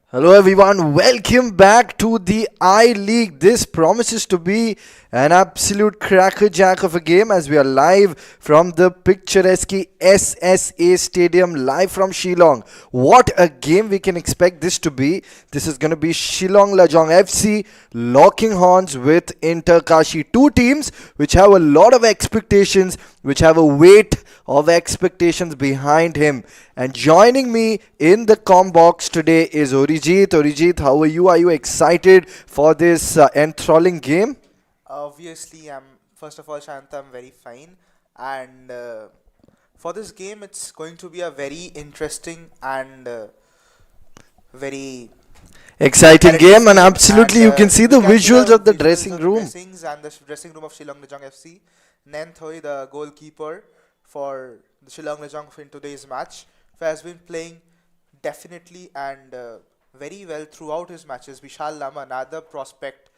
Hello everyone, welcome back to the I League. This promises to be an absolute crackerjack of a game as we are live from the picturesque SSA Stadium, live from Shillong. What a game we can expect this to be. This is going to be Shillong Lajong FC locking horns with Inter Kashi. Two teams which have a lot of expectations, which have a weight of expectations behind him. And joining me in the com box today is Orijit. Orijit, how are you? Are you excited for this enthralling game? Obviously, first of all, Shanta, I'm very fine. And for this game, it's going to be a very interesting and very Exciting competitive game, and game. absolutely And you can see we the can see visuals the of the visuals dressing of the room. dressings and the dressing room of Shillong Lajong FC. Nenthoi, the goalkeeper for the Shillong Lajong in today's match, who has been playing definitely and very well throughout his matches. Vishal Lama, another prospect,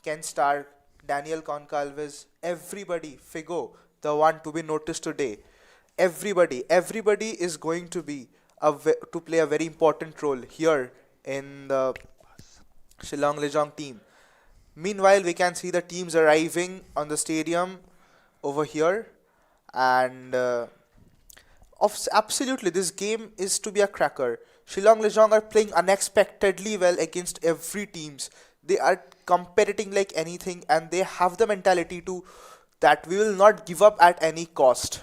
Ken Stark, Daniel Concalves, everybody, Figo, the one to be noticed today. Everybody is going to be to play a very important role here in the Shillong Lejong team. Meanwhile, we can see the teams arriving on the stadium over here, and absolutely, this game is to be a cracker. Shillong Lejong are playing unexpectedly well against every teams. They are competing like anything, and they have the mentality to that we will not give up at any cost.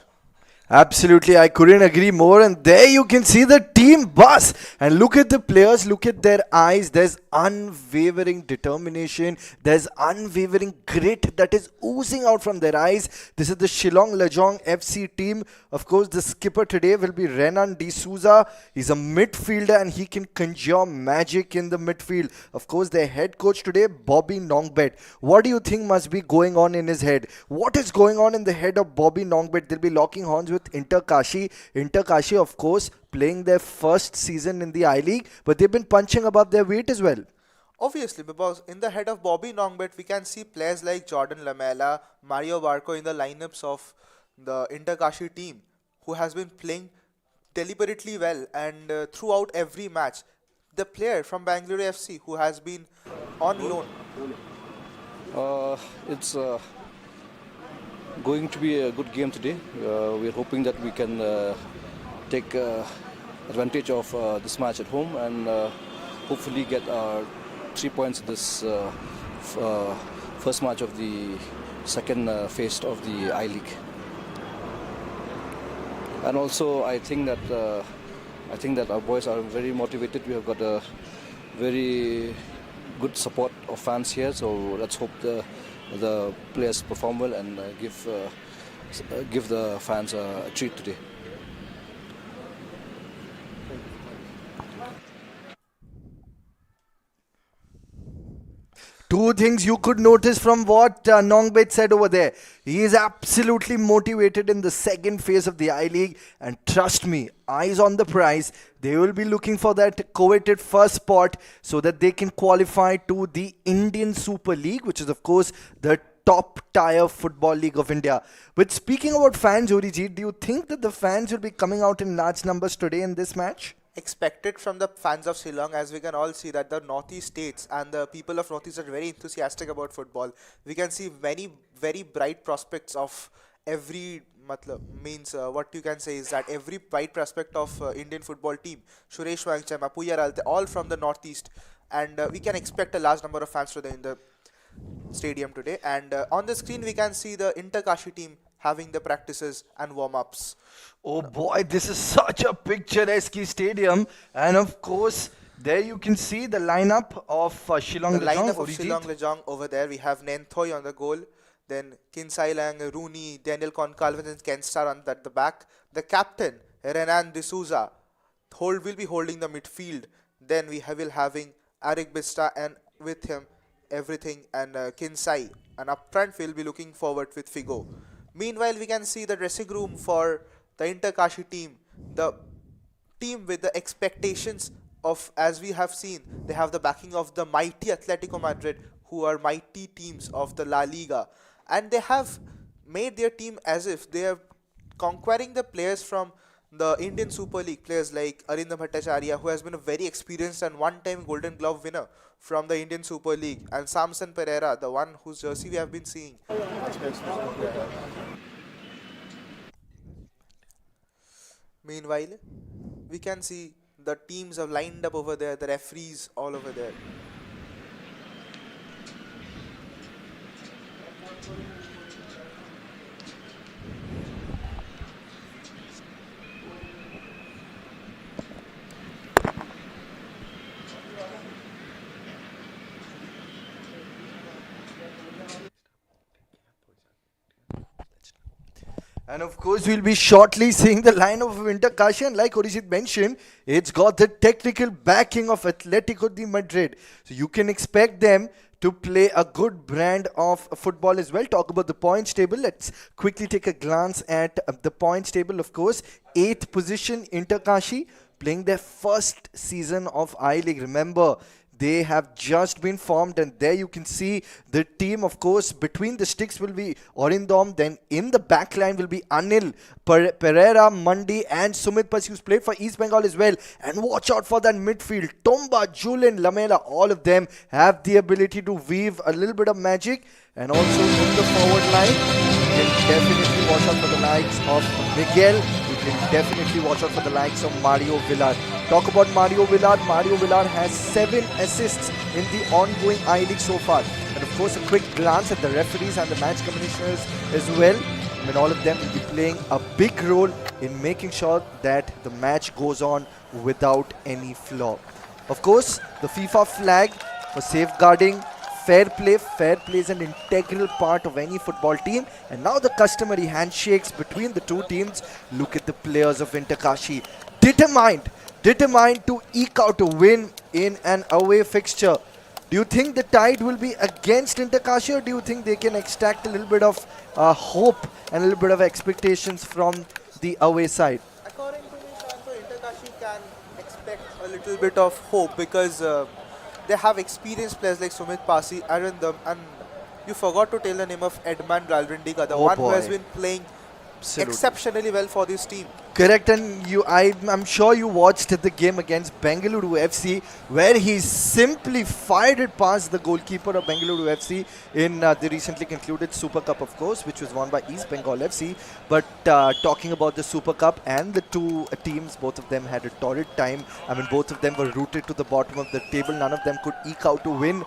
Absolutely, I couldn't agree more. And there you can see the team bus. And look at the players, look at their eyes. There's unwavering determination, there's unwavering grit that is oozing out from their eyes. This is the Shillong Lajong FC team. Of course, the skipper today will be Renan D'Souza. He's a midfielder and he can conjure magic in the midfield. Of course, their head coach today, Bobby Nongbet. What do you think must be going on in his head? What is going on in the head of Bobby Nongbet? They'll be locking horns with Inter Kashi. Inter Kashi, of course, playing their first season in the I League, but they've been punching above their weight as well. Obviously, because in the head of Bobby Nongbet, we can see players like Jordan Lamela, Mario Barco in the lineups of the Interkashi team, who has been playing deliberately well and throughout every match. The player from Bangalore FC who has been on loan. It's going to be a good game today. We're hoping that we can take advantage of this match at home and hopefully get our 3 points in this first match of the second phase of the I League. And also, I think that our boys are very motivated. We have got a very good support of fans here. So let's hope the players perform well and give the fans a treat today. Two things you could notice from what Nongbet said over there. He is absolutely motivated in the second phase of the I League, and trust me, eyes on the prize. They will be looking for that coveted first spot so that they can qualify to the Indian Super League, which is, of course, the top tier football league of India. But speaking about fans, Orijit, do you think that the fans will be coming out in large numbers today in this match? Expected from the fans of Shillong, as we can all see that the northeast states and the people of northeast are very enthusiastic about football. We can see many very bright prospects of every means what you can say is that every bright prospect of Indian football team, Suresh Wangcham, Apuya Ralte, all from the northeast, and we can expect a large number of fans in the stadium today. And on the screen we can see the Interkashi team having the practices and warm-ups. Oh boy, this is such a picturesque stadium. And of course, there you can see the lineup of The Shillong Lajong, lineup of Shillong Orijit. Lejong over there, we have Nenthoi on the goal, then Kinsai Lang, Rooney, Daniel Concalves and Kenstar on at the back. The captain, Renan D'Souza, will be holding the midfield. Then will having Arik Bista and with him everything and Kinsai. And up front we'll be looking forward with Figo. Meanwhile, we can see the dressing room for the Interkashi team. The team with the expectations of, as we have seen, they have the backing of the mighty Atletico Madrid, who are mighty teams of the La Liga, and they have made their team as if they are conquering the players from the Indian Super League players like Arindam Bhattacharya, who has been a very experienced and one-time Golden Glove winner from the Indian Super League, and Samson Pereira, the one whose jersey we have been seeing. Meanwhile, we can see the teams have lined up over there, the referees all over there. And of course, we'll be shortly seeing the line of Winter Kashi. And like Orijit mentioned, it's got the technical backing of Atletico de Madrid. So you can expect them to play a good brand of football as well. Talk about the points table. Let's quickly take a glance at the points table. Of course, 8th position, Inter Kashi, playing their first season of I-League. Remember, they have just been formed, and there you can see the team. Of course, between the sticks will be Orindom, then in the back line will be Anil, Pereira, Mandi and Sumit Pasi, who's played for East Bengal as well. And watch out for that midfield. Tomba, Julian, Lamela, all of them have the ability to weave a little bit of magic. And also in the forward line, you can definitely watch out for the likes of Miguel. You can definitely watch out for the likes of Mario Villar. Talk about Mario Villar. Mario Villar has 7 assists in the ongoing I-League so far. And of course, a quick glance at the referees and the match commissioners as well. I mean, all of them will be playing a big role in making sure that the match goes on without any flaw. Of course, the FIFA flag for safeguarding fair play. Fair play is an integral part of any football team. And now the customary handshakes between the two teams. Look at the players of Inter Kashi. Determined to eke out a win in an away fixture. Do you think the tide will be against Inter Kashi, or do you think they can extract a little bit of hope and a little bit of expectations from the away side? According to me, Shanto, Inter Kashi can expect a little bit of hope because they have experienced players like Sumit Pasi, Arindam, and you forgot to tell the name of Edmund Ralvindika, the one who has been playing exceptionally well for this team. Correct, and I'm sure you watched the game against Bengaluru FC, where he simply fired it past the goalkeeper of Bengaluru FC in the recently concluded Super Cup, of course, which was won by East Bengal FC. But talking about the Super Cup and the two teams, both of them had a torrid time. I mean, both of them were rooted to the bottom of the table. None of them could eke out a win.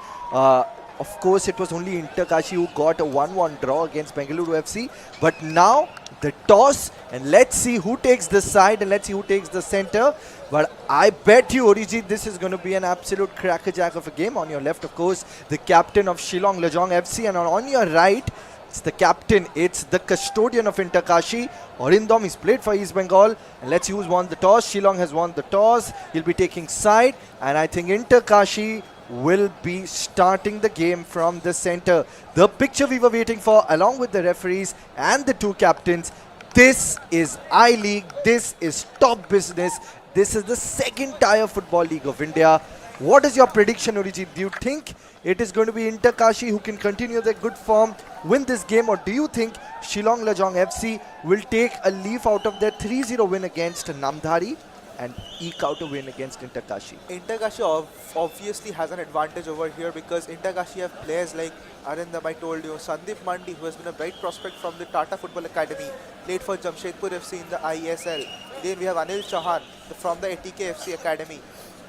Of course, it was only Inter Kashi who got a 1-1 draw against Bengaluru FC. But now, the toss, and let's see who takes the side and let's see who takes the center. But I bet you, Orijit, this is going to be an absolute crackerjack of a game. On your left, of course, the captain of Shillong Lajong FC, and on your right, it's the captain, it's the custodian of Inter Kashi, Orindom. He's played for East Bengal, and let's see who's won the toss. Shillong has won the toss. He'll be taking side, and I think Inter Kashi will be starting the game from the center. The picture we were waiting for, along with the referees and the two captains. This is I-League. This is top business. This is the second tier football league of India. What is your prediction, Orijit? Do you think it is going to be Inter Kashi who can continue their good form, win this game, or do you think Shillong Lajong FC will take a leaf out of their 3-0 win against Namdhari and eke out a win against Inter Kashi? Inter Kashi obviously has an advantage over here because Inter Kashi have players like Arindam, I told you, Sandeep Mandi, who has been a bright prospect from the Tata Football Academy, played for Jamshedpur FC in the ISL. Then we have Anil Chauhan from the ATK FC Academy.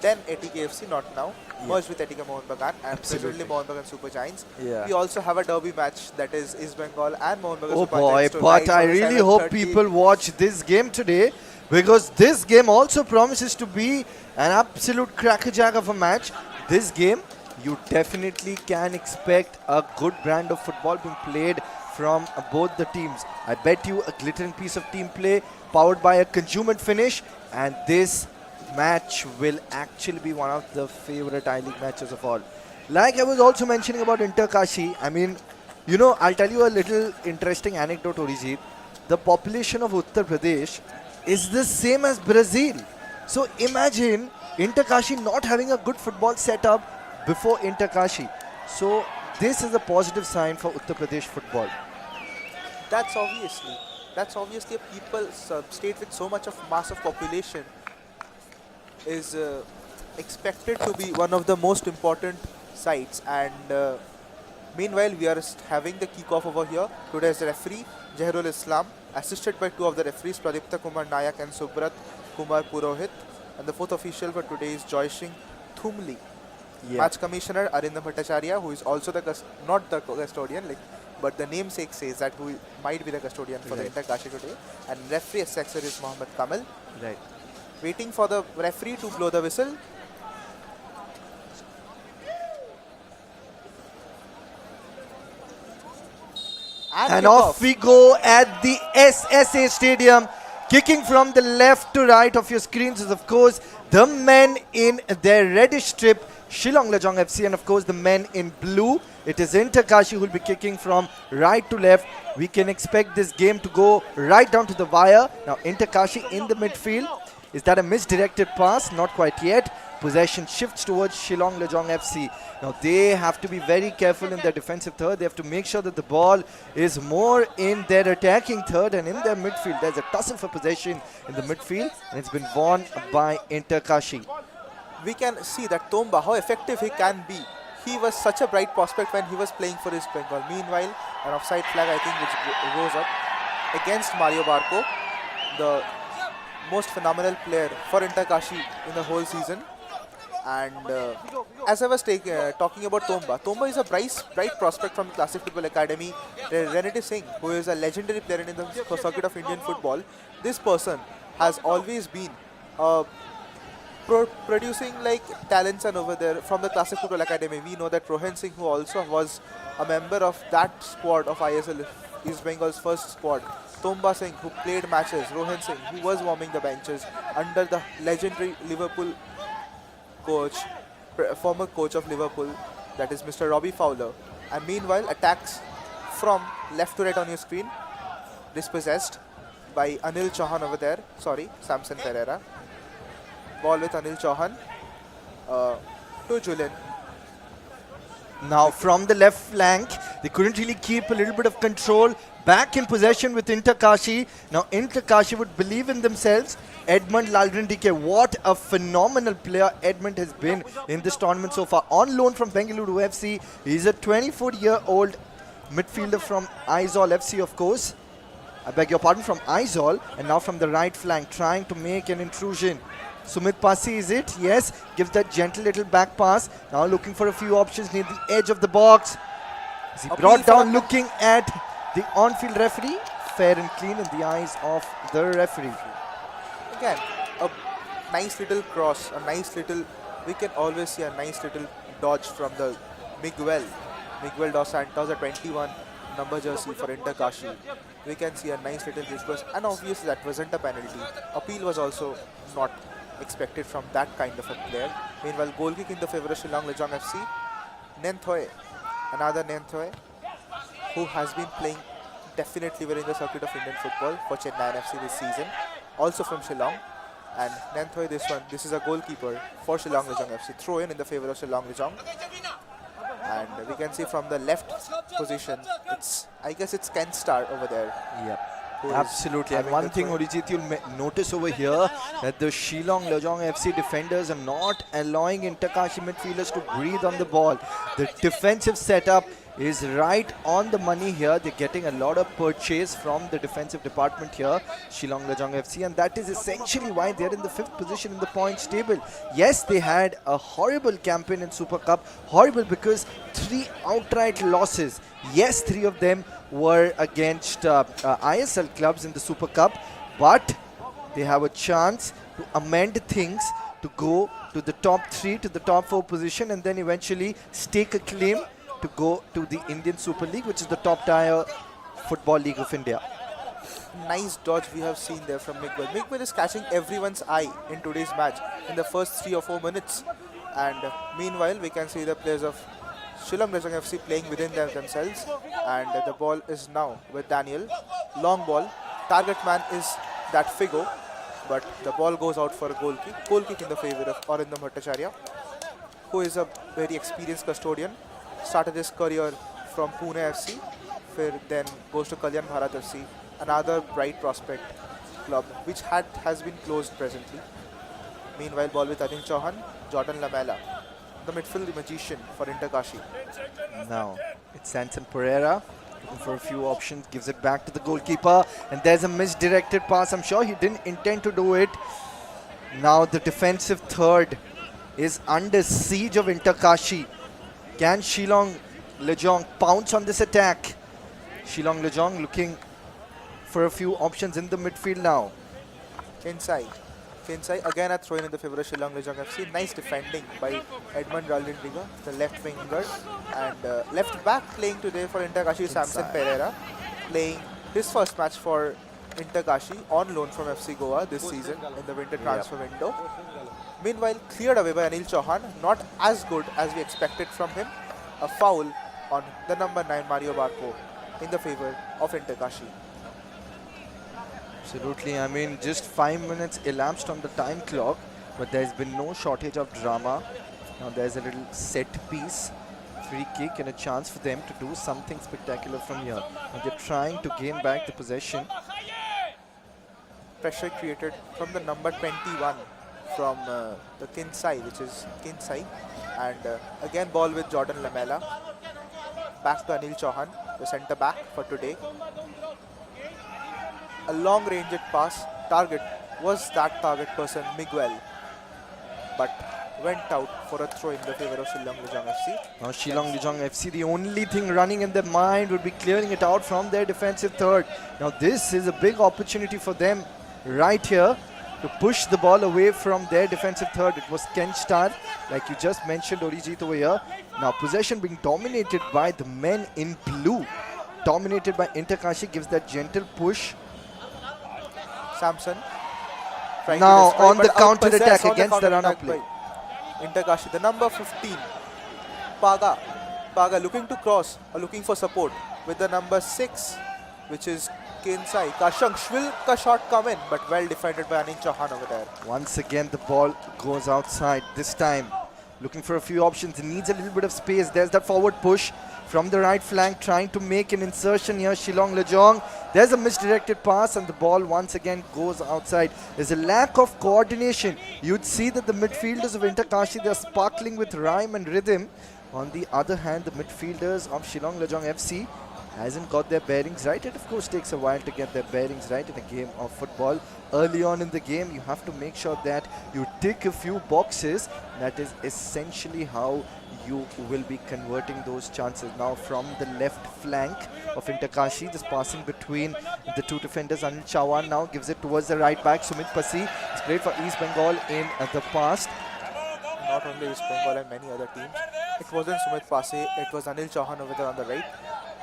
Then ATK FC, not now, merged with ATK Mohun Bagan and presently Mohun Bagan Super Giants. We also have a derby match, that is East Bengal and Mohun Bagan Super Giants. Oh boy, but I really hope people watch this game today, because this game also promises to be an absolute crackerjack of a match. This game, you definitely can expect a good brand of football being played from both the teams. I bet you a glittering piece of team play powered by a consummate finish, and this match will actually be one of the favorite I-League matches of all. Like I was also mentioning about Inter Kashi, I mean, you know, I'll tell you a little interesting anecdote, Orijit. The population of Uttar Pradesh is the same as Brazil. So imagine Inter Kashi not having a good football setup before Inter Kashi. So this is a positive sign for Uttar Pradesh football. That's obviously. that's obviously a state with so much of mass of population is expected to be one of the most important sites. And meanwhile, we are having the kickoff over here. Today's referee, Jahrul Islam, assisted by two of the referees, Pradipta Kumar Nayak and Subrat Kumar Purohit. And the fourth official for today is Joy Singh Thumli. Yeah. Match commissioner Arindam Bhattacharya, who is also the not the custodian, but the namesake says that who might be the custodian for the Right. Inter Kashi today. And referee assessor is Mohammad Kamal. Right. Waiting for the referee to blow the whistle. And kickoff. off we go at the SSA Stadium. Kicking from the left to right of your screens is, of course, the men in their reddish strip, Shillong Lajong FC, and of course the men in blue. It is Inter Kashi who will be kicking from right to left. We can expect this game to go right down to the wire. Now Inter Kashi in the midfield. Is that a misdirected pass? Not quite yet. Possession shifts towards Shillong Lajong FC. Now they have to be very careful in their defensive third. They have to make sure that the ball is more in their attacking third and in their midfield. There's a tussle for possession in the midfield, and it's been won by Inter Kashi. We can see that Tomba, how effective he can be. He was such a bright prospect when he was playing for East Bengal. Meanwhile, an offside flag, I think, which goes up against Mario Barco, the most phenomenal player for Inter Kashi in the whole season. And as I was talking about Tomba is a bright prospect from the Classic Football Academy. Renate Singh, who is a legendary player in the circuit of Indian football. This person has always been producing like talents and over there from the Classic Football Academy. We know that Rohan Singh, who also was a member of that squad of ISL, East Bengal's first squad. Tomba Singh, who played matches. Rohan Singh, who was warming the benches under the legendary Liverpool coach, former coach of Liverpool, that is Mr. Robbie Fowler. And meanwhile, attacks from left to right on your screen, dispossessed by Anil Chauhan over there. Sorry, Samson Pereira. Ball with Anil Chauhan to Julian. Now from the left flank, they couldn't really keep a little bit of control. Back in possession with Inter Kashi. Now Inter Kashi would believe in themselves. Edmund Lalrindike, what a phenomenal player Edmund has been in this tournament so far. On loan from Bengaluru FC. He's a 24-year-old midfielder from Aizawl FC, of course. I beg your pardon, from Aizawl. And now from the right flank, trying to make an intrusion. Sumit Pasi, is it? Yes. Gives that gentle little back pass. Now looking for a few options near the edge of the box. Is he brought down looking at the on-field referee? Fair and clean in the eyes of the referee. Again, a nice little cross, we can always see a nice little dodge from the Miguel Dos Santos, a 21 number jersey for Inter Kashi. We can see a nice little discourse, and obviously that wasn't a penalty. Appeal was also not expected from that kind of a player. Meanwhile, goal kick in the favor of Shillong Lajong FC. Nenthoe, another Nenthoe, who has been playing definitely well in the circuit of Indian football for Chennai FC this season, also from Shillong. And Nenthoe, this is a goalkeeper for Shillong Lajong FC. Throw in the favor of Shillong Lajong. And we can see from the left position, I guess it's Ken Star over there. Yep. Absolutely. And one thing, Orijit, you'll notice over here that the Shillong Lajong FC defenders are not allowing Inter Kashi midfielders to breathe on the ball. The defensive setup is right on the money here. They're getting a lot of purchase from the defensive department here, Shillong Lajong FC, and that is essentially why they're in the 5th position in the points table. Yes, they had a horrible campaign in Super Cup. Horrible because 3 outright losses. Yes, 3 of them were against ISL clubs in the Super Cup, but they have a chance to amend things to go to the top 3, to the top 4 position, and then eventually stake a claim to go to the Indian Super League, which is the top tier football league of India. Nice dodge we have seen there from Miguel. Miguel is catching everyone's eye in today's match in the first 3 or 4 minutes. And meanwhile, we can see the players of Shillong Lajong FC playing within themselves. And the ball is now with Daniel. Long ball. Target man is that Figo. But the ball goes out for a goal kick. Goal kick in the favor of Arindam Bhattacharya, who is a very experienced custodian. Started his career from Pune FC, then goes to Kalyan Bharat FC, another bright prospect club which has been closed presently. Meanwhile, ball with Anil Chauhan, Jordan Lamela, the midfield magician for Inter Kashi. Now it's Sanson Pereira looking for a few options, gives it back to the goalkeeper, and there's a misdirected pass. I'm sure he didn't intend to do it. Now the defensive third is under siege of Inter Kashi. Can Shillong Lajong pounce on this attack? Shillong Lajong looking for a few options in the midfield now. Kinsai again a throw in the favor of Shillong Lajong FC. Nice defending by Edmund Raldindiga, the left winger, and left back playing today for Inter Kashi, Samson Pereira, playing his first match for Inter Kashi on loan from FC Goa this season in the winter transfer window. Meanwhile, cleared away by Anil Chauhan, not as good as we expected from him. A foul on the number 9 Mario Barco in the favor of Inter Kashi. Absolutely, I mean, just 5 minutes elapsed on the time clock, but there's been no shortage of drama. Now there's a little set piece, free kick, and a chance for them to do something spectacular from here. And they're trying to gain back the possession. Pressure created from the number 21 from the Kinsai, which is Kinsai. And again ball with Jordan Lamela. Back to Anil Chauhan, the centre back for today. A long ranged pass. Target was that target person, Miguel. But went out for a throw in the favor of Shillong Lajong FC. Now Shillong Lajong FC, the only thing running in their mind would be clearing it out from their defensive third. Now this is a big opportunity for them right here to push the ball away from their defensive third. It was Ken Star, like you just mentioned, Orijit over here. Now possession being dominated by the men in blue. Dominated by Inter Kashi, gives that gentle push. Samson now on the counter attack against the run-up play. Inter Kashi, the number 15, Paga looking to cross or looking for support with the number 6, which is Kinsai. Kashang will a shot come in, but well defended by Anil Chauhan over there. Once again the ball goes outside. This time looking for a few options, needs a little bit of space. There's that forward push from the right flank, trying to make an insertion here, Shillong Lajong. There's a misdirected pass and the ball once again goes outside. There's a lack of coordination. You'd see that the midfielders of Inter Kashi, they're sparkling with rhyme and rhythm. On the other hand, the midfielders of Shillong Lajong FC hasn't got their bearings right. It of course takes a while to get their bearings right in a game of football. Early on in the game, you have to make sure that you tick a few boxes. That is essentially how you will be converting those chances. Now from the left flank of Inter Kashi, just passing between the two defenders. Anil Chauhan now gives it towards the right back. Sumit Pasi has played for East Bengal in the past. Not only East Bengal and many other teams. It wasn't Sumit Pasi, it was Anil Chauhan over there on the right.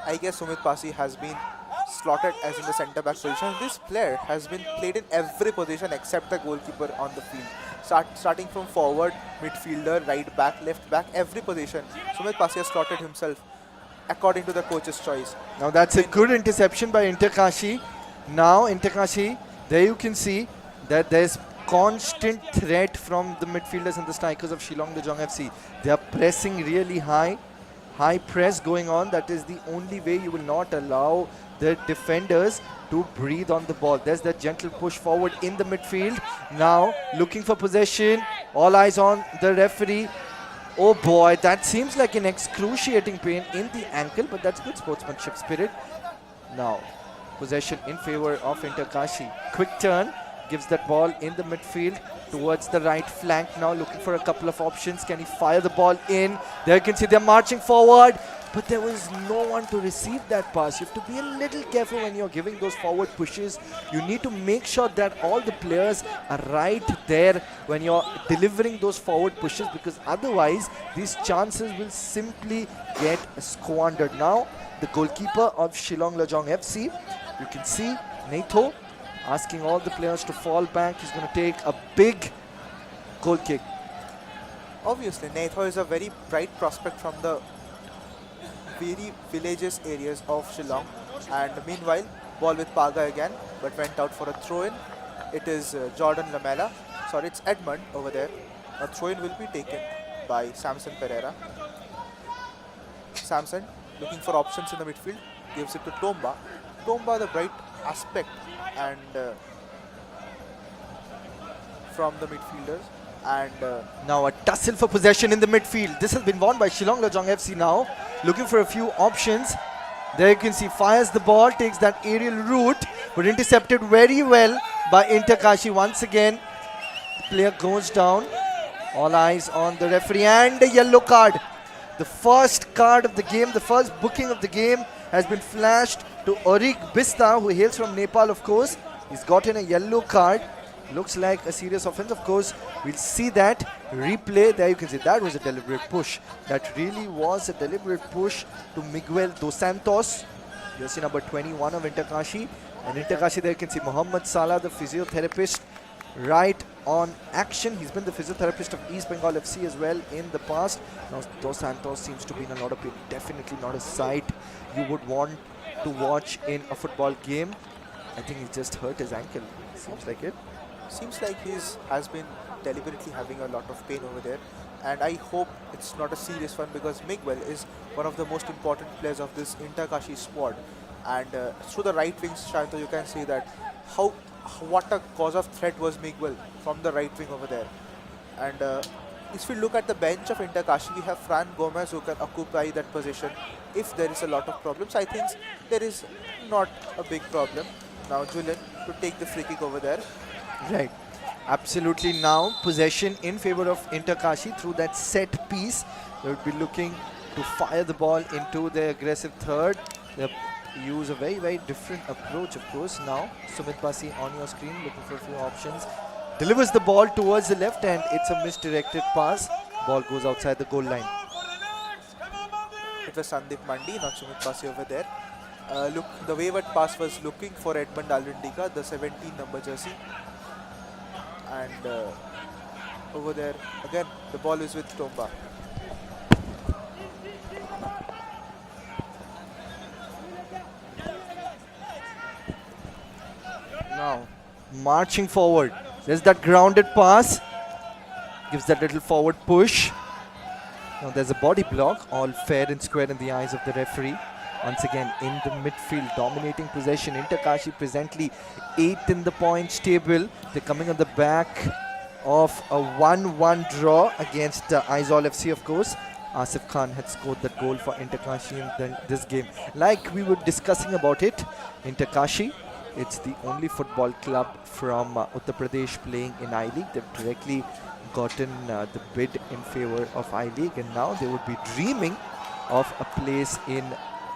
I guess Sumit Pasi has been slotted as in the centre back position. This player has been played in every position except the goalkeeper on the field. Starting from forward, midfielder, right back, left back, every position. Sumit Pasi has slotted himself according to the coach's choice. Now that's a good interception by Inter Kashi. Now Inter Kashi, there you can see that there's constant threat from the midfielders and the strikers of Shillong Lajong FC. They are pressing really high press going on. That is the only way you will not allow the defenders to breathe on the ball. There's that gentle push forward in the midfield. Now looking for possession. All eyes on the referee. Oh boy, that seems like an excruciating pain in the ankle, but that's good sportsmanship spirit. Now possession in favor of Inter Kashi. Quick turn, gives that ball in the midfield towards the right flank. Now looking for a couple of options. Can he fire the ball in? There you can see they're marching forward, but there was no one to receive that pass. You have to be a little careful when you're giving those forward pushes. You need to make sure that all the players are right there when you're delivering those forward pushes, because otherwise these chances will simply get squandered. Now the goalkeeper of Shillong Lajong FC, you can see Nato asking all the players to fall back. He's going to take a big goal kick. Obviously, Naitho is a very bright prospect from the very villages areas of Shillong. And meanwhile, ball with Paga again, but went out for a throw-in. It is Jordan Lamela. Sorry, it's Edmund over there. A throw-in will be taken by Samson Pereira. Samson looking for options in the midfield. Gives it to Tomba. Tomba, the bright aspect and from the midfielders. And Now a tussle for possession in the midfield. This has been won by Shillong Lajong FC now. Looking for a few options. There you can see fires the ball, takes that aerial route, but intercepted very well by Kashi once again. The player goes down. All eyes on the referee and a yellow card. The first card of the game, the first booking of the game has been flashed to Orig Bista, who hails from Nepal, of course. He's gotten a yellow card. Looks like a serious offense. Of course, we'll see that replay. There you can see that was a deliberate push. That really was a deliberate push to Miguel Dos Santos, jersey number 21 of Kashi. And Kashi, there you can see Mohammad Salah, the physiotherapist, right on action. He's been the physiotherapist of East Bengal FC as well in the past. Now Dos Santos seems to be in a lot of pain. Definitely not a sight you would want to watch in a football game. I think he just hurt his ankle. Seems like it. seems like has been deliberately having a lot of pain over there, and I hope it's not a serious one, because Miguel is one of the most important players of this Kashi squad. And through the right wings, Shanto, you can see that what a cause of threat was Miguel from the right wing over there. And if we look at the bench of Kashi, we have Fran Gomez who can occupy that position if there is a lot of problems. I think there is not a big problem. Now Julian to take the free kick over there. Right. Absolutely. Now possession in favor of Kashi through that set piece. They would be looking to fire the ball into the aggressive third. They use a very, very different approach, of course. Now Sumit Basi on your screen looking for a few options. Delivers the ball towards the left and it's a misdirected pass. Ball goes outside the goal line. It was Sandeep Mandi, not Sumit Basi over there. Look, the wayward pass was looking for Edmund Alvindika, the 17 number jersey. And over there, again, the ball is with Tomba. Now, marching forward. There's that grounded pass. Gives that little forward push. Now there's a body block, all fair and square in the eyes of the referee. Once again in the midfield, dominating possession. Kashi presently 8th in the points table. They're coming on the back of a 1-1 draw against Aizawl FC, of course. Asif Khan had scored that goal for Kashi in this game. Like we were discussing about it, Kashi, it's the only football club from Uttar Pradesh playing in I-League. They've directly gotten the bid in favor of I-League, and now they would be dreaming of a place in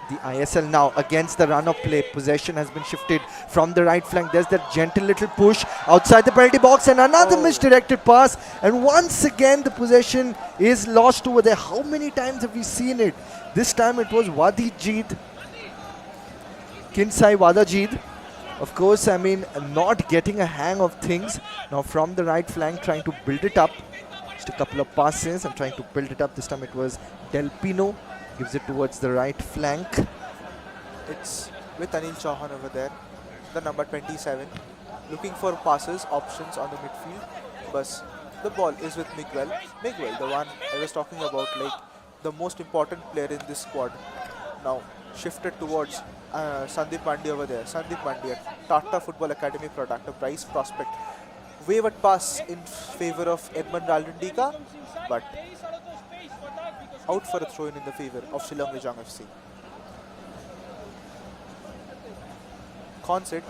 the ISL. Now against the run of play, possession has been shifted from the right flank. There's that gentle little push outside the penalty box and another misdirected pass, and once again the possession is lost over there. How many times have we seen it? This time it was Wadijid, Kinsai Wadajid. Of course, I mean, not getting a hang of things. Now from the right flank, trying to build it up. Just a couple of passes and trying to build it up. This time it was Del Pino. Gives it towards the right flank. It's with Anil Chauhan over there, the number 27. Looking for passes, options on the midfield. But the ball is with Miguel. Miguel, the one I was talking about, like the most important player in this squad. Now shifted towards Sandeep Mandi over there. Sandeep Mandi at Tata Football Academy product, a prize prospect. Wayward pass in favor of Edmund Alvindika, but out for a throw-in in the favor of Shillong Lajong FC. Concert,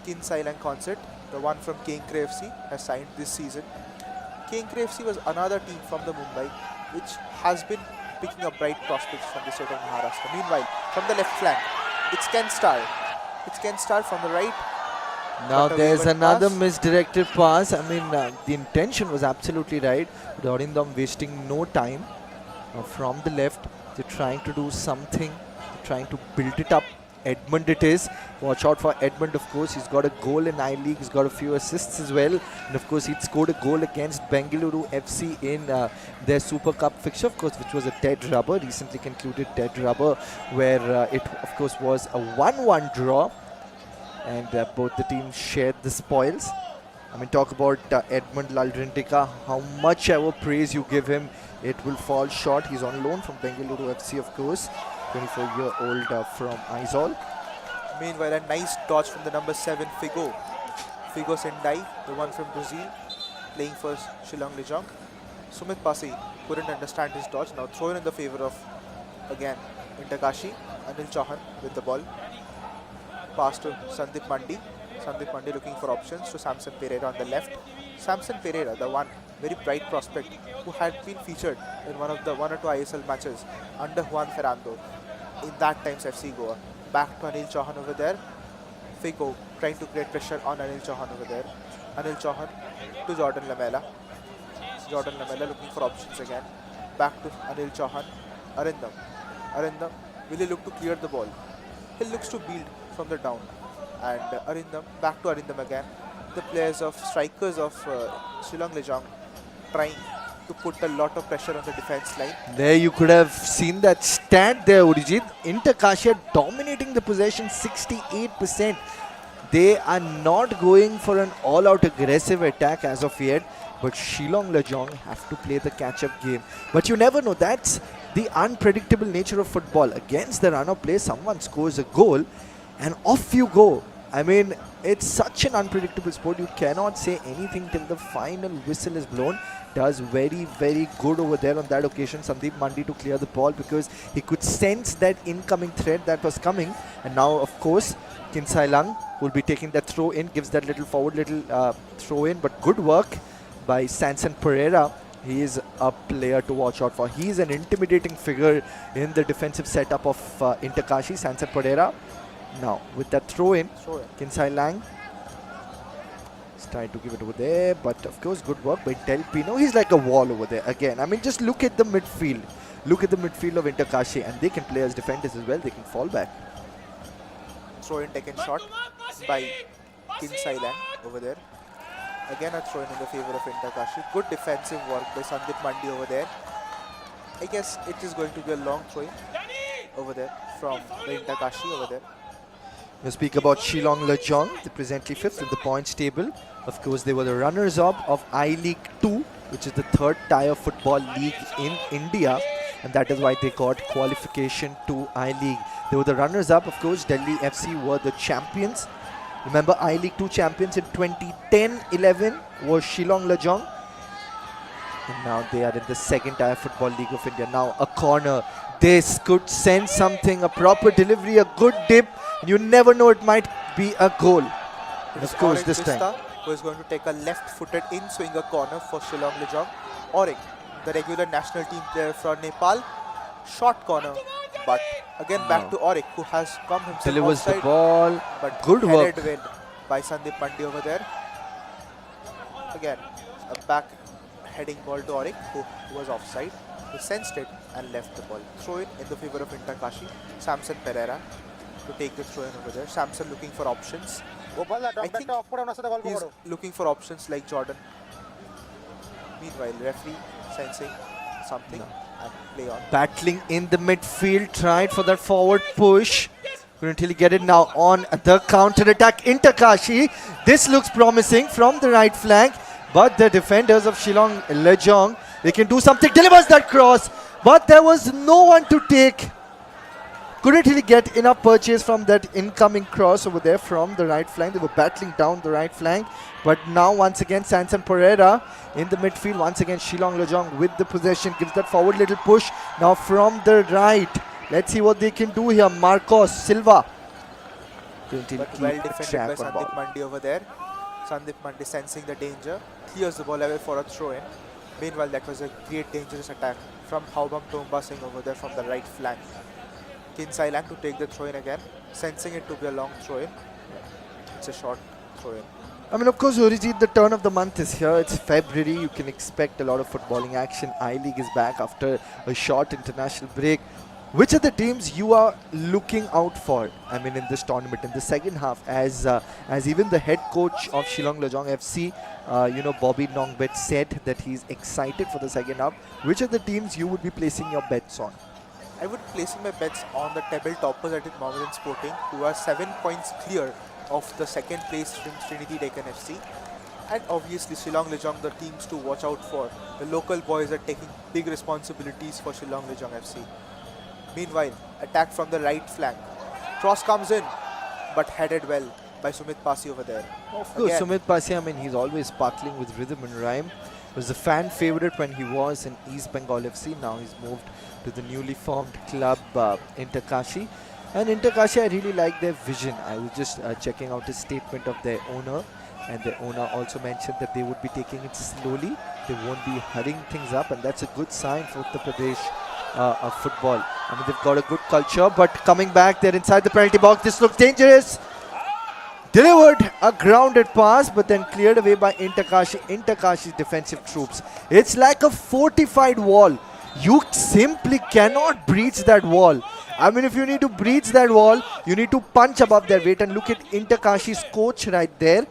Kinsai and Concert, the one from Kenkre FC, has signed this season. Kenkre FC was another team from the Mumbai which has been picking up bright prospects from the state of Maharashtra. Meanwhile, from the left flank, it's Ken Star. It's Ken Star from the right. Now there's another misdirected pass. I mean, the intention was absolutely right. Dorindam wasting no time. From the left, they're trying to do something. They're trying to build it up. Edmund it is. Watch out for Edmund, of course. He's got a goal in I-League. He's got a few assists as well. And of course, he'd scored a goal against Bengaluru FC in their Super Cup fixture, of course, which was a dead rubber. Recently concluded dead rubber, where it, of course, was a 1-1 draw. And both the teams shared the spoils. I mean, talk about Edmund Lalrintika. How much ever praise you give him, it will fall short. He's on loan from Bengaluru FC, of course. 24-year-old from Aizawl. Meanwhile, a nice dodge from the number 7 Figo. Figo Sendai, the one from Brazil, playing for Shillong Lajong. Sumit Pasi couldn't understand his dodge. Now thrown in the favor of, again, Kashi. Anil Chauhan with the ball. Pass to Sandeep Mandi. Sandeep Mandi looking for options to Samson Pereira on the left. Samson Pereira, the one very bright prospect who had been featured in one or two ISL matches under Juan Ferrando in that time's FC Goa. Back to Anil Chauhan over there. Figo trying to create pressure on Anil Chauhan over there. Anil Chauhan to Jordan Lamela. Jordan Lamela looking for options again. Back to Anil Chauhan. Arindam. Arindam, will he look to clear the ball? He looks to build from the down. And Arindam, back to Arindam again. The players of strikers of Shillong Lajong trying to put a lot of pressure on the defense line. There you could have seen that stat there, Urijit. Kashi dominating the possession 68%. They are not going for an all-out aggressive attack as of yet, but Shillong Lajong have to play the catch-up game. But you never know. That's the unpredictable nature of football. Against the run of play, someone scores a goal and off you go. I mean, it's such an unpredictable sport. You cannot say anything till the final whistle is blown. Does very, very good over there on that occasion, Sandeep Mandi, to clear the ball because he could sense that incoming threat that was coming. And now, of course, Kinsai Lang will be taking that throw in, gives that little forward throw in. But good work by Samson Pereira. He is a player to watch out for. He is an intimidating figure in the defensive setup of Kashi, Samson Pereira. Now, with that throw in, Kinsai Lang is trying to give it over there, but of course, good work by Del Pino. He's like a wall over there again. I mean, just look at the midfield. Look at the midfield of Kashi, and they can play as defenders as well. They can fall back. Throw in taken shot by Kinsai Lang over there. Again, a throw in the favor of Kashi. Good defensive work by Sandeep Mandi over there. I guess it is going to be a long throw in over there from the Kashi over there. We speak about Shillong Lajong. They're presently 5th in the points table. Of course, they were the runners-up of I-League 2, which is the third tier football league in India. And that is why they got qualification to I-League. They were the runners-up. Of course, Delhi FC were the champions. Remember, I-League 2 champions in 2010-11 was Shillong Lajong. And now they are in the second tier football league of India. Now a corner. This could send something, a proper delivery, a good dip. You never know, it might be a goal. And of course, this time, who is going to take a left-footed in-swinger corner for Shillong Lajong. Auric, the regular national team player from Nepal, short corner. But again, back to Auric, who has come himself delivers offside, the ball. but Good work. headed well by Sandeep Mandi over there. Again, a back heading ball to Auric, who was offside. He sensed it and left the ball. Throw in the favor of Kashi. Samson Pereira to take the throw in over there. Samson looking for options. I think he's looking for options like Jordan. Meanwhile, referee sensing something and play on. Battling in the midfield, tried for that forward push. Couldn't really get it now on the counter attack. Kashi. This looks promising from the right flank, but the defenders of Shillong Lajong, they can do something. Delivers that cross, but there was no one to take. Couldn't really get enough purchase from that incoming cross over there from the right flank. They were battling down the right flank, but now once again Samson Pereira in the midfield. Once again Shillong Lajong with the possession, gives that forward little push. Now from the right, let's see what they can do here. Marcos Silva. But well defended by Sandeep Mandi over there. Sandeep Mandi sensing the danger, clears the ball away for a throw-in. Meanwhile, that was a great dangerous attack from Haubam Tomba Singh over there from the right flank. Kinsai Lang to take the throw-in again, sensing it to be a long throw-in. It's a short throw-in. I mean, of course, Urijit, the turn of the month is here. It's February. You can expect a lot of footballing action. I-League is back after a short international break. Which are the teams you are looking out for? I mean, in this tournament, in the second half, as even the head coach of Shillong Lajong FC, Bobby Nongbet said that he's excited for the second half. Which are the teams you would be placing your bets on? I would be placing my bets on the table toppers at Mohammedan Sporting, who are 7 points clear of the second place Trinity Deccan FC. And obviously Shillong Lajong, the teams to watch out for. The local boys are taking big responsibilities for Shillong Lajong FC. Meanwhile, attack from the right flank. Cross comes in, but headed well by Sumit Pasi over there. Of course, Again. Sumit Pasi, I mean, he's always sparkling with rhythm and rhyme. Was the fan favorite when he was in East Bengal FC. Now he's moved to the newly formed club Inter Kashi. And Inter Kashi, I really like their vision. I was just checking out a statement of their owner, and their owner also mentioned that they would be taking it slowly. They won't be hurrying things up, and that's a good sign for Uttar Pradesh of football. I mean, they've got a good culture, but coming back, they're inside the penalty box. This looks dangerous. Delivered a grounded pass, but then cleared away by Inter Kashi's defensive troops. It's like a fortified wall. You simply cannot breach that wall. I mean, if you need to breach that wall, you need to punch above their weight. And look at Inter Kashi's coach right there.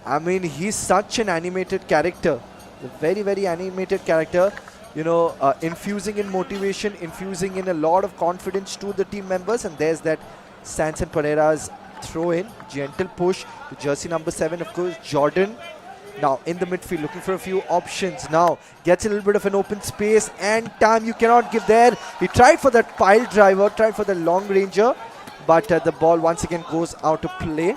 I mean, he's such an animated character. A very, very animated character. You know, infusing in motivation, infusing in a lot of confidence to the team members. And there's that Sanson Pereira's throw in, gentle push to jersey number 7, of course, Jordan. Now in the midfield, looking for a few options. Now gets a little bit of an open space and time you cannot give there. He tried for that pile driver, tried for the long ranger, but the ball once again goes out of play.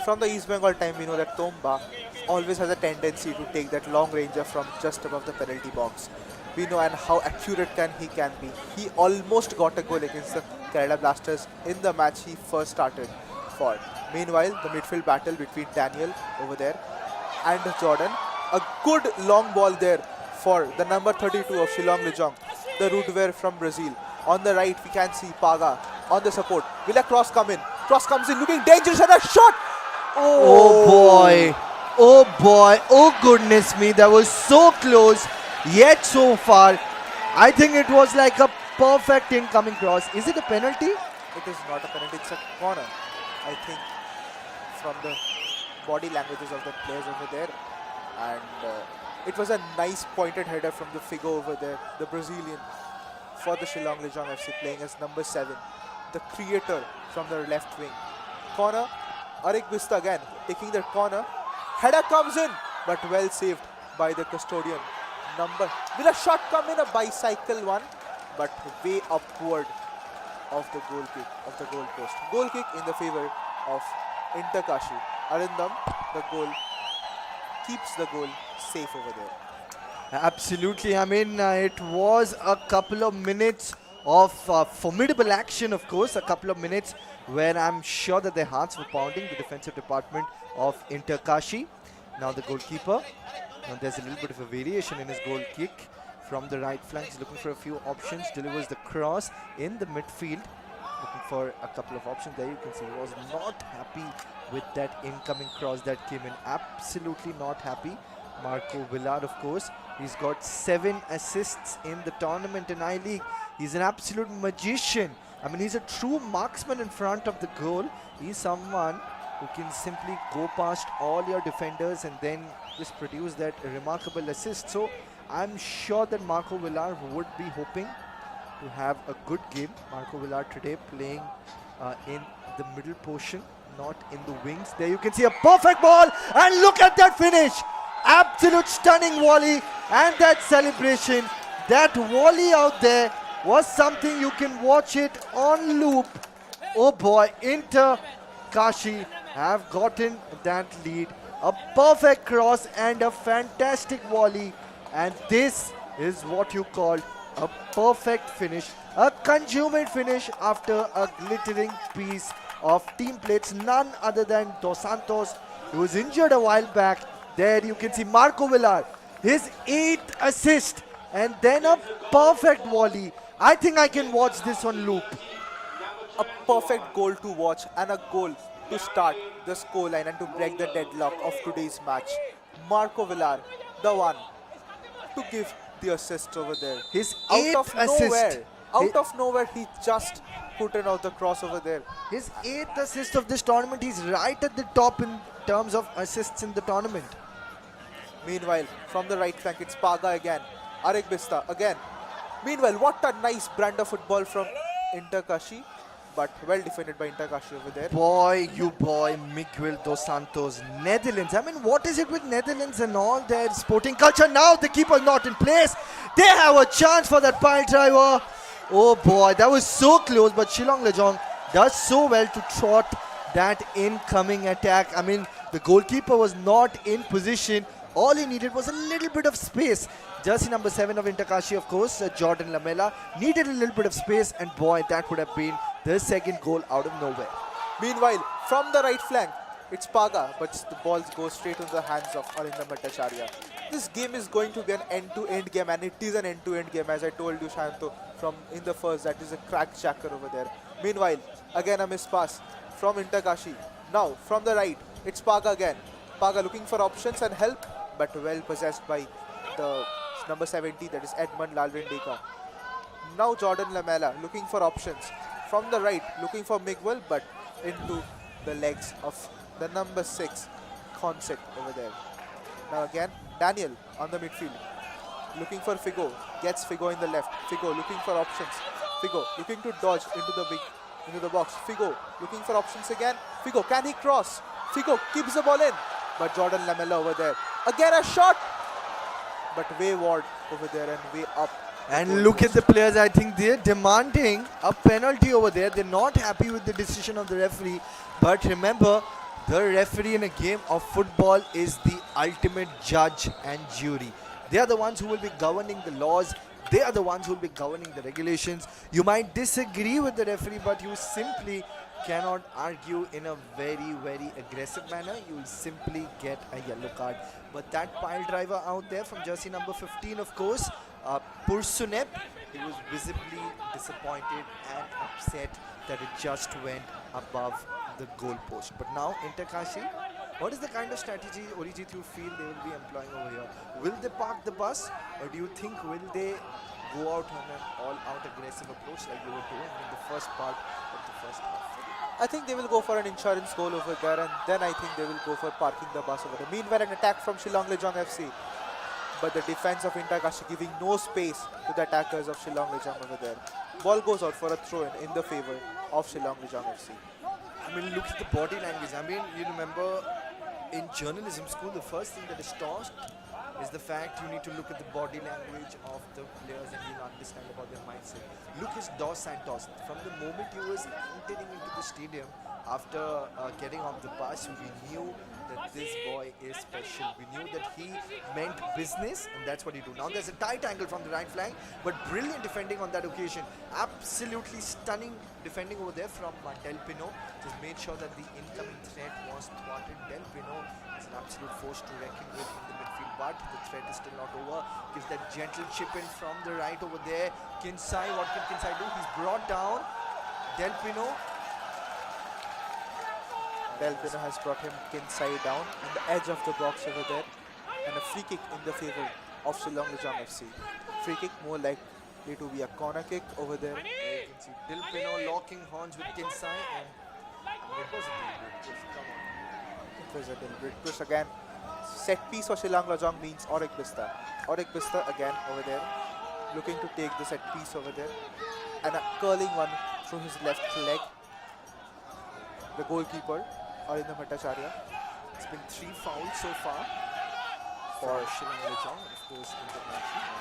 From the East Bengal time, we know that Tomba always has a tendency to take that long ranger from just above the penalty box. We know and how accurate he can be. He almost got a goal against the Kerala Blasters in the match he first started for. Meanwhile, the midfield battle between Daniel over there and Jordan. A good long ball there for the number 32 of Shillong Lajong, the rootwear from Brazil. On the right, we can see Paga on the support. Will a cross come in? Cross comes in, looking dangerous, and a shot! Oh boy, oh boy, oh goodness me, that was so close, yet so far. I think it was like a perfect incoming cross. Is it a penalty? It is not a penalty, it's a corner. I think from the body languages of the players over there. And it was a nice pointed header from the Figo over there, the Brazilian, for the Shillong Lajong FC, playing as number 7, the creator from the left wing. Corner, Arik Vista again taking the corner. Header comes in, but well saved by the custodian. Will a shot come in? A bicycle one, but way upward of the goal kick, of the goal post. Goal kick in the favor of Inter Kashi. Arindam, the goal, keeps the goal safe over there. Absolutely. I mean, it was a couple of minutes of formidable action, of course. A couple of minutes where I'm sure that their hearts were pounding, the defensive department of Inter Kashi. Now the goalkeeper. Now there's a little bit of a variation in his goal kick from the right flank. He's looking for a few options. Delivers the cross in the midfield. Looking for a couple of options. There you can see he was not happy with that incoming cross that came in. Absolutely not happy. Marco Villar, of course. He's got 7 assists in the tournament in I-League. He's an absolute magician. I mean, he's a true marksman in front of the goal. He's someone who can simply go past all your defenders and then just produce that remarkable assist. So I'm sure that Marco Villar would be hoping to have a good game. Marco Villar today playing in the middle portion, not in the wings. There you can see a perfect ball, and look at that finish. Absolute stunning volley, and that celebration. That volley out there was something you can watch it on loop. Oh boy, Inter Kashi have gotten that lead. A perfect cross and a fantastic volley, and this is what you call a perfect finish, a consummate finish after a glittering piece of team plates. None other than Dos Santos, who was injured a while back. There you can see Marco Villar, his 8th assist, and then a perfect volley. I think I can watch this on loop. A perfect goal to watch and a goal to start the scoreline and to break the deadlock of today's match. Marco Villar, the one to give the assist over there. His Out 8th of assist. nowhere, he just put in out the cross over there. His 8th assist of this tournament. He's right at the top in terms of assists in the tournament. Meanwhile, from the right flank, it's Paga again. Arik Vista again. Meanwhile, what a nice brand of football from Inter Kashi, but well defended by Inter Kashi over there. Boy, Miguel Dos Santos, Netherlands. I mean, what is it with Netherlands and all their sporting culture? Now the keeper not in place. They have a chance for that pile driver. Oh boy, that was so close, but Shillong Lajong does so well to trot that incoming attack. I mean, the goalkeeper was not in position. All he needed was a little bit of space. Jersey number 7 of Interkashi, of course, Jordan Lamela, needed a little bit of space, and boy, that would have been the second goal out of nowhere. Meanwhile, from the right flank, it's Paga, but the ball goes straight into the hands of Arindam Bhattacharya. This game is going to be an end-to-end game, and it is an end-to-end game, as I told you, Shanto, from in the first. That is a crack jacker over there. Meanwhile, again a missed pass from Interkashi. Now, from the right, it's Paga again. Paga looking for options and help, but well possessed by the number 70, that is Edmund Lalrindeka. Now Jordan Lamela looking for options. From the right, looking for Miguel, but into the legs of the number 6, Concept over there. Now again, Daniel on the midfield. Looking for Figo. Gets Figo in the left. Figo looking for options. Figo looking to dodge into the box. Figo looking for options again. Figo, can he cross? Figo keeps the ball in. But Jordan Lamela over there. Again a shot! But way wide over there and way up. And look at the players, I think they're demanding a penalty over there. They're not happy with the decision of the referee. But remember, the referee in a game of football is the ultimate judge and jury. They are the ones who will be governing the laws. They are the ones who will be governing the regulations. You might disagree with the referee, but you simply cannot argue in a very, very aggressive manner. You will simply get a yellow card. But that pile driver out there from jersey number 15, of course, Pursunep, he was visibly disappointed and upset that it just went above the goalpost. But now Interkashi, what is the kind of strategy, Orijit, you feel they will be employing over here? Will they park the bus, or do you think will they go out on an all-out aggressive approach like they were doing in the first part of the first half? I think they will go for an insurance goal over there, and then I think they will go for parking the bus over there. Meanwhile, an attack from Shillong Lajong FC. But the defense of Interkashi giving no space to the attackers of Shillong Lajong over there. Ball goes out for a throw in the favor of Shillong Lajong FC. I mean, look at the body language. I mean, you remember in journalism school, the first thing that is taught is the fact you need to look at the body language of the players and you'll understand about their mindset. Look at Dos Santos. From the moment he was entering into the stadium, after getting off the bus, we knew that this boy is special. We knew that he meant business, and that's what he do. Now there's a tight angle from the right flank, but brilliant defending on that occasion. Absolutely stunning defending over there from Del Pino. Just made sure that the incoming threat was thwarted. Del Pino is an absolute force to reckon with in the midfield, but the threat is still not over. Gives that gentle chip in from the right over there. Kinsai, what can Kinsai do? He's brought down Del Pino. Del Pino has brought him Kinsai down on the edge of the box over there, and a free kick in the favor of Shillong Lajong FC. Free kick more likely to be a corner kick over there. There you can see Del Pino locking horns with Kinsai, and it was a deliberate push. Come on. It was a deliberate push again. Set piece for Shillong Lajong means Auric Bista. Auric Bista again over there, looking to take the set piece over there, and a curling one through his left leg. The goalkeeper, Arindam Bhattacharya. It's been 3 fouls so far for Shillong Lajong, and of course International.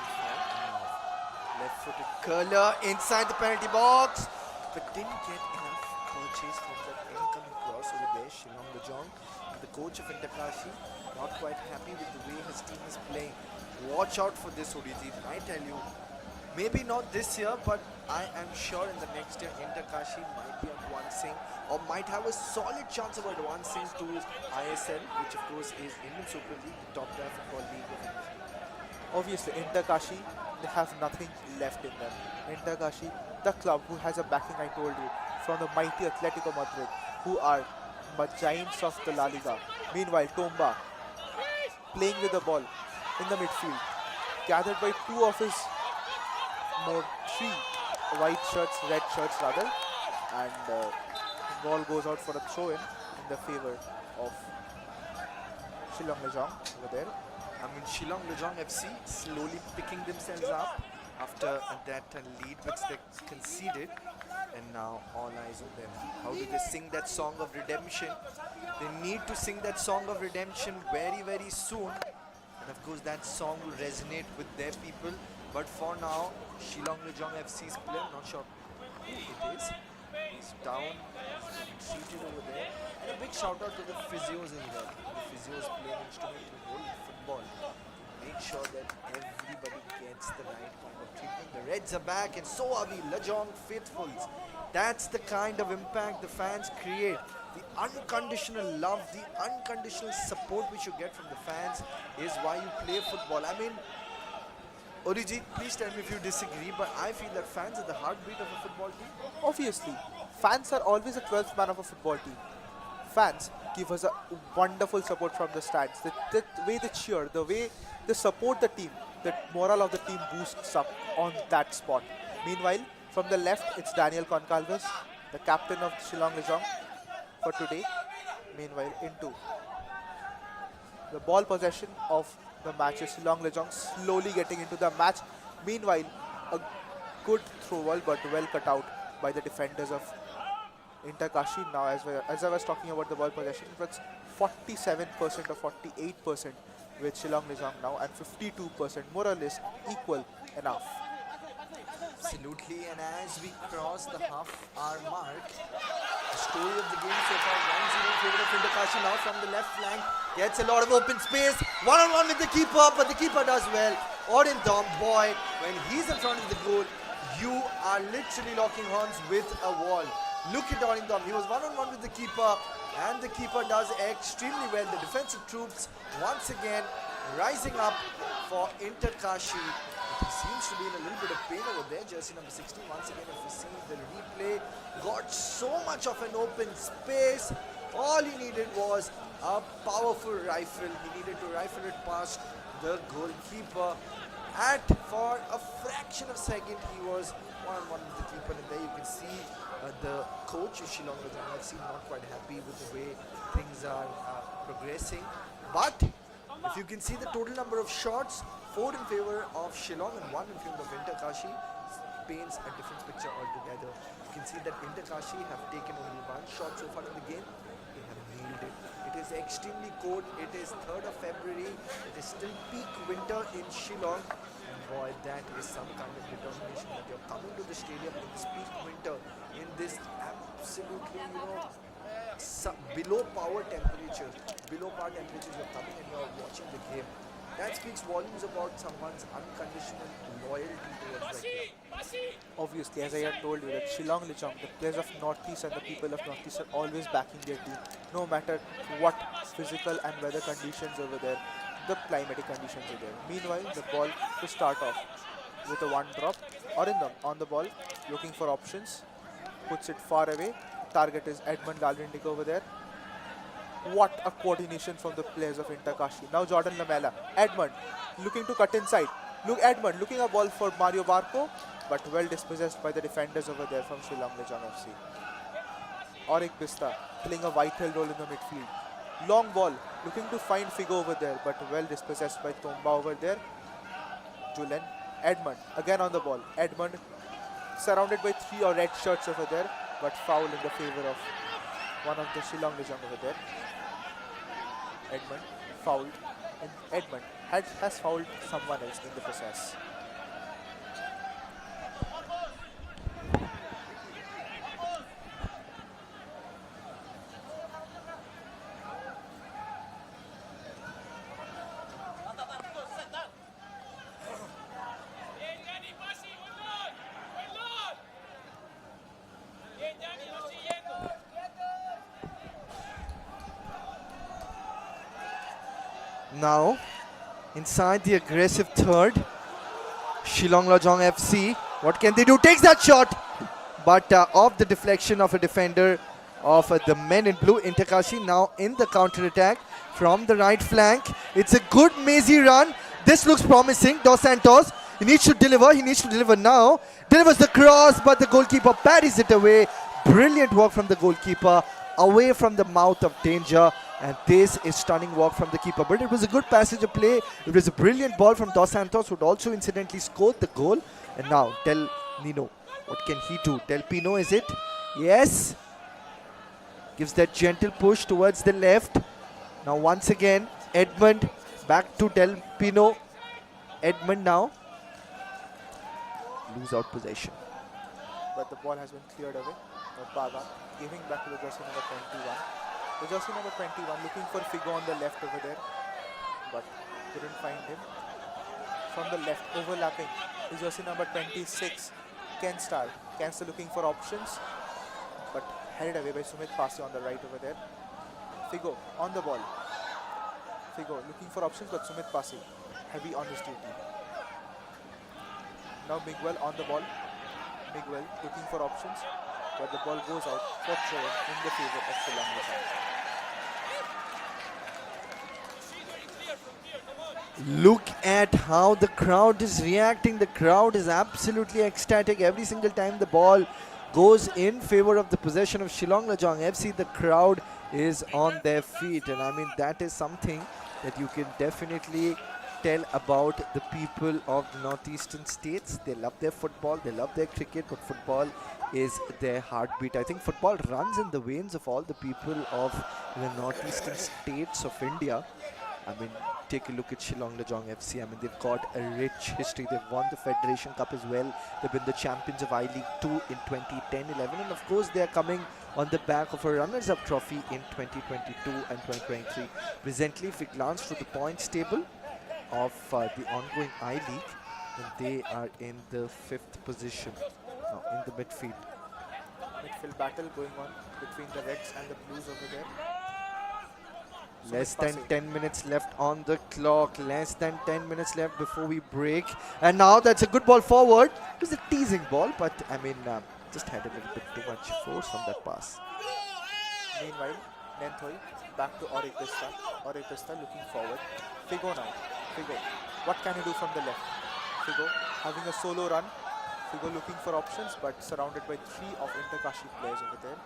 Left-footed curler inside the penalty box, but didn't get enough purchase from that incoming cross over there. Shillong Lajong, the coach of Interkashi, not quite happy with the way his team is playing. Watch out for this, Orijit. I tell you, maybe not this year, but I am sure in the next year Interkashi might be advancing or might have a solid chance of advancing to ISL, which of course is Indian Super League, the top tier football league of India. Obviously, Interkashi, they have nothing left in them. Interkashi, the club who has a backing, I told you, from the mighty Atletico Madrid, who are giants of the La Liga. Meanwhile, Tomba playing with the ball in the midfield, gathered by 2 of his 3 white shirts, red shirts rather, and ball goes out for a throw-in in the favor of Shillong Lajong over there. I mean, Shillong Lajong FC slowly picking themselves up after that lead which they conceded, and now all eyes on them. How do they sing that song of redemption? They need to sing that song of redemption very, very soon, and of course that song will resonate with their people. But for now, Shillong Lajong FC's player, not sure who it is, He's down. He's been treated over there. And a big shout out to the physios as well. The physios play an instrumental role in football to make sure that everybody gets the right kind of treatment. The Reds are back, and so are we, Lajong faithfuls. That's the kind of impact the fans create. The unconditional love, the unconditional support which you get from the fans is why you play football. I mean, Orijit, please tell me if you disagree, but I feel that fans are the heartbeat of a football team. Obviously, fans are always a 12th man of a football team. Fans give us a wonderful support from the stands. The way they cheer, the way they support the team, the morale of the team boosts up on that spot. Meanwhile, from the left, it's Daniel Concalves, the captain of Shillong Lajong for today. Meanwhile, into the ball possession of the match is Shillong Lajong slowly getting into the match. Meanwhile, a good throw ball but well cut out by the defenders of Kashi. Now, as I was talking about the ball possession, it was 47% or 48% with Shillong Lajong now, and 52%, more or less equal enough. Absolutely, and as we cross the half-hour mark, the story of the game so far, 1-0 in favor of Kashi. Now from the left flank, gets a lot of open space, one-on-one with the keeper, but the keeper does well. Dom, boy, when he's in front of the goal, you are literally locking horns with a wall. Look at Dom, he was one-on-one with the keeper, and the keeper does extremely well. The defensive troops once again rising up for Kashi. He seems to be in a little bit of pain over there, jersey number 16. Once again, if you see the replay, got so much of an open space. All he needed was a powerful rifle. He needed to rifle it past the goalkeeper. For a fraction of a second, he was one-on-one with the keeper. And there you can see the coach of Shillong Lajong FC not quite happy with the way things are progressing. But if you can see the total number of shots, 4 in favor of Shillong and 1 in favor of Kashi, paints a different picture altogether. You can see that Kashi have taken only 1 shot so far in the game. They have nailed it. It is extremely cold. It is 3rd of February. It is still peak winter in Shillong. And boy, that is some kind of determination that you're coming to the stadium in this peak winter, in this absolutely, below power temperatures. Below power temperatures, you're coming and you're watching the game. That speaks volumes about someone's unconditional loyalty towards the club. Obviously, as I had told you, that Shillong Lajong, the players of Northeast and the people of Northeast are always backing their team, no matter what physical and weather conditions over there, the climatic conditions are there. Meanwhile, the ball to start off with a 1 drop. Arindam on the ball, looking for options, puts it far away. Target is Edmund Lalrindik over there. What a coordination from the players of Kashi. Now Jordan Lamela. Edmund looking to cut inside. Look, Edmund looking a ball for Mario Barco, but well dispossessed by the defenders over there from Shillong Lajong FC. Auric Bista playing a vital role in the midfield. Long ball looking to find Figo over there, but well dispossessed by Tomba over there. Julen. Edmund again on the ball. Edmund surrounded by 3 red shirts over there, but foul in the favor of one of the Shillong Lajong over there. Edmund fouled, and Edmund has fouled someone else in the process. Now, inside the aggressive third, Shillong Lajong FC, what can they do? Takes that shot, but off the deflection of a defender of the men in blue. Kashi now in the counter-attack from the right flank. It's a good mazy run. This looks promising. Dos Santos, he needs to deliver now. Delivers the cross, but the goalkeeper parries it away. Brilliant work from the goalkeeper, away from the mouth of danger. And this is stunning work from the keeper. But it was a good passage of play. It was a brilliant ball from Dos Santos, who would also incidentally scored the goal. And now, Del Nino, what can he do? Del Pino, is it? Yes. Gives that gentle push towards the left. Now once again, Edmund back to Del Pino. Edmund now. Lose out possession. But the ball has been cleared away. Paga giving back to the jersey number 21. The jersey number 21 looking for Figo on the left over there, but couldn't find him. From the left, overlapping, is jersey number 26, Ken Star. Ken Star looking for options, but headed away by Sumit Pasi on the right over there. Figo on the ball. Figo looking for options, but Sumit Pasi heavy on his duty. Now Miguel on the ball. Miguel looking for options, but the ball goes out for throw in the favor of Shillong Lajong. Look at how the crowd is reacting. The crowd is absolutely ecstatic every single time the ball goes in favor of the possession of Shillong Lajong FC. The crowd is on their feet, and I mean that is something that you can definitely tell about the people of the northeastern states. They love their football, they love their cricket, but football is their heartbeat. I think football runs in the veins of all the people of the northeastern states of India. I mean, take a look at Shillong Lajong FC. I mean, they've got a rich history. They've won the Federation Cup as well. They've been the champions of I-League 2 in 2010-11. And of course, they're coming on the back of a runners-up trophy in 2022 and 2023. Presently, if we glance through the points table of the ongoing I-League, then they are in the 5th position now in the midfield. Midfield battle going on between the Reds and the Blues over there. Less Sumit than Pasi. 10 minutes left on the clock. Less than 10 minutes left before we break. And now that's a good ball forward. It was a teasing ball, but I mean, just had a little bit too much force on that pass. Meanwhile, Nenthoi back to Auric Vista. Auric Vista looking forward. Figo now. Figo. What can he do from the left? Figo having a solo run. Figo looking for options, but surrounded by 3 of Kashi players over there.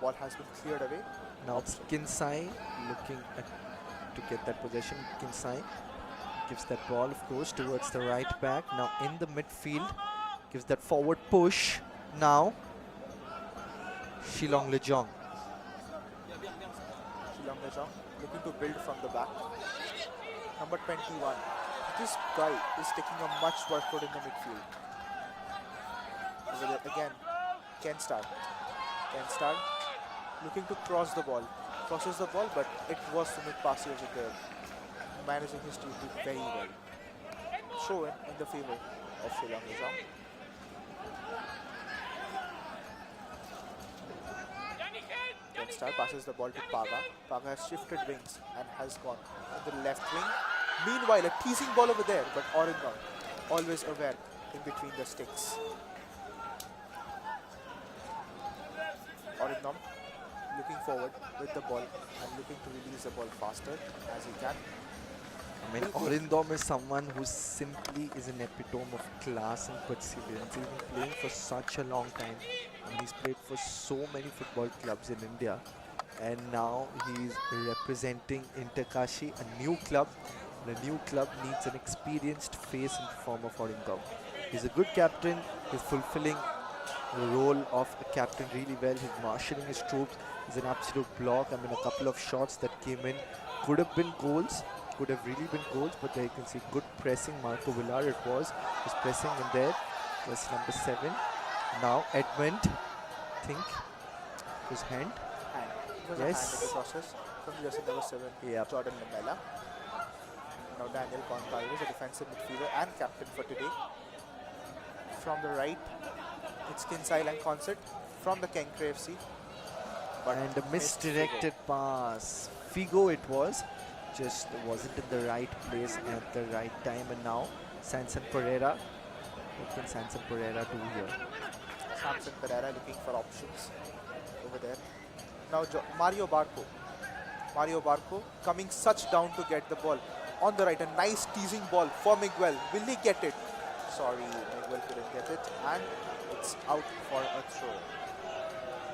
Ball has been cleared away. Now Kinsai looking to get that possession. Kinsai gives that ball, of course, towards the right back. Now in the midfield, gives that forward push. Now Shillong Lajong. Shillong Lajong looking to build from the back. Number 21. This guy is taking a much workload in the midfield. Over there again, Ken Star. Ken Star looking to cross the ball. Crosses the ball, but it was Sumit Pasi over there, managing his duty very well. Throw in the favor of Shillong Lajong. Ken Star passes the ball to Paga. Paga has shifted wings and has gone to the left wing. Meanwhile, a teasing ball over there, but Orindom always aware in between the sticks. Orindom looking forward with the ball and looking to release the ball faster as he can. I mean, Orindom is someone who simply is an epitome of class and perseverance. He's been playing for such a long time. And he's played for so many football clubs in India. And now he's representing Kashi, a new club. And a new club needs an experienced face in the form of Orindom. He's a good captain. He's fulfilling the role of a captain really well. He's marshalling his troops. He's an absolute block. I mean, a couple of shots that came in could have been goals. Could have really been goals, but there you can see good pressing. Marco Villar it was. He's pressing in there. That's number 7. Now Edmund, I think his hand. Hand. It was Yes. a hand in the process from jersey number 7, Yep. Jordan Lamela. Now Daniel Concal is a defensive midfielder and captain for today. From the right, it's Kinsai and Concert from the Kenkre FC. But And a missed misdirected pass. Figo it was. Just wasn't in the right place at the right time. And now Sanson Pereira. What can Sanson Pereira do here? Figo. Samson Pereira looking for options over there. Now Mario Barco. Mario Barco coming such down to get the ball. On the right, a nice teasing ball for Miguel. Will he get it? Sorry, Miguel couldn't get it. And it's out for a throw.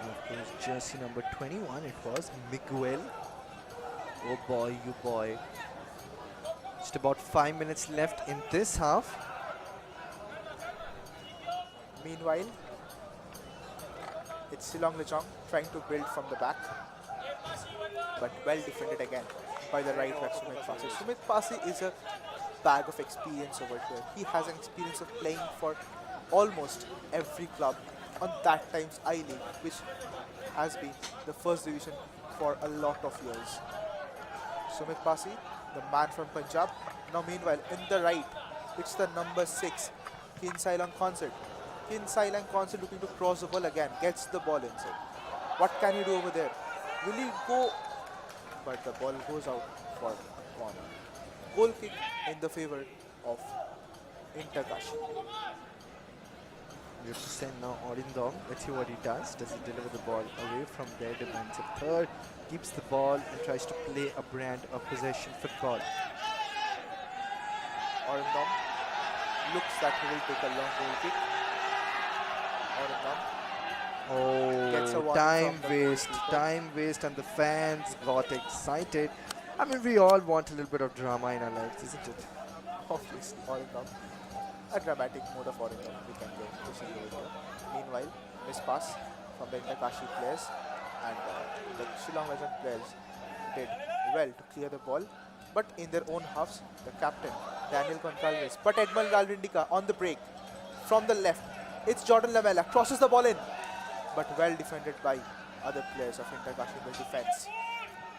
And of course, jersey number 21 it was, Miguel. Oh boy, you boy. Just about 5 minutes left in this half. Meanwhile, it's Shillong Lajong trying to build from the back. But well defended again by the right back Sumit Pasi. Sumit Pasi is a bag of experience over here. He has an experience of playing for almost every club on that time's I-League, which has been the first division for a lot of years. Sumit Pasi, the man from Punjab. Now meanwhile, in the right, it's the number 6, Kinsai Lang Concert. Kinsai Lang Concert looking to cross the ball again, gets the ball inside. What can he do over there? Will he go? But the ball goes out for corner. Goal kick in the favor of Kashi. We have to send now Orindom. Let's see what he does. Does he deliver the ball away from their defensive third? Keeps the ball and tries to play a brand of possession football. Orindom looks that he will take a long goal kick. Orindom gets a Oh, warning time from the waste. goalkeeper. Time waste, and the fans got excited. I mean, we all want a little bit of drama in our lives, isn't it? Obviously, Orindom. A dramatic mode of Orindom we can get to see over here. Meanwhile, miss pass from the Kashi players, and the Shillong Lajong players did well to clear the ball. But in their own halves, the captain, Daniel Goncalves, but Edmund Galvindica on the break from the left. It's Jordan Lamela, crosses the ball in, but well defended by other players of Kashi in the defense.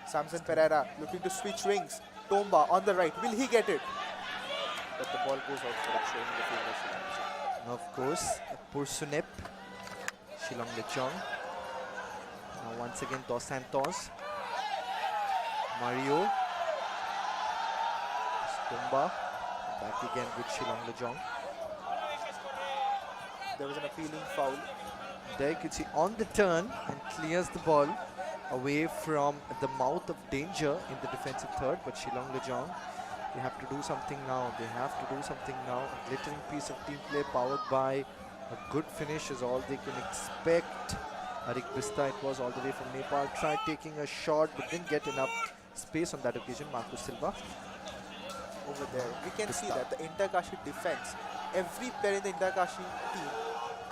Samson Pereira looking to switch wings. Tomba on the right, will he get it? But the ball goes out for a throw in the field of Shillong Lajong. Now, of course, Pursunep, Shillong Lajong. Now once again, Dos Santos, Mario, Tumba, back again with Shillong Lajong. There was an appealing foul. There you can see on the turn and clears the ball away from the mouth of danger in the defensive third. But Shillong Lajong, they have to do something now. They have to do something now. A glittering piece of team play powered by a good finish is all they can expect. Arik Bista, it was all the way from Nepal, tried taking a shot but didn't get enough space on that occasion. Marcus Silva. Over there, we can see that the Kashi defense, every player in the Kashi team,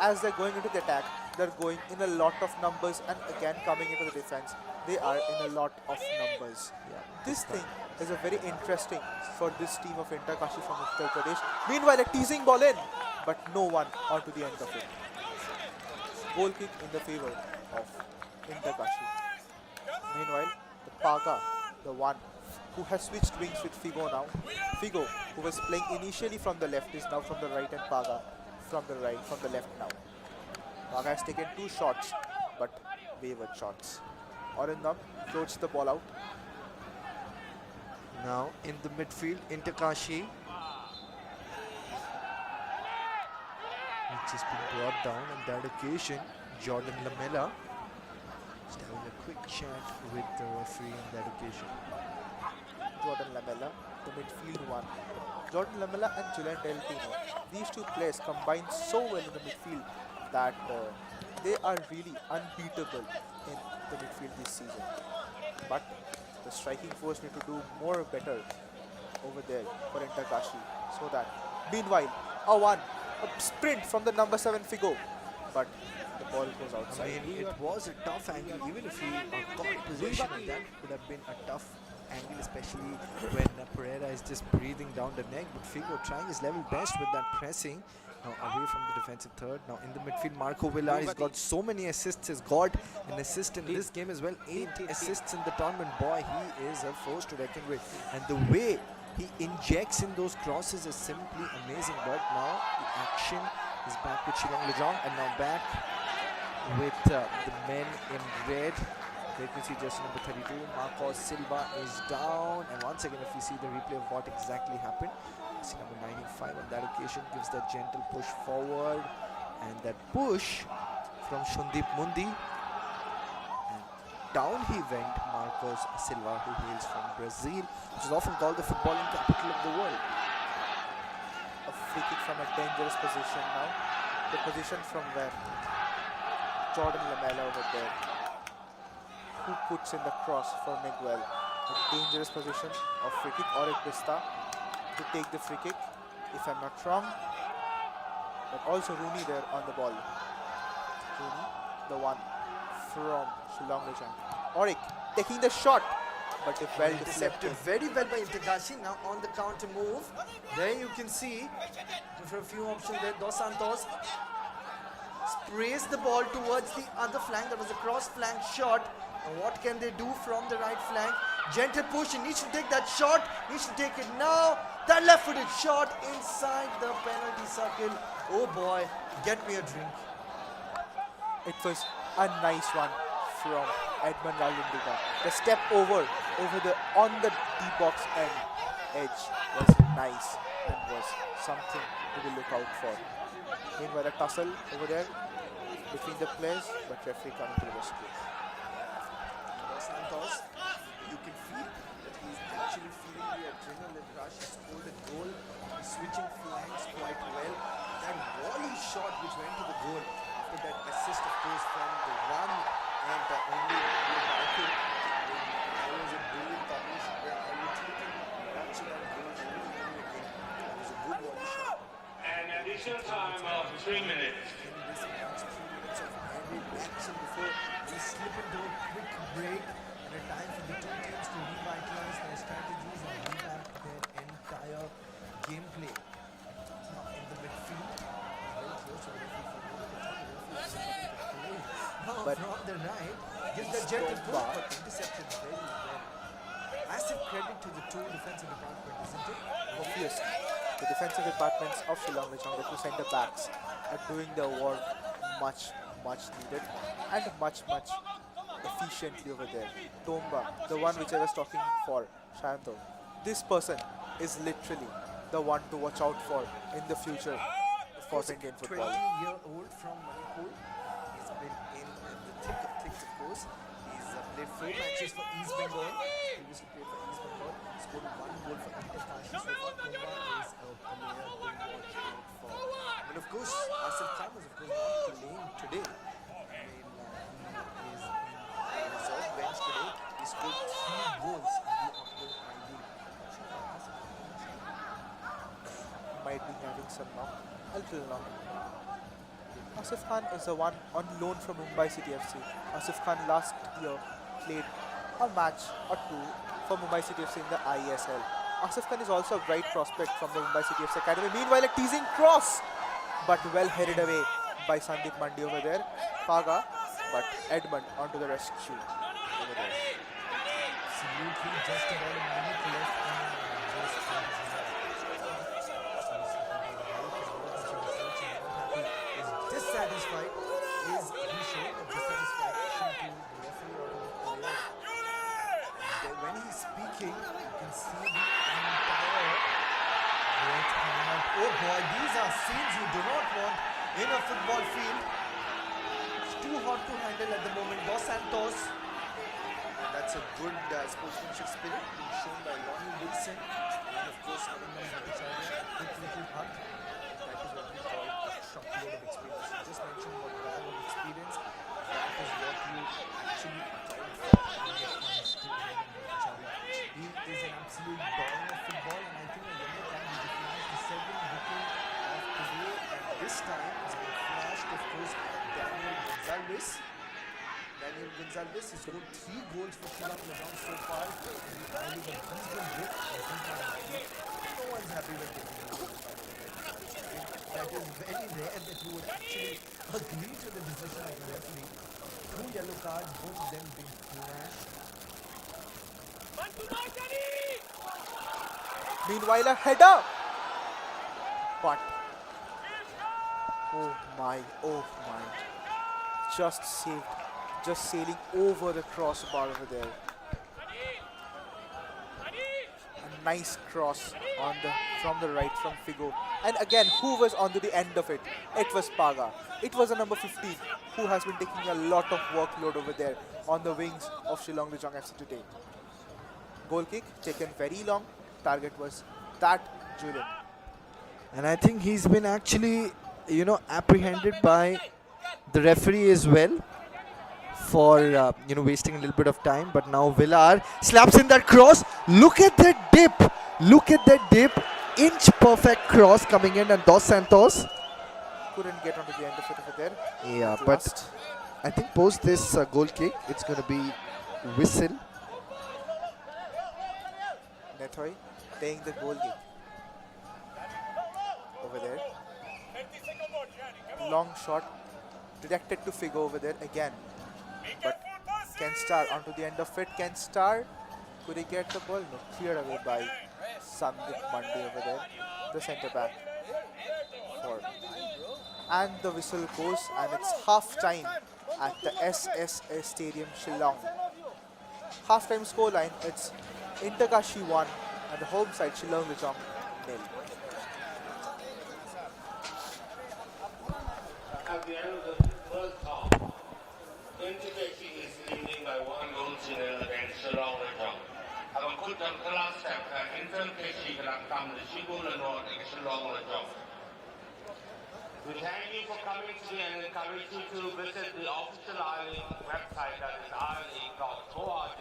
as they're going into the attack, they're going in a lot of numbers, and again coming into the defense, they are in a lot of numbers. Yeah, This thing is a very interesting for this team of Kashi from Uttar Pradesh. Meanwhile, a teasing ball in, but no one onto the end of it. Goal kick in the favor of Kashi. Meanwhile, the Paga, the one who has switched wings with Figo now. Figo, who was playing initially from the left, is now from the right, and Paga from the right, from the left now. Paga has taken 2 shots, but wavered shots. Orindom floats the ball out. Now in the midfield, Kashi. It's just been brought down on that occasion. Jordan Lamela just having a quick chat with the referee on that occasion. Jordan Lamela, the midfield one. Jordan Lamela and Julian Del Pino. These two players combine so well in the midfield that they are really unbeatable in the midfield this season. But the striking force need to do more better over there for Kashi, so that meanwhile a sprint from the number 7 Figo, but the ball goes I outside. mean, it was a tough angle. Even if he got possession, that would have been a tough angle, especially when Pereira is just breathing down the neck. But Figo trying his level best with that pressing. Now away from the defensive third. Now in the midfield, Marco Villar, he's got so many assists. He's got an assist in this game as well. 8 assists in the tournament. Boy, he is a force to reckon with. And the way he injects in those crosses is simply amazing. But now the action is back with Shillong Lajong, and now back with the men in red. There you can see jersey number 32, Marcos Silva is down, and once again if you see the replay of what exactly happened, jersey number 95 on that occasion gives that gentle push forward, and that push from Shundeep Mundi, and down he went, Marcos Silva, who hails from Brazil, which is often called the footballing capital of the world. A free kick from a dangerous position now. The position from where Jordan Lamela over there, who puts in the cross for Miguel. A dangerous position of free kick. Arik Bista to take the free kick, if I'm not wrong. But also Rooney there on the ball. Rooney, the one from Shillong Lajong. Arik taking the shot, but if well Intercepted deflected. very well by Kashi. Now on the counter move, there you can see for a few options there. Dos Santos sprays the ball towards the other flank. That was a cross flank shot. And what can they do from the right flank? Gentle push. He needs to take that shot. Needs to take it now. That left-footed shot inside the penalty circle. Oh boy, get me a drink. It was a nice one from Edmund Ralindiga. The step over on the D-box edge was nice and was something to be look out for. Meanwhile, a tussle over there between the players, but referee coming to the rescue. Santos, you can feel that he's actually feeling the adrenaline rush. He scored a goal, switching flanks quite well. That volley shot which went to the goal after that assist, of course, from the one and only Michael. That was a brilliant combination where I literally can watch that goal over and over again. It was a good volley shot. An additional time of 3 minutes. In this match, 3 minutes of added action before we slip into a quick break and a time for the two teams to revitalize their strategies and revamp their entire gameplay. Now in the midfield, very close to the referee for the referee. Now But from the right, gives the gentle push but intercepted very well. Massive credit to the two defensive department, isn't it? Obviously, the defensive departments of Shillong Lajong, the two centre backs, are doing their work much needed and much efficiently over there. Tomba, the one which I was talking for, Shanto, this person is literally the one to watch out for in the future for Indian football. 20-year-old from Manipur. He's been in the thick of things, of course. He's played 4 matches for East Bengal. Previously played for East Bengal. Scored 1 goal for Kashi so far. Tomba is a player to watch out for. But of course, Asif Khan was of course not playing today. I mean, he is in reserve bench today. He scored 3 goals in the uphill ID. Might be having some knock, a little knock. Asif Khan is the one on loan from Mumbai City FC. Asif Khan last year played a match or 2 for Mumbai City FC in the ISL. Asif Khan is also a bright prospect from the Mumbai City FC academy. Meanwhile, a teasing cross, but well headed away by Sandeep Mandi over there. Paga, but Edmund onto the rescue over there. Absolutely, just about a minute left in is dissatisfied. Is he showing a dissatisfaction to the referee or to the player? And when he's speaking, you can see the entire red card. Oh boy, these are scenes you do not want in a football field. It's too hot to handle at the moment. Dos Santos. And that's a good sportsmanship spirit being shown by Lonnie Wilson. And of course, having them on each other, a quick little hug. That is what we call a truckload of experience. You just mentioned what bag of experience. That is what you actually account for when it comes to Chari. He is an absolute dog of football, and I think a younger time he flashed the 7th booking of today, and this time it's been flashed, of course, Daniel Gonzalez. Daniel Gonzalez has scored 3 goals for Shillong Lajong so far. And the early but he's been hit. No one's happy with him. That is very rare that you would actually agree to the decision of the referee. 2 yellow cards, both of them being flashed. Meanwhile, a header, but oh my, just saved, just sailing over the crossbar over there. A nice cross on from the right from Figo, and again, who was onto the end of it? It was Paga. It was a number 15 who has been taking a lot of workload over there on the wings of Shillong Lajong FC today. Goal kick taken very long. Target was that Julian. And I think he's been actually, apprehended by the referee as well for, wasting a little bit of time. But now Villar slaps in that cross. Look at that dip. Look at that dip. Inch perfect cross coming in, and Dos Santos Couldn't get onto the end of it over there. Yeah, At but last. I think post this goal kick, it's going to be whistle. Nethoi playing the goal kick over there. Long shot directed to Figo over there again. But Kenstar onto the end of it. Kenstar, could he get the ball? No, cleared away by Sandeep Mandi over there, the centre back. And the whistle goes, and it's half time at the SSA Stadium, Shillong. Half time scoreline, it's Kashi 1 and the home side Shillong Lajong 0. At the end of the first half, Intensifies is leading by 1 goal to 0 against Shillong Lajong. ហើយគុណតាមក្លាសតែ Intensifies កន្លងតាមលើជីវលនរ against Shillong Lajong. We thank you for coming today and encourage you to visit the official ILA website, that is ILA.org,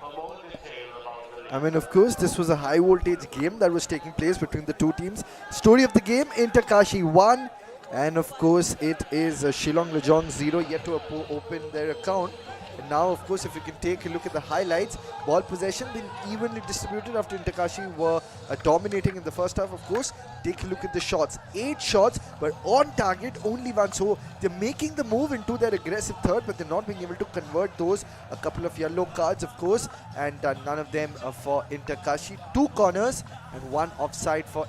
for more details about the league. I mean, of course, this was a high voltage game that was taking place between the two teams. Story of the game, Kashi 1, and of course it is Shillong Lajong 0, yet to open their account. And now, of course, if you can take a look at the highlights, ball possession been evenly distributed after Kashi were dominating in the first half. Of course, take a look at the shots. 8 shots, but on target only 1. So they're making the move into their aggressive third, but they're not being able to convert those. A couple of yellow cards, of course, and none of them for Kashi. 2 corners and 1 offside for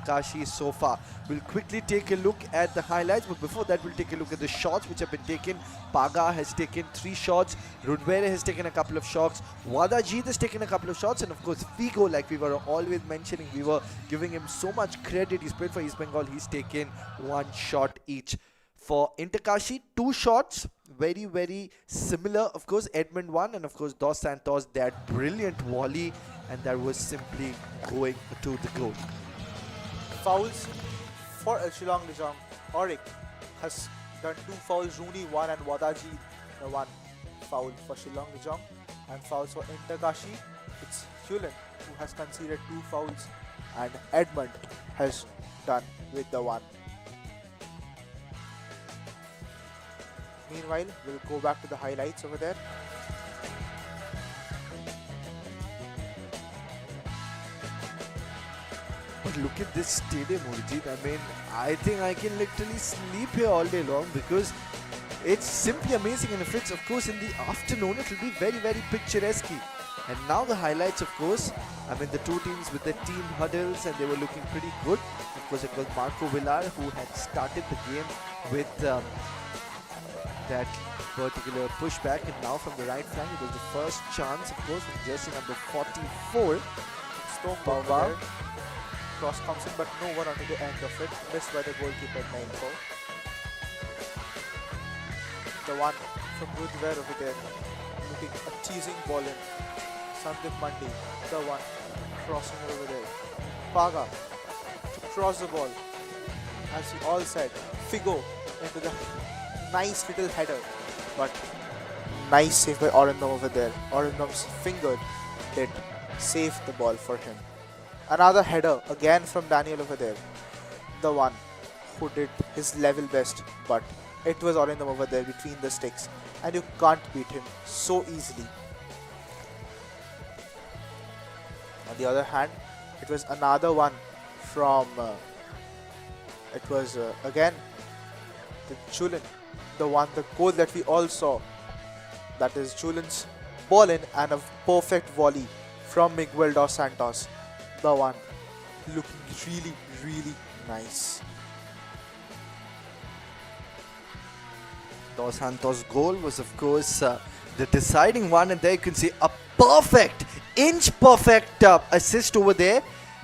Kashi so far. We'll quickly take a look at the highlights, but before that, we'll take a look at the shots which have been taken. Paga has taken 3 shots. Rudvere has taken a couple of shots. Wadajit has taken a couple of shots. And of course, Figo, like we were always mentioning, we were giving him so much credit. He's played for East Bengal. He's taken 1 shot each. For Kashi, 2 shots. Very, very similar. Of course, Edmund 1. And of course, Dos Santos, that brilliant volley. And that was simply going to the goal. Fouls for Shillong Lajong. Auric has done 2 fouls, Rooney 1 and Wadaji the 1 foul for Shillong Lajong. And fouls for Kashi, it's Hewlin who has conceded 2 fouls, and Edmund has done with the 1. Meanwhile, we'll go back to the highlights over there. But look at this stadium, Urjit. I mean, I think I can literally sleep here all day long because it's simply amazing. And if it's, of course, in the afternoon, it will be very, very picturesque. And now the highlights, of course, I mean, the two teams with their team huddles, and they were looking pretty good. Of course, it was Marco Villar who had started the game with that particular pushback. And now from the right flank, it was the first chance, of course, from jersey number 44. Stone Bamba. Cross comes in, but no one onto the end of it. Missed by the goalkeeper, 9-4. The one from Rudvere over there, looking a teasing ball in. Sandeep Mandi, the one crossing over there. Paga to cross the ball. As we all said, Figo into the nice little header, but nice save by Orindam over there. Orindam's finger did save the ball for him. Another header again from Daniel over there, the one who did his level best, but it was Orindam over there between the sticks, and you can't beat him so easily. On the other hand, it was another one from again the Chulin, the goal that we all saw, that is Chulin's ball in and a perfect volley from Miguel Dos Santos, the one looking really, really nice. Dos Santos' goal was, of course, the deciding one, and there you can see a perfect, inch-perfect assist over there.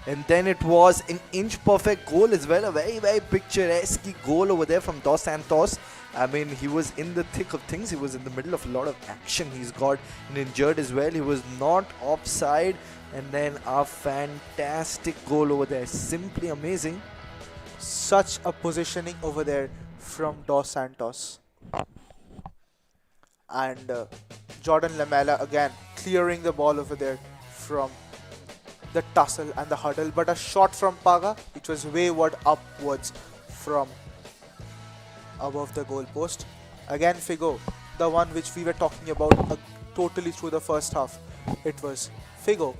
And then it was an inch-perfect goal as well, a very, very picturesque goal over there from Dos Santos. I mean, he was in the thick of things. He was in the middle of a lot of action. He's got an injured as well. He was not offside. And then a fantastic goal over there. Simply amazing. Such a positioning over there from Dos Santos. And Jordan Lamela again clearing the ball over there from the tussle and the huddle. But a shot from Paga, which was wayward upwards from above the goal post. Again Figo, the one which we were talking about totally through the first half. It was Figo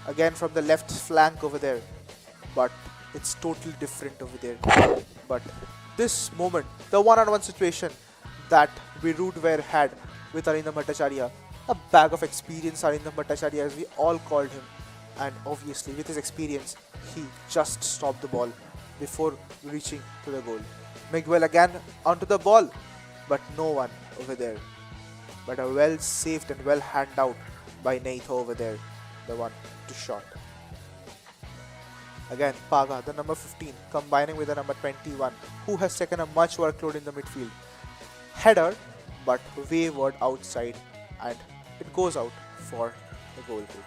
again from the left flank over there, but it's totally different over there. But this moment, the one-on-one situation that Virudware had with Arindam Bhattacharya, a bag of experience Arindam Bhattacharya as we all called him, and obviously with his experience he just stopped the ball before reaching to the goal. Miguel again onto the ball, but no one over there. But a well saved and well hand out by Naito over there, the one to shot. Again, Paga, the number 15, combining with the number 21, who has taken a much workload in the midfield. Header, but wavered outside, and it goes out for the goal kick.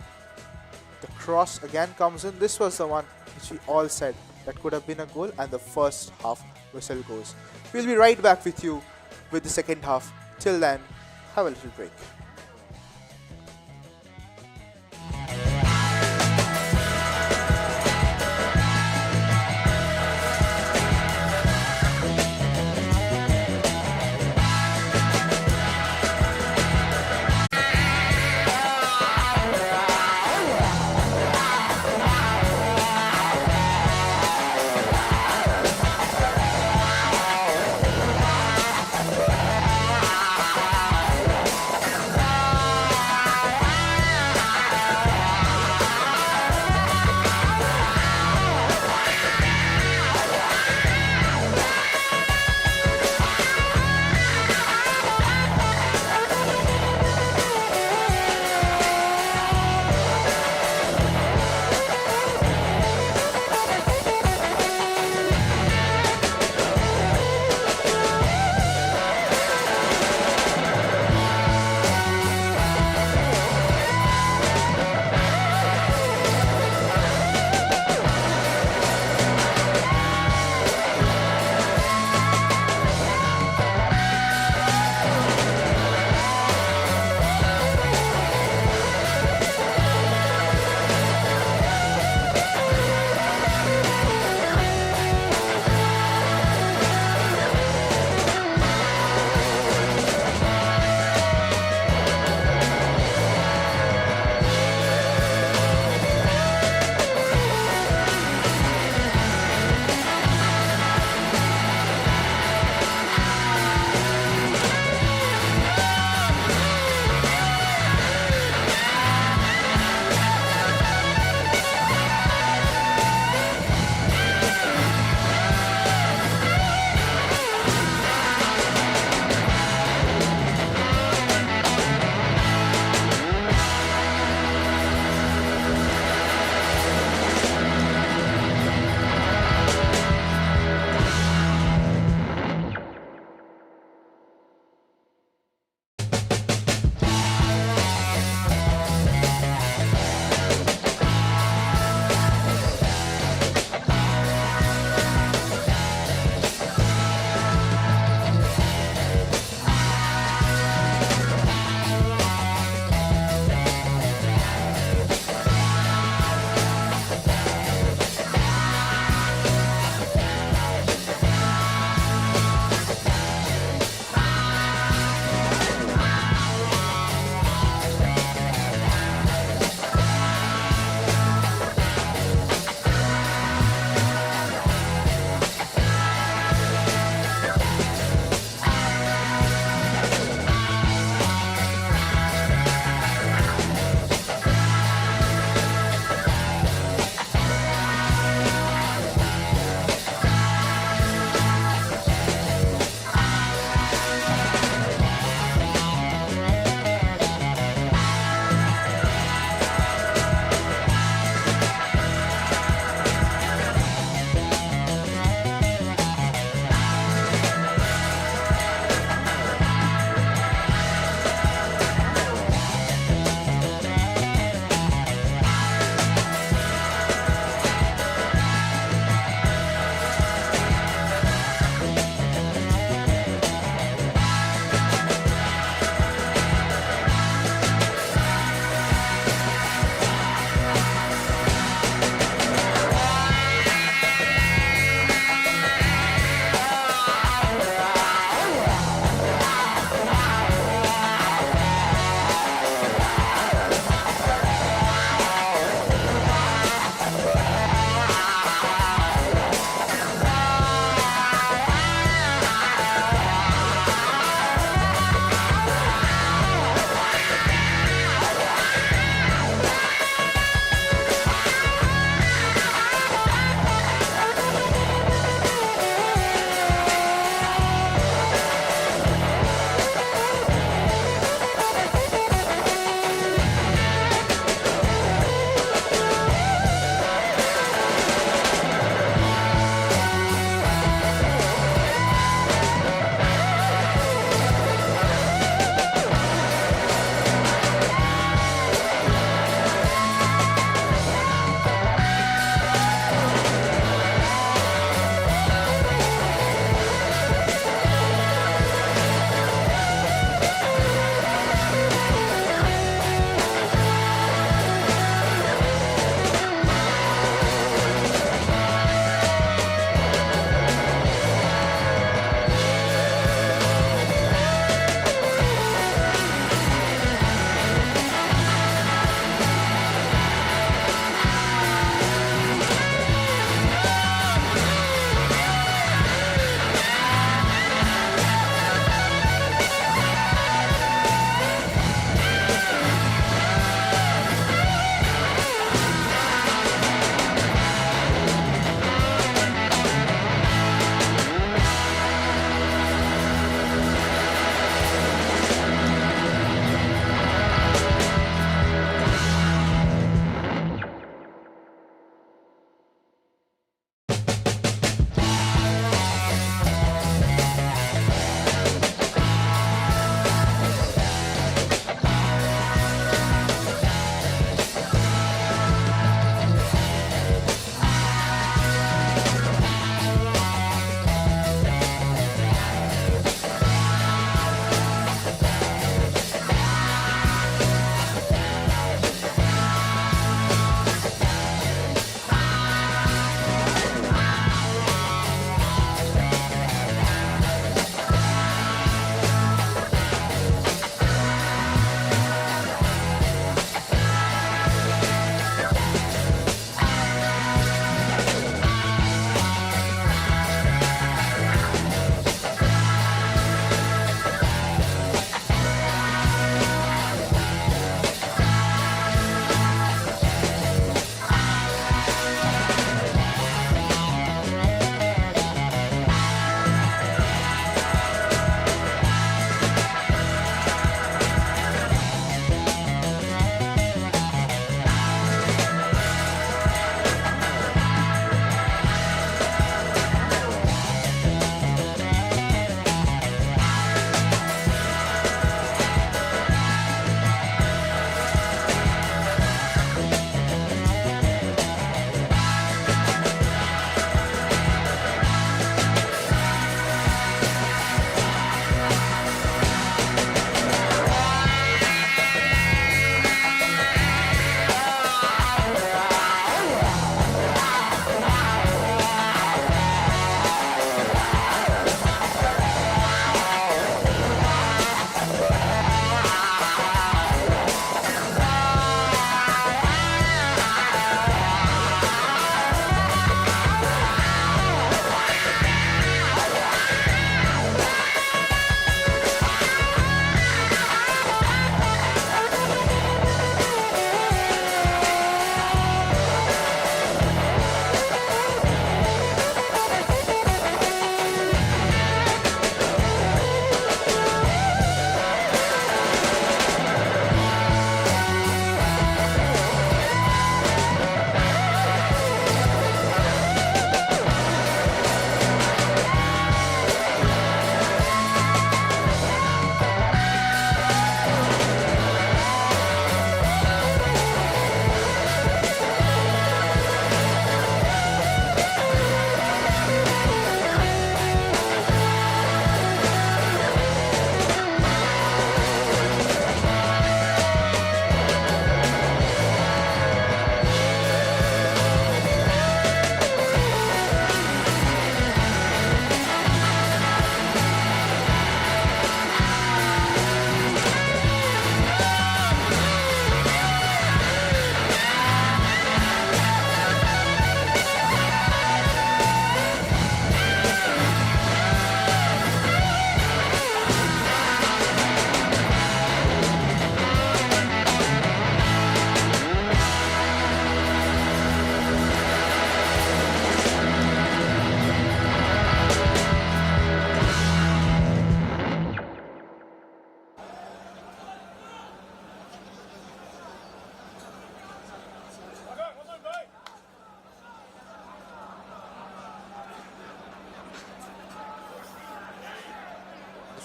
The cross again comes in. This was the one which we all said that could have been a goal, and the first half whistle goes. We'll be right back with you with the second half. Till then, have a little break.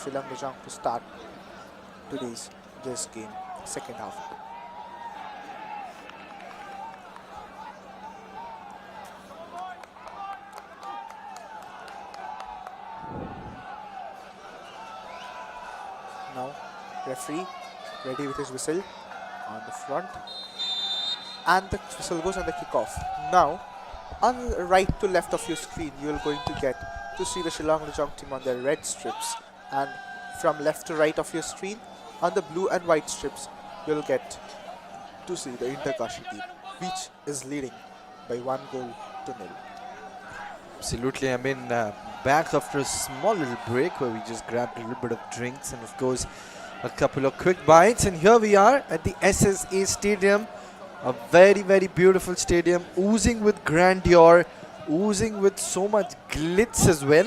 Shillong Lajong to start this game, second half. Now, referee ready with his whistle on the front, and the whistle goes on the kickoff. Now, on the right to left of your screen, you are going to get to see the Shillong Lajong team on their red strips, and from left to right of your screen, on the blue and white strips, you'll get to see the Kashi team, which is leading by 1-0. Absolutely. I mean, back after a small little break where we just grabbed a little bit of drinks and, of course, a couple of quick bites. And here we are at the SSA Stadium, a very, very beautiful stadium, oozing with grandeur, oozing with so much glitz as well.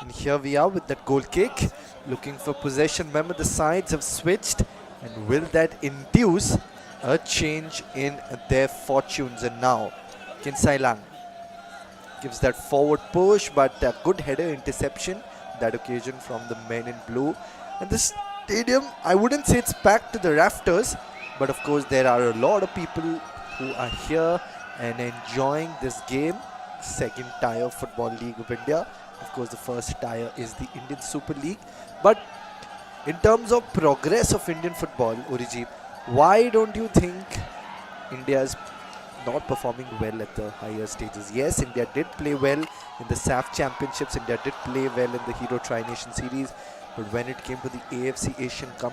And here we are with that goal kick, looking for possession. Remember, the sides have switched, and will that induce a change in their fortunes? And now, Kinsai Lang gives that forward push, but a good header interception that occasion from the men in blue. And the stadium, I wouldn't say it's packed to the rafters, but of course there are a lot of people who are here and enjoying this game. Second tier Football League of India. Of course, the first tier is the Indian Super League. But in terms of progress of Indian football, Uriji, why don't you think India is not performing well at the higher stages? Yes, India did play well in the SAF Championships. India did play well in the Hero Tri-Nation Series. But when it came to the AFC Asian Cup,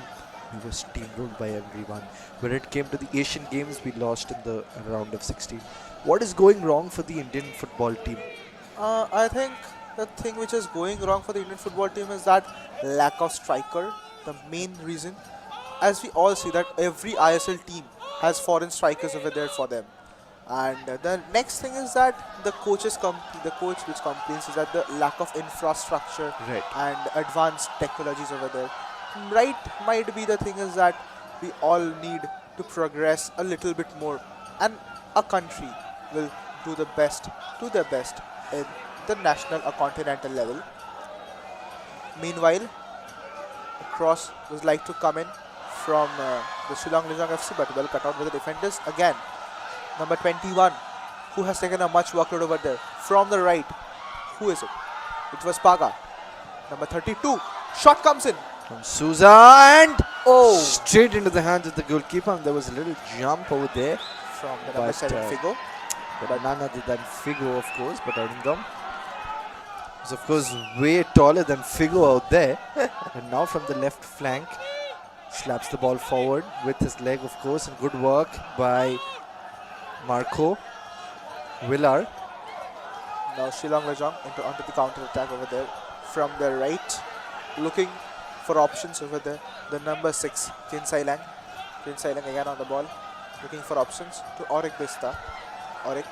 we were steamrolled by everyone. When it came to the Asian Games, we lost in the round of 16. What is going wrong for the Indian football team? I think the thing which is going wrong for the Indian football team is that lack of striker, the main reason. As we all see that every ISL team has foreign strikers over there for them. And the next thing is that the coach which complains is that the lack of infrastructure and advanced technologies over there. Might be the thing is that we all need to progress a little bit more, and a country will do their best in the national or continental level. Meanwhile, a cross was like to come in from the Shillong Lajong FC, but well cut out with the defenders. Again, number 21, who has taken a much workload over there. From the right, who is it? It was Paga. Number 32, shot comes in. From Souza, and straight into the hands of the goalkeeper. And there was a little jump over there From the number 7, Figo. But none other than Figo, of course. But Arindam is, of course, way taller than Figo out there. And now from the left flank, slaps the ball forward with his leg, of course. And good work by Marco Villar. Now Shillong Lajong onto the counter attack over there. From the right, looking for options over there. The number 6, Kinsai Lang. Kinsai Lang again on the ball, looking for options to Auric Bista. Auric.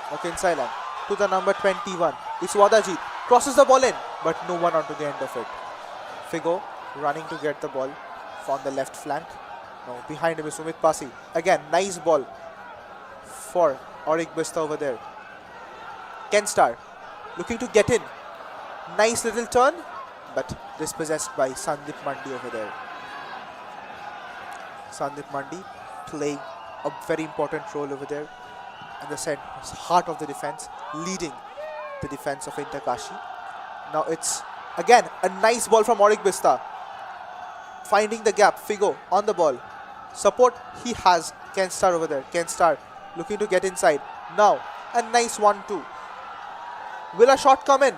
Now Kinsai Lang to the number 21. It's Wadajit. Crosses the ball in, but no one onto the end of it. Figo running to get the ball from the left flank. Now behind him is Sumit Pasi. Again, nice ball for Auric Bista over there. Ken Star looking to get in. Nice little turn, but dispossessed by Sandeep Mandi over there. Sandeep Mandi playing a very important role over there in the heart of the defense, leading the defense of Kashi. Now it's again a nice ball from Auric Bista. Finding the gap, Figo on the ball. Support he has Ken Star over there. Ken Star looking to get inside. Now a nice 1-2. Will a shot come in?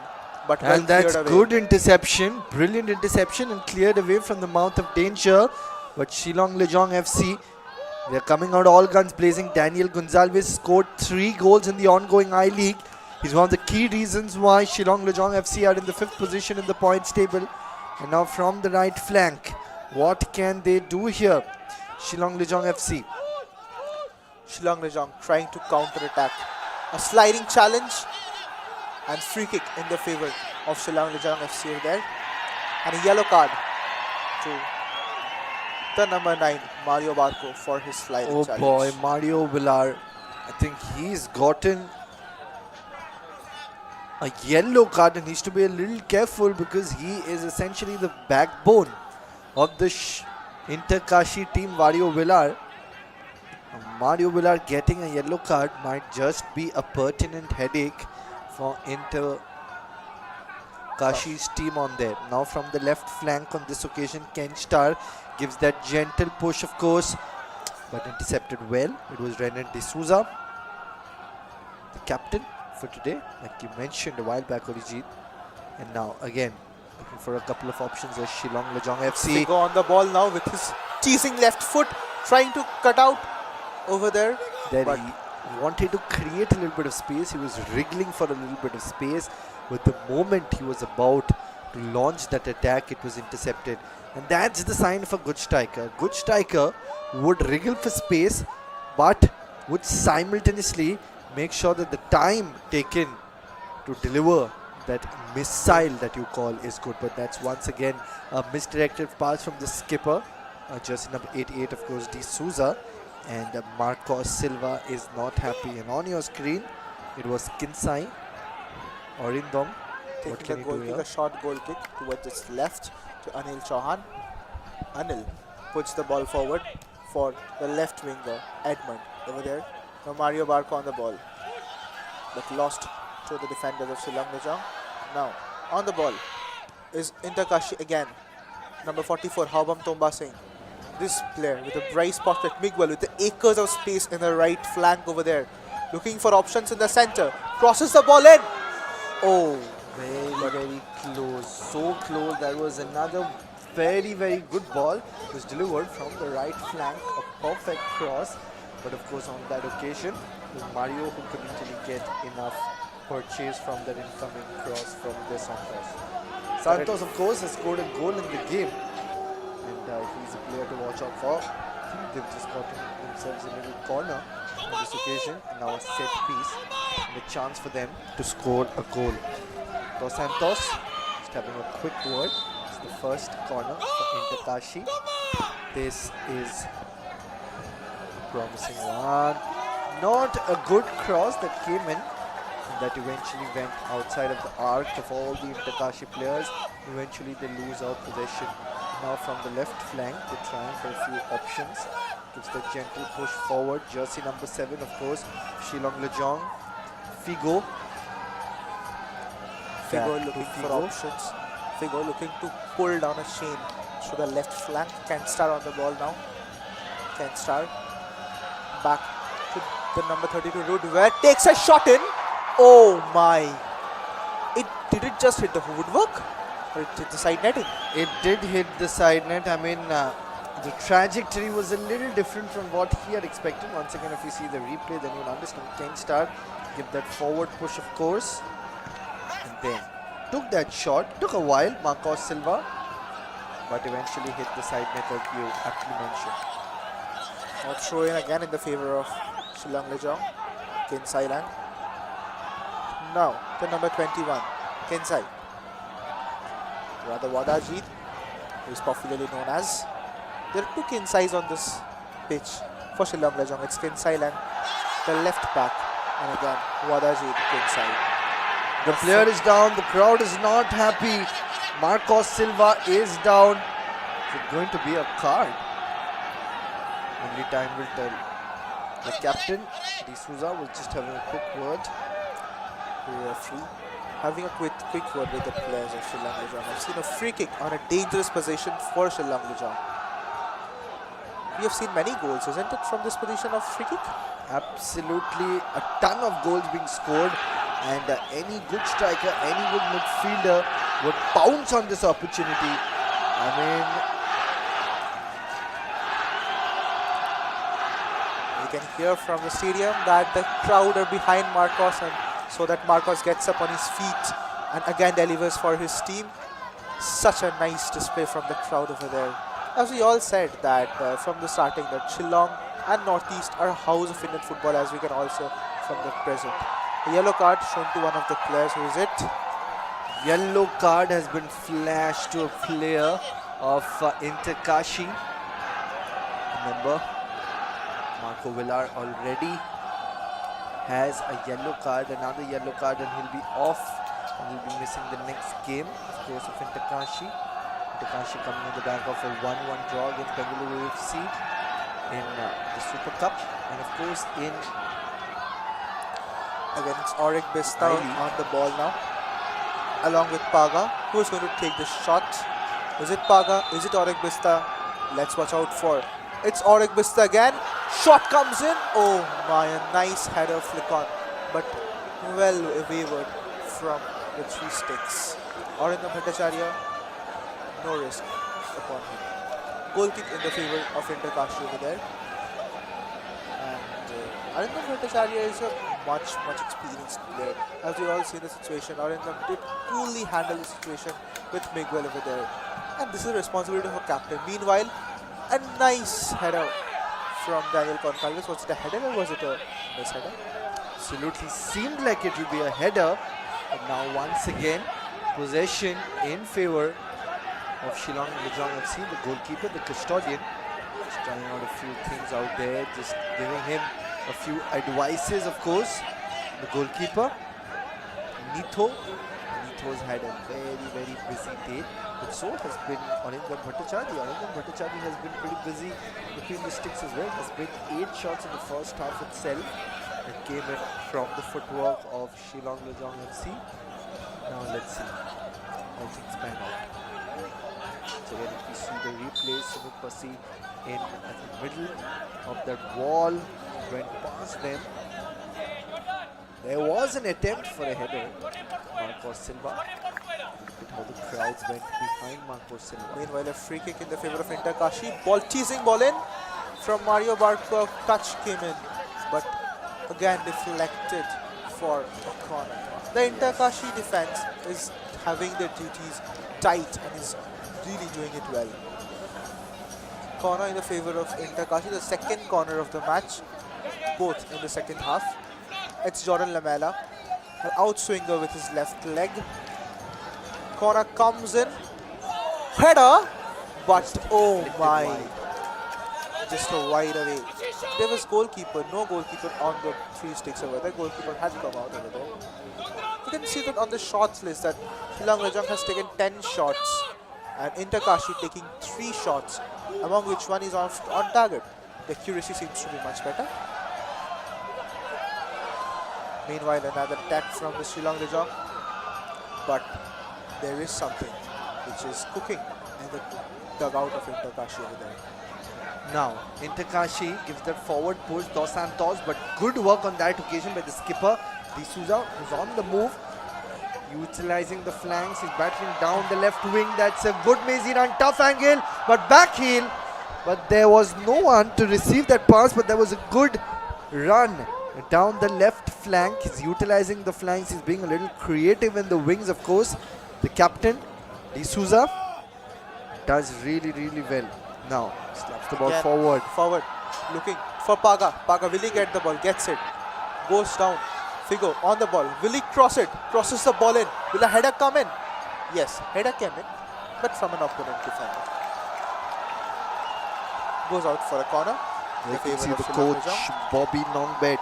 But well, and that's away. Good interception, brilliant interception, and cleared away from the mouth of danger. But Shillong Lajong FC, they're coming out all guns blazing. Daniel Gonzalez scored 3 goals in the ongoing I-League. He's one of the key reasons why Shillong Lajong FC are in the 5th position in the points table. And now from the right flank, what can they do here? Shillong Lajong FC. Shillong Lajong trying to counter-attack. A sliding challenge and free kick in the favor of Shillong Lajong FC over there. And a yellow card to the number 9, Mario Barco, for his sliding challenge. Oh boy, Mario Villar. I think he's gotten A yellow card, and needs to be a little careful because he is essentially the backbone of the Inter Kashi team, Mario Villar. Mario Villar getting a yellow card might just be a pertinent headache for Inter Kashi's team on there. Now from the left flank on this occasion, Ken Star gives that gentle push, of course, but intercepted well. It was Renan D'Souza, the captain for today, like you mentioned a while back, Orijit. And now again, looking for a couple of options as Shillong Lajong FC. Figo on the ball now with his teasing left foot, trying to cut out over there. There But he wanted to create a little bit of space. He was wriggling for a little bit of space. But the moment he was about to launch that attack, it was intercepted. And that's the sign of a good striker. A good striker would wriggle for space, but would simultaneously make sure that the time taken to deliver that missile that you call is good. But that's once again a misdirected pass from the skipper, jersey number 88, of course, D'Souza. And Marcos Silva is not happy. And on your screen, it was Kinsai Orindom. What taking can a he goal do kick, here? a short goal kick towards its left to Anil Chauhan. Anil puts the ball forward for the left winger, Edmund, over there. Now Mario Barco on the ball, but lost to the defenders of Shillong Lajong. Now on the ball is Inter Kashi again. Number 44, Haubam Tomba Singh. This player with a bright spot at Miguel with the acres of space in the right flank over there. Looking for options in the center. Crosses the ball in. Oh, Very close. So close. That was another very good ball. It was delivered from the right flank. A perfect cross. But of course, on that occasion, it was Mario who couldn't really get enough purchase from that incoming cross from De Santos. Santos, of course, has scored a goal in the game. And he's a player to watch out for. I think they've just gotten themselves a little corner on this occasion. And now a set piece and a chance for them to score a goal. Dos Santos just having a quick word. It's the first corner for Inter Kashi. This is promising one. Not a good cross that came in, and that eventually went outside of the arc of all the Inter Kashi players. Eventually they lose out possession. Now from the left flank, they're trying for a few options. Gives the gentle push forward. Jersey number 7, of course, Shillong Lajong. Figo. Figo Back to looking for Figo. options. Figo looking to pull down a chain to the left flank. Kenstar on the ball now. Kenstar back to the number 32 Rudware. Takes a shot in. Oh my. Did it just hit the woodwork? Or it hit the side netting? It did hit the side net. I mean, the trajectory was a little different from what he had expected. Once again, if you see the replay, then you'll understand. Kenstar give that forward push, of course. And then took that shot. Took a while, Marcos Silva. But eventually hit the side net, like you aptly mentioned. Now throw in again in the favor of Shillong Lajong. Kensai Lang. Now the number 21, Kensai. Rather Wadajit, who is popularly known as. There are two Kensais on this pitch for Shillong Lajong. It's Kensai Lang, the left back, and again Wadajit Kensai. The player is down. The crowd is not happy. Marcos Silva is down. Is it going to be a card? Only time will tell. The captain, D'Souza, was just having a quick word. The referee having a quick word with the players of Shillong Lajong. I've seen a free kick on a dangerous position for Shillong Lajong. We have seen many goals, isn't it, from this position of free kick? Absolutely a ton of goals being scored, and any good striker, any good midfielder would pounce on this opportunity. I mean, you can hear from the stadium that the crowd are behind Marcos, and so that Marcos gets up on his feet and again delivers for his team. Such a nice display from the crowd over there. As we all said that from the starting, that Shillong and Northeast are a house of Indian football, as we can also from the present. A yellow card shown to one of the players. Who is it? yellow card has been flashed to a player of Inter Kashi. Remember, Marco Villar already has a yellow card, another yellow card, and he'll be off And will be missing the next game, of course, of Intakashi. Intakashi coming on the back of a 1-1 draw against Bengaluru FC in the Super Cup. And of course, in Again, it's Auric Bista Highly. on the ball now, along with Paga. Who is going to take the shot? Is it Paga? Is it Auric Bista? Let's watch out for. It's Auric Bista again. Shot comes in. Oh my, a nice header flick on, but well wavered from the 3 sticks. Arindam Bhattacharya, no risk upon him. Goal kick in the favor of Intakashi over there. And Arindam Bhattacharya is a much experienced player. As we all see the situation, Arindam did coolly handle the situation with Miguel over there. And this is the responsibility of a captain. Meanwhile, a nice header from Daniel Concalves. Was it a header or was it a miss header? absolutely seemed like it will be a header. But now once again, possession in favor of Shillong Lajong FC, the goalkeeper, the custodian. Just trying out a few things out there, just giving him a few advices, of course. The goalkeeper, Nito's had a very busy day, but so has been Arindam Bhattacharya. Arindam Bhattacharya has been pretty busy between the sticks as well. Has been 8 shots in the first half itself. It came in from the footwork of Shillong Lajong FC. Now let's see how things pan out. So again, if we see the replay, Sumit Pasi in at the middle of that wall, went past them. There was an attempt for a header. Marcos Silva. Look at how the crowds went behind Marcos Silva. Meanwhile, a free kick in the favor of Intakashi. Ball teasing ball in from Mario Barco. Touch came in, but again deflected for a corner. The Intakashi defense is having their duties tight and is really doing it well. Corner in the favor of Intakashi, the second corner of the match, both in the second half. It's Jordan Lamela, an outswinger with his left leg. Corner comes in, header, but oh my, just a wide away. There was goalkeeper, no goalkeeper on the 3 sticks over there. Goalkeeper had come out over there. You can see that on the shots list that Shillong Lajong has taken 10 shots and Intakashi taking 3 shots, among which one is on target. The accuracy seems to be much better. Meanwhile, another attack from the Shillong Lajong, but there is something which is cooking in the dugout of Intakashi over there. Now, Intakashi gives that forward push, Dos Santos, but good work on that occasion by the skipper, D'Souza, who's on the move, utilizing the flanks. He's battling down the left wing. That's a good mazy run, tough angle, but back heel. But there was no one to receive that pass, but there was a good run down the left flank. He's utilizing the flanks. He's being a little creative in the wings, of course. The captain, D'Souza, does really well. Now, slaps the ball Again, forward. Looking for Paga. Paga, will he get the ball? Gets it. Goes down. Figo on the ball. Will he cross it? Crosses the ball in. Will a header come in? Yes, header came in, but from an opponent defender. Goes out for a corner. You can see the coach, Bobby Nongbet.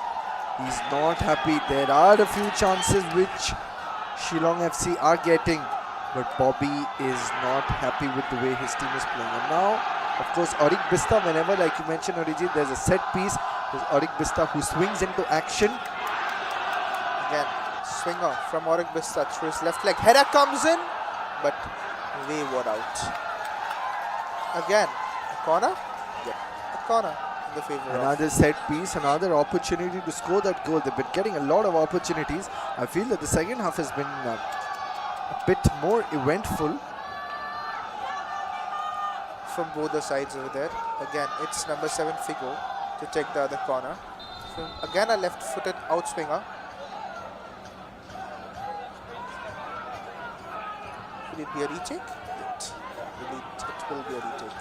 He's not happy. There are a few chances which Shillong FC are getting, but Bobby is not happy with the way his team is playing. And now, of course, Auric Bista, whenever, like you mentioned, Arijit, there's a set piece. There's Auric Bista who swings into action. Again, swinger from Auric Bista through his left leg. Header comes in, but wavered out. Again, a corner. Yep, a corner in the favor Another set piece, another opportunity to score that goal. They've been getting a lot of opportunities. I feel that the second half has been a bit more eventful. from both the sides over there. Again, it's number 7 Figo to take the other corner. Again, a left-footed outswinger. Will it be a retake? It will be a retake.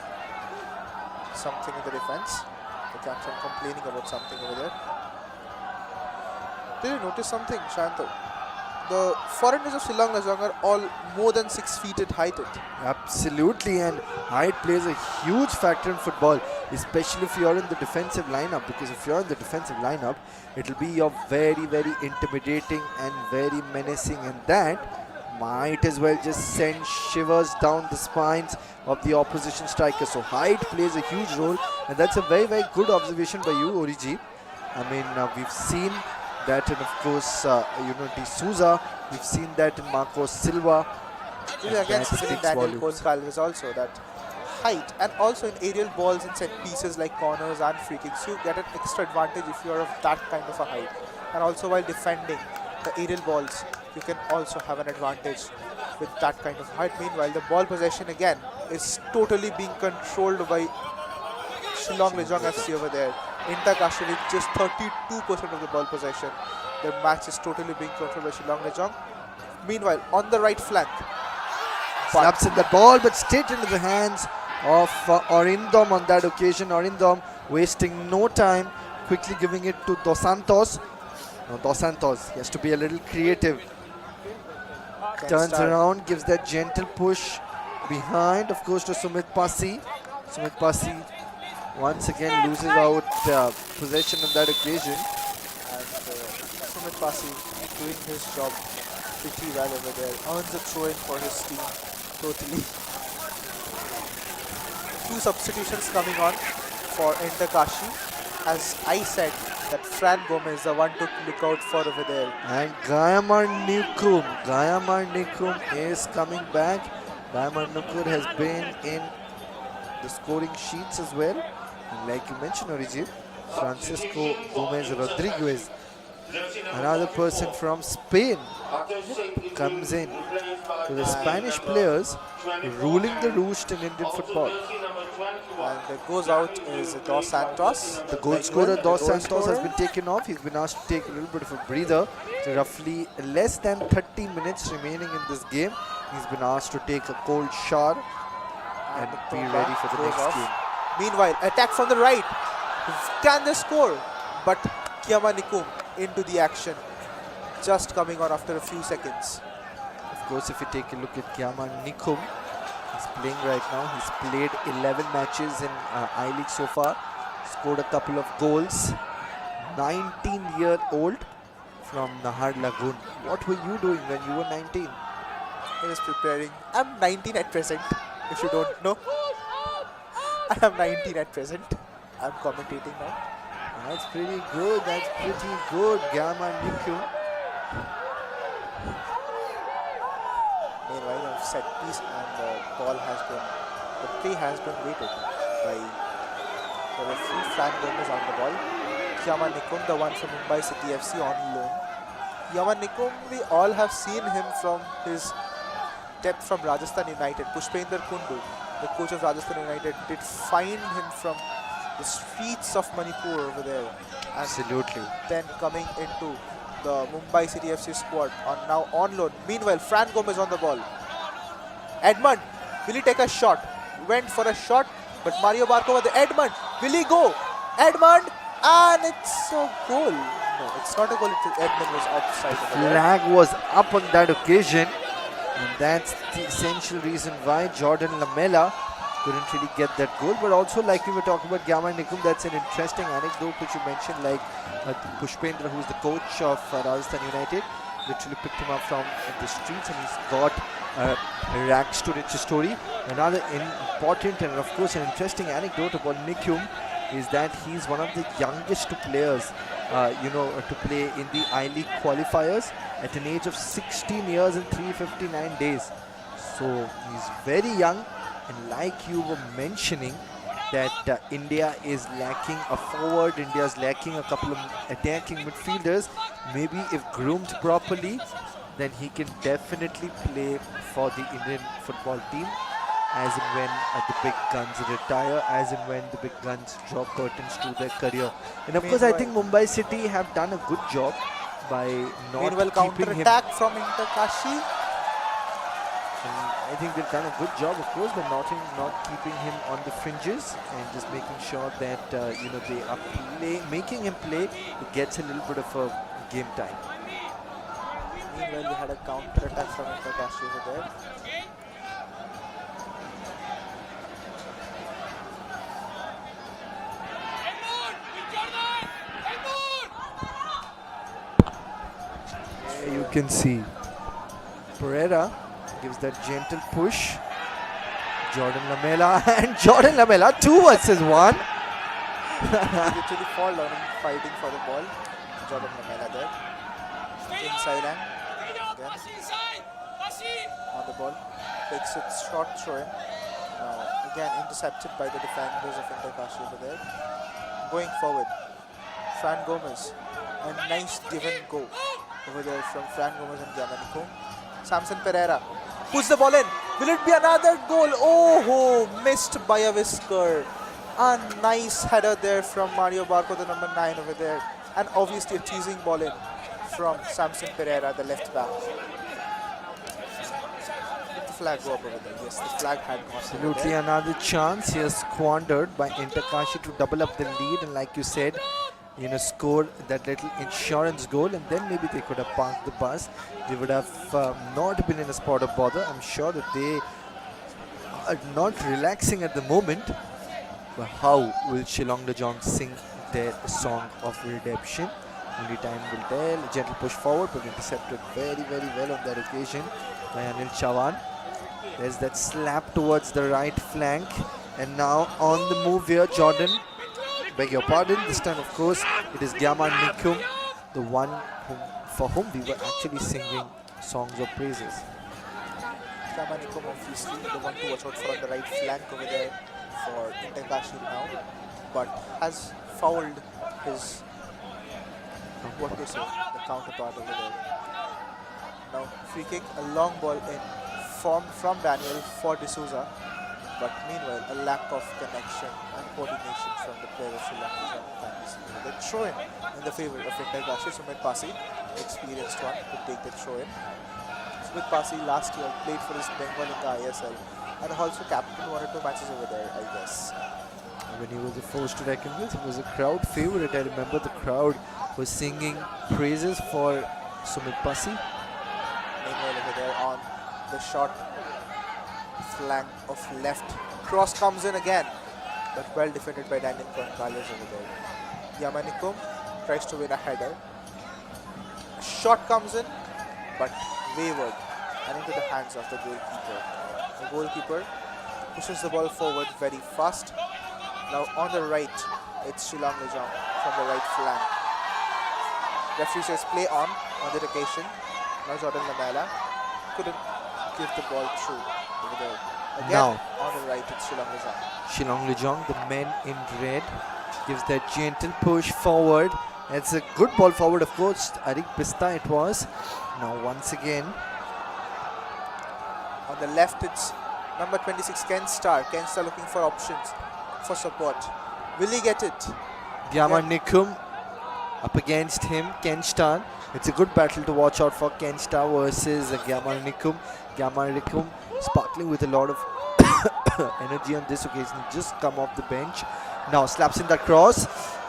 Something in the defense. The captain complaining about something over there. Did you notice something, Shanto? The foreigners of Shillong Lajong are all more than 6 feet at height. Absolutely, and height plays a huge factor in football, especially if you're in the defensive lineup, because if you're in the defensive lineup, it'll be very, very intimidating and very menacing, and that might as well just send shivers down the spines of the opposition striker. So height plays a huge role, and that's a very, very good observation by you, Origi. I mean, we've seen that in, of course, D'Souza. We've seen that in Marcos Silva. This is against That speaks Daniel volumes. Goncalves also, that height, and also in aerial balls and set pieces like corners and free kicks, you get an extra advantage if you are of that kind of a height. And also while defending the aerial balls, you can also have an advantage with that kind of height. Meanwhile, the ball possession again is totally being controlled by Shillong Lajong FC over there. Inter Kashi with just 32% of the ball possession. The match is totally being controlled by Shillong Lajong. Meanwhile, on the right flank, Slaps in the ball, but straight into the hands of Orindom on that occasion. Orindom wasting no time, quickly giving it to Dos Santos. No, Dos Santos, he has to be a little creative. Turns around, gives that gentle push behind, of course, to Sumit Pasi. Sumit Pasi once again loses out possession on that occasion. And Sumit Pasi doing his job pretty well over there. Earns a throw-in for his team. Totally. Two substitutions coming on for Inter Kashi. As I said, that Fran Gomez, the one to look out for over there. And Gayamar Nikum is coming back. Gayamar Nikum has been in the scoring sheets as well. And like you mentioned, Origi, Francisco Gomez Rodriguez, another person from Spain, comes in to the Spanish players, ruling the roost in Indian football. And the goes out is Dos Santos. The goal scorer Dos Santos has been taken off. He's been asked to take a little bit of a breather. So roughly less than 30 minutes remaining in this game. He's been asked to take a cold shower and be ready for the next game. Meanwhile, attack from the right. Can they score? But Kiama Nikum into the action. Just coming on after a few seconds. Of course, if you take a look at Kiama Nikum, he's playing right now. He's played 11 matches in I-League so far. Scored a couple of goals. 19-year-old from Nahar Lagoon. What were you doing when you were 19? He is preparing. I'm 19 at present, if you don't know. I am 19 at present. I'm commentating now. That's pretty good. That's pretty good, Kiama Nikum. Meanwhile, a set piece and the play has been waited by the referee. Fran Gomez on the ball. Kiama Nikum, the one from Mumbai City FC on loan. Kiama Nikum, we all have seen him from his depth from Rajasthan United. Pushpender Kundu, the coach of Rajasthan United, did find him from the streets of Manipur over there. And Absolutely. then coming into the Mumbai City FC squad now on loan. Meanwhile, Fran Gomez on the ball. Edmund, will he take a shot? Went for a shot, but Mario Barco with the Edmund. Will he go? Edmund, and it's a goal. No, it's not a goal. Edmund was offside over there. Flag was up on that occasion, and that's the essential reason why Jordan Lamela couldn't really get that goal. But also, like we were talking about Kiama Nikum, that's an interesting anecdote which you mentioned, like Pushpendra, who's the coach of Rajasthan United, literally picked him up from the streets, and he's got a rags to riches story. Another important and of course an interesting anecdote about Nikum is that he's one of the youngest players to play in the I-League qualifiers at an age of 16 years and 359 days. So he's very young, and like you were mentioning that India is lacking a forward, India is lacking a couple of attacking midfielders. Maybe if groomed properly, then he can definitely play for the Indian football team as and when the big guns retire, as and when the big guns draw curtains to their career. And of course, I think Mumbai City have done a good job by not Meanwhile, keeping him. counter-attack from Inter Kashi. I think they've done a good job, of course, by not keeping him on the fringes and just making sure that they are making him play. He gets a little bit of a game time. Meanwhile, we had a counter-attack from Inter Kashi over there. You can see Pereira gives that gentle push. Jordan Lamela and Jordan Lamela 2 versus 1. He literally fall down and fighting for the ball. Jordan Lamela there. Inside and again on the ball. Takes it short throw in. Now again intercepted by the defenders of Kashi over there. Going forward. Fran Gomez. A nice give and go over there from Fran Gomez and Yamanico. Samson Pereira puts the ball in. Will it be another goal? Oh, missed by a whisker. A nice header there from Mario Barco, the number 9 over there. And obviously a teasing ball in from Samson Pereira, the left back. Did the flag go up over there? Yes, the flag had gone. Absolutely another chance here squandered by Kashi to double up the lead, and like you said, score that little insurance goal, and then maybe they could have parked the bus. They would have not been in a spot of bother. I'm sure that they are not relaxing at the moment. But how will Shillong Lajong sing their song of redemption? Only time will tell. A gentle push forward, but intercepted very, very well on that occasion by Anil Chavan. There's that slap towards the right flank, and now on the move here, Jordan. Beg your pardon, this time of course it is Gyaman Nikum, the one for whom we were actually singing songs of praises. Gyaman Nikum obviously the one to watch out for on the right flank over there for Kashi now, but has fouled his, what to say, the counterpart over there. Now free kick, a long ball in from Daniel for D'Souza. But meanwhile, a lack of connection and coordination from the player of Shillong Lajong can be seen. The throw in the favour of Kashi. Sumit Pasi, experienced one, to take the throw in. Sumit Pasi last year played for his Bengal in the ISL and also captained 1 or 2 matches over there, I guess. When he was a force to reckon with, he was a crowd favourite. I remember the crowd was singing praises for Sumit Pasi. Meanwhile, over there on the short flank of left. Cross comes in again, but well defended by Daniel Gonzalez over there. Yamanikum tries to win a header. A shot comes in, but wayward and into the hands of the goalkeeper. The goalkeeper pushes the ball forward very fast. Now on the right, it's Shillong Lajong from the right flank. Referee says play on the occasion. Now Jordan Lamela couldn't give the ball through over there. Again, now on the right, it's Shillong Lajong. Shillong Lajong, the men in red, gives that gentle push forward. It's a good ball forward, of course. Arik Pista it was. Now once again. On the left, it's number 26, Ken Star. Ken Star looking for options, for support. Will he get it? Gyaman Nikum up against him, Ken Star. It's a good battle to watch out for, Ken Star versus Gyaman Nikum. Gyaman Nikum sparkling with a lot of energy on this occasion. Just come off the bench. Now slaps in that cross,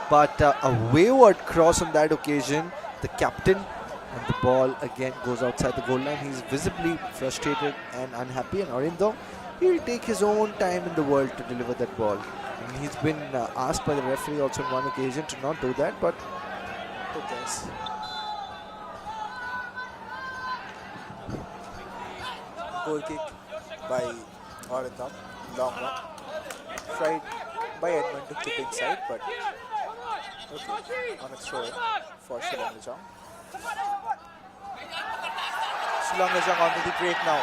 but a wayward cross on that occasion. The captain, and the ball again goes outside the goal line. He's visibly frustrated and unhappy, and Arindo, he'll take his own time in the world to deliver that ball. And he's been asked by the referee also on one occasion to not do that, but who cares? Goal kick by Orindam, long one. Tried by Edmund to chip inside, but okay, on a throw for Shillong Lajong. Shillong Lajong onto the break now.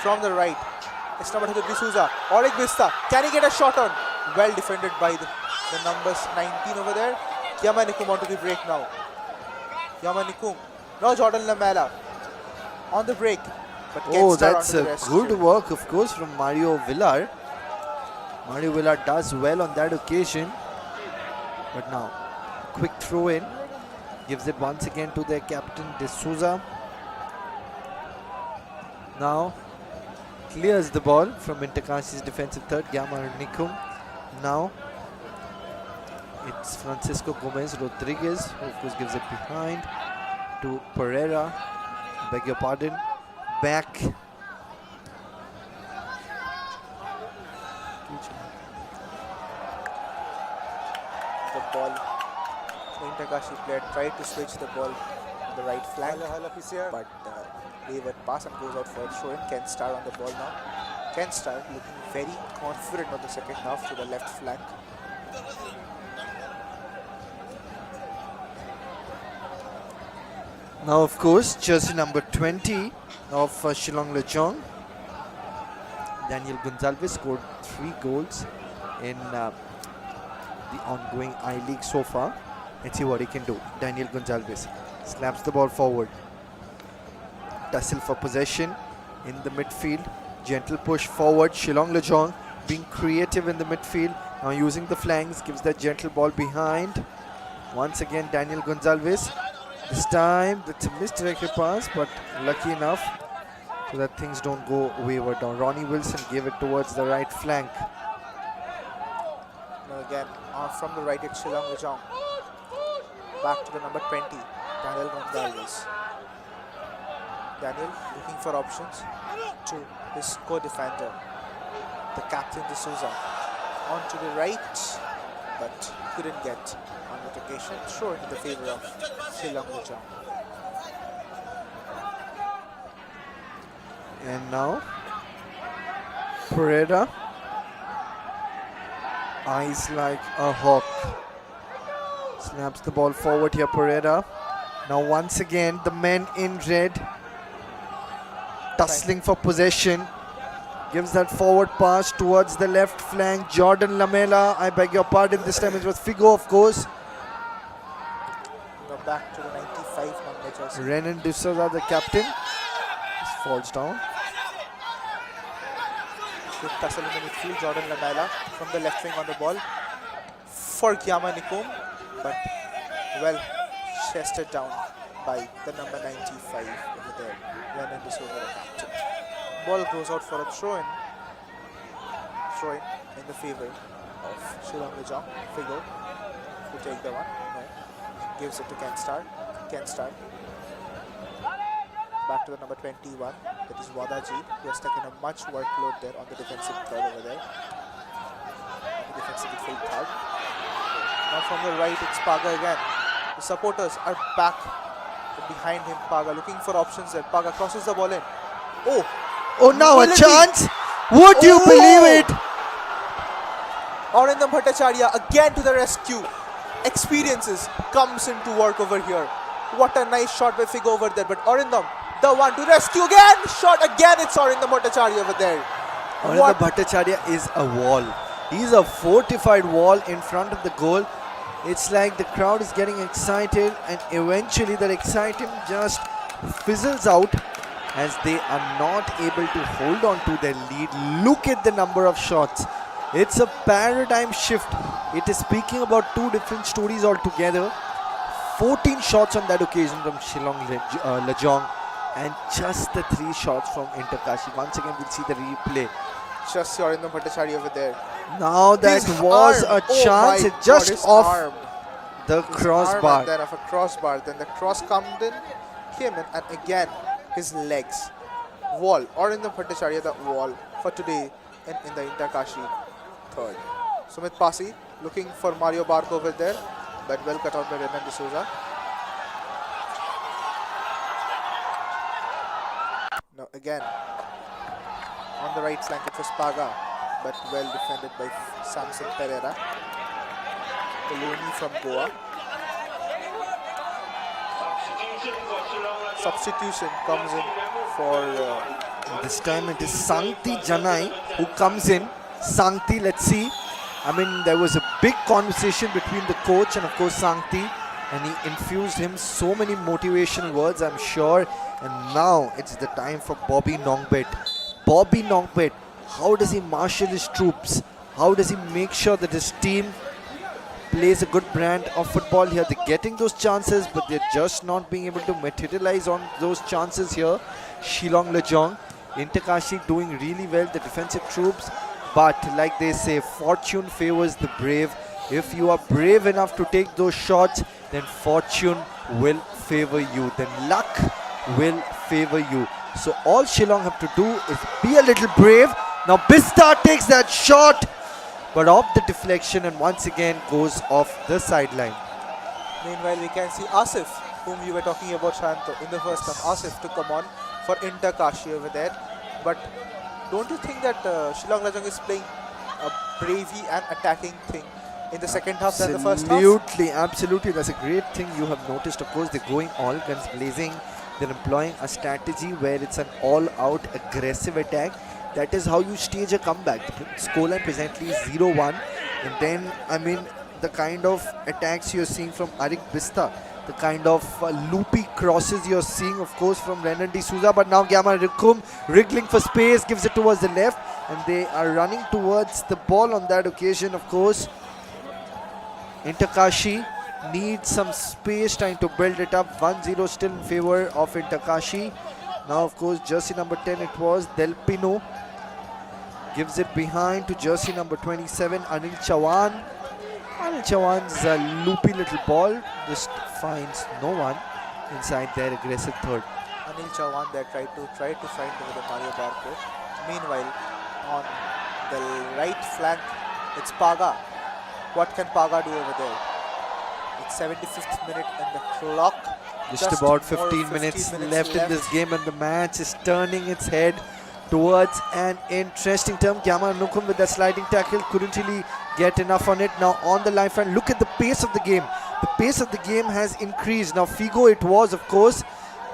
From the right, it's number 2 D'Souza. Auric Vista, can he get a shot on? Well defended by the numbers 19 over there. Yamanikum onto the break now. Yamanikum. Now Jordan Lamela on the break. But oh, Ken Star that's onto the a rescue. good work, of course, from Mario Villar. Mario Villar does well on that occasion. But now, quick throw in. Gives it once again to their captain, D'Souza. Now, clears the ball from Kashi's defensive third, Gyaman Nikum. Now, it's Francisco Gomez Rodriguez, who of course gives it behind to Pereira. Beg your pardon. Back. The ball. The Kashi player tried to switch the ball on the right flank, but wayward pass and goes out for a throw in. Ken Starr on the ball now. Ken Starr looking very confident on the second half to the left flank. Now, of course, jersey number 20 of Shillong Lajong, Daniel Gonzalez, scored 3 goals in the ongoing I-League so far. Let's see what he can do. Daniel Gonzalez slaps the ball forward. Tussle for possession in the midfield. Gentle push forward. Shillong Lajong being creative in the midfield. Now using the flanks, gives that gentle ball behind. Once again, Daniel Gonzalez. This time, that's a misdirected pass, but lucky enough so that things don't go wayward. Now Ronnie Wilson gave it towards the right flank. Now again, from the right, it's Shillong Lajong. Back to the number 20, Daniel Gonzalez. Daniel looking for options to his co-defender, the captain D'Souza. On to the right, but couldn't get on that occasion. Throw into the favor of Shillong Lajong. And now, Pereira, eyes like a hawk, snaps the ball forward here, Pereira. Now once again, the men in red, tussling for possession. Gives that forward pass towards the left flank. Jordan Lamela, I beg your pardon, this time it was Figo, of course. Now back to the 95 number jersey. Renan D'Souza, the captain, just falls down. Good tussle in the midfield. Jordan Lamela from the left wing on the ball for Gyama Nikum, but well chested down by the number 95 over there, Renan D'Souza, the captain. Ball goes out for a throw-in in the favor of Shillong Lajong. Figo to take the one. No. Gives it to Ken Starr. Ken Starr. Back to the number 21. That is Wadaji. He has taken a much workload there on the defensive third over there. On the defensive midfield third. Now from the right, it's Paga again. The supporters are back behind him. Paga looking for options there. Paga crosses the ball in. Oh, now a Quality. chance! Would you believe it? Arindam Bhattacharya again to the rescue. Experiences comes into work over here. What a nice shot by Figo over there. But Arindam, the one to rescue again. Shot again. It's Arindam Bhattacharya over there. Arindam Bhattacharya is a wall. He's a fortified wall in front of the goal. It's like the crowd is getting excited, and eventually that excitement just fizzles out as they are not able to hold on to their lead. Look at the number of shots. It's a paradigm shift. It is speaking about two different stories altogether. 14 shots on that occasion from Shillong Lajong, and just the 3 shots from Kashi. Once again, we'll see the replay. Just Arindam Bhattacharya over there. Now that His was arm. a chance. Oh It just his off arm. the His crossbar. arm and then of a crossbar. Then the cross came in, and again his legs. Wall. Arindam Bhattacharya, the wall for today in the Kashi third. Sumit Pasi looking for Mario Barco over there, but well cut out by Renan D'Souza. Now again on the right flank it was Paga, but well defended by Samson Pereira, the loanee from Goa. Substitution comes in for This time it is Sankti Janai who comes in. Sankti, let's see. I mean, there was a big conversation between the coach and of course Sankti, and he infused him so many motivational words, I'm sure. And now it's the time for Bobby Nongbet. Bobby Nongbet, how does he marshal his troops? How does he make sure that his team plays a good brand of football here? They're getting those chances, but they're just not being able to materialize on those chances here. Shillong Lajong, Kashi doing really well, the defensive troops. But like they say, fortune favors the brave. If you are brave enough to take those shots, then fortune will favor you. Then luck will favor you. So all Shillong have to do is be a little brave. Now Bistar takes that shot, but off the deflection, and once again goes off the sideline. Meanwhile, we can see Asif, whom you were talking about, Shanto, in the first half. Asif to come on for Inter Kashi over there. But don't you think that Shillong Lajong is playing a bravey and attacking thing in the second half than the first half? Absolutely, absolutely. That's a great thing you have noticed. Of course, they're going all guns blazing. They're employing a strategy where it's an all-out aggressive attack. That is how you stage a comeback. The scoreline presently is 0-1. And then, I mean, the kind of attacks you're seeing from Arik Bista, the kind of loopy crosses you're seeing, of course, from Renan D'Souza. But now Gyama Rikum wriggling for space, gives it towards the left. And they are running towards the ball on that occasion, of course. Inter Kashi needs some space, trying to build it up. 1-0 still in favor of Inter Kashi. Now, of course, jersey number 10 it was, Del Pino. Gives it behind to jersey number 27, Anil Chawan. Anil Chawan's loopy little ball just finds no one inside their aggressive third. Anil Chawan there tried to find over the Mario Barco. Meanwhile, on the right flank, it's Paga. What can Paga do over there? It's 75th minute and the clock. Just about 15 minutes left in this game, and the match is turning its head towards an interesting term. Gyama Nukum with that sliding tackle couldn't really get enough on it. Now on the line front, look at the pace of the game. The pace of the game has increased. Now Figo it was, of course.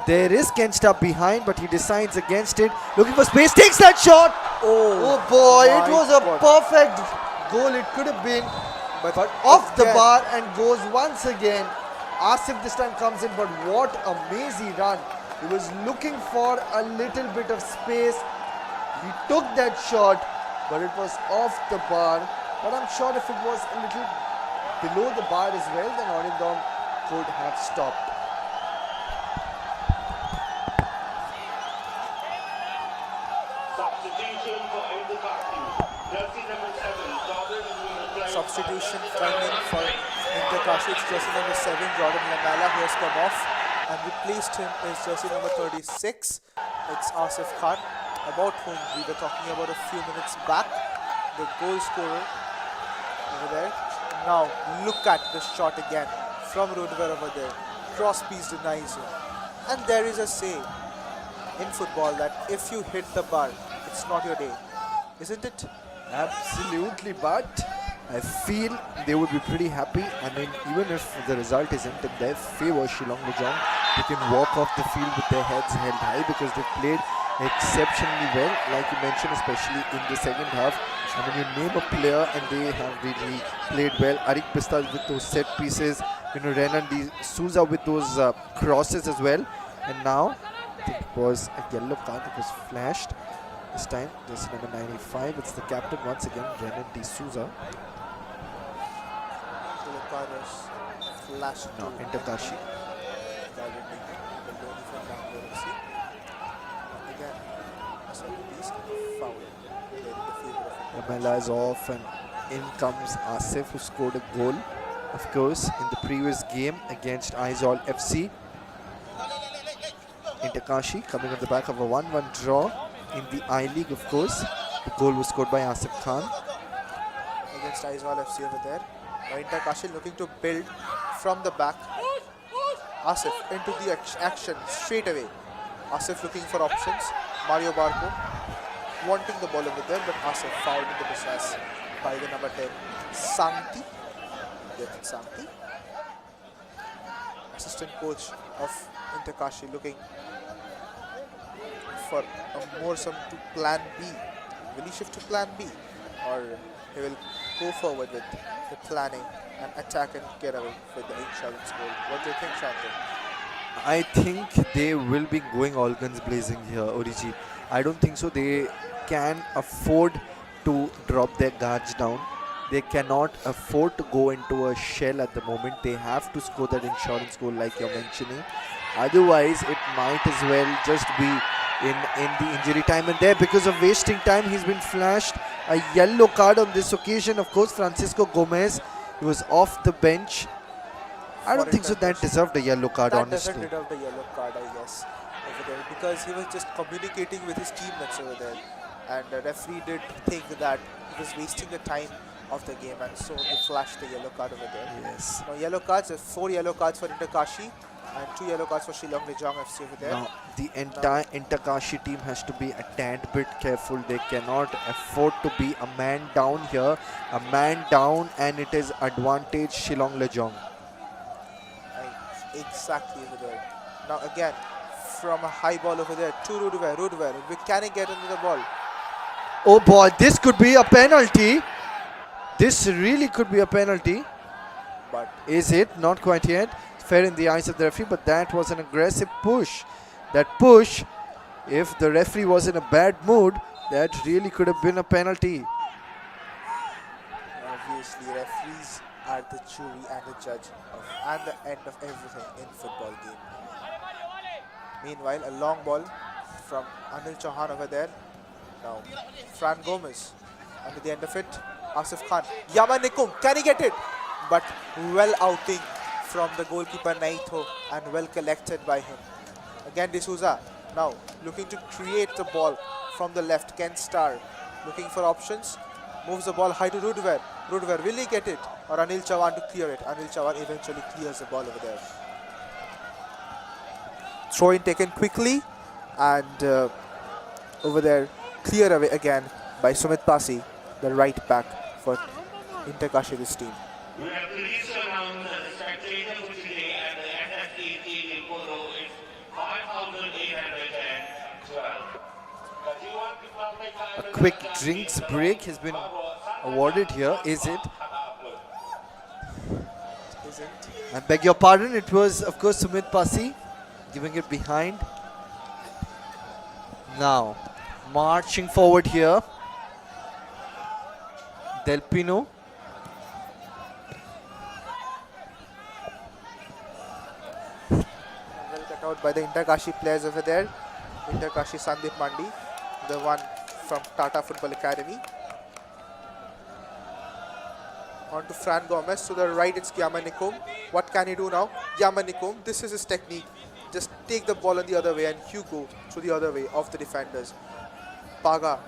There is Kensta behind, but he decides against it. Looking for space, takes that shot. Oh boy, it was a perfect goal. It could have been, but off the bar and goes once again. Asif this time comes in, but what a mazy run. He was looking for a little bit of space. He took that shot, but it was off the bar. But I'm sure if it was a little below the bar as well, then Orindom could have stopped. Substitution for Inter Kashi. Jersey number 7, Jordan Lamela. Substitution coming for Inter Kashi. It's jersey number 7, Jordan Lamela, who has come off. And replaced him is jersey number 36. It's Asif Khan, about whom we were talking about a few minutes back. The goal scorer over there. Now look at the shot again from Rudver over there. Cross piece denies him. And there is a say in football that if you hit the bar, it's not your day. Isn't it? Absolutely, but I feel they would be pretty happy. I mean, even if the result isn't in their favor, Shillong Lajong, they can walk off the field with their heads held high because they've played exceptionally well, like you mentioned, especially in the second half. I mean, you name a player and they have really played well. Arik Bistal with those set pieces, Renan D'Souza with those crosses as well. And now, I think it was a yellow card that was flashed. This time, this number 95, it's the captain once again, Renan D'Souza. Flash No, Inter Kashi. Lamela is off and in comes Asif, who scored a goal, of course, in the previous game against Aizawl FC. Inter Kashi coming on the back of a 1-1 draw in the I-League, of course. The goal was scored by Asif Khan. Against Aizawl FC over there. Inter Kashi looking to build from the back. Asif into the action straight away. Asif looking for options. Mario Barco wanting the ball over there, but Asif fouled in the process by the number 10, Santi. Santi, assistant coach of Inter Kashi, looking for a more some to plan B. Will he shift to plan B, or he will go forward with the planning and attack and get away with the insurance goal? What do you think, Shantan? I think they will be going all guns blazing here, Origi. I don't think so. They can afford to drop their guards down. They cannot afford to go into a shell at the moment. They have to score that insurance goal like you're mentioning. Otherwise, it might as well just be in the injury time. And there, because of wasting time, he's been flashed a yellow card on this occasion. Of course, Francisco Gomez, he was off the bench. I don't think so that deserved a yellow card, honestly. That doesn't deserve the yellow card, I guess, over there, because he was just communicating with his teammates over there. And the referee did think that he was wasting the time of the game, and so he flashed the yellow card over there. Yes. Now yellow cards, 4 yellow cards for Inter Kashi. And 2 yellow cards for Shillong Lajong FC over there. Now, the entire Interkashi team has to be a tad bit careful. They cannot afford to be a man down here. A man down, and it is advantage Shillong Lajong. Exactly over there. Now again, from a high ball over there to Rudver. Can he get into the ball? Oh boy, this could be a penalty. This really could be a penalty. But Is it? Not quite yet. Fair in the eyes of the referee, but that was an aggressive push. That push, if the referee was in a bad mood, that really could have been a penalty. obviously referees are the jury and the judge and the end of everything in football game. Meanwhile, a long ball from Anil Chauhan over there. Now, Fran Gomez under the end of it. Asif Khan. Yaman Nikum, can he get it? But well outing from the goalkeeper Naito and well collected by him. Again D'Souza now looking to create the ball from the left. Ken Starr looking for options. Moves the ball high to Rudver. Rudver, will he get it? Or Anil Chauhan to clear it? Anil Chauhan eventually clears the ball over there. Throw in taken quickly and over there clear away again by Sumit Pasi, the right back for Interkashi this team. We have pleased to announce that the spectator for today at the SSET in Polo is 5,812. A quick drinks break has been awarded here. Is it? Isn't? I beg your pardon. It was, of course, Sumit Pasi giving it behind. Now, marching forward here. Del Pino. Well cut out by the Interkashi players over there. Interkashi Sandeep Mandi, the one from Tata Football Academy. On to Fran Gomez. To the right, it's Yamanikum. What can he do now? Yamanikum, this is his technique. Just take the ball on the other way and Hugo through the other way of the defenders. Paga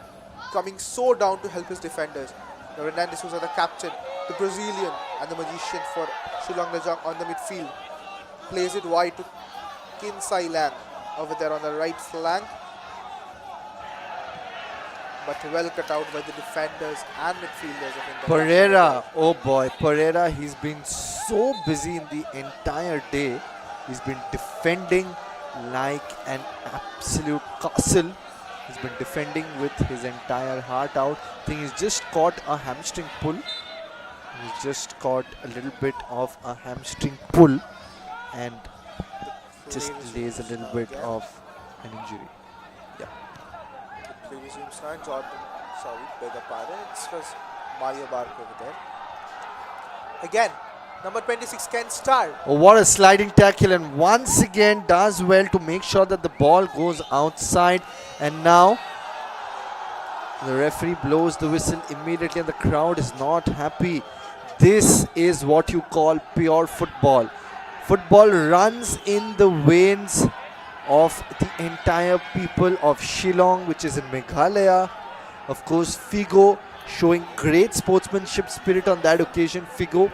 coming so down to help his defenders. Now Renan D'Souza, the captain, the Brazilian and the magician for Shillong Lajong on the midfield. Plays it wide to Kinsai Lang over there on the right flank. But well cut out by the defenders and midfielders of India. Pereira, oh boy, Pereira, he's been so busy in the entire day. He's been defending like an absolute castle. He's been defending with his entire heart out. I think he's just caught a hamstring pull. He's just caught a little bit of a hamstring pull and just lays a little bit of an injury. Yeah. Previous Jordan, beg your pardon. It was Mario Barco over there. Again, number 26, Ken Starr. Oh, what a sliding tackle, and once again does well to make sure that the ball goes outside. And now the referee blows the whistle immediately and the crowd is not happy. This is what you call pure football. Football runs in the veins of the entire people of Shillong, which is in Meghalaya. Of course, Figo showing great sportsmanship spirit on that occasion. Figo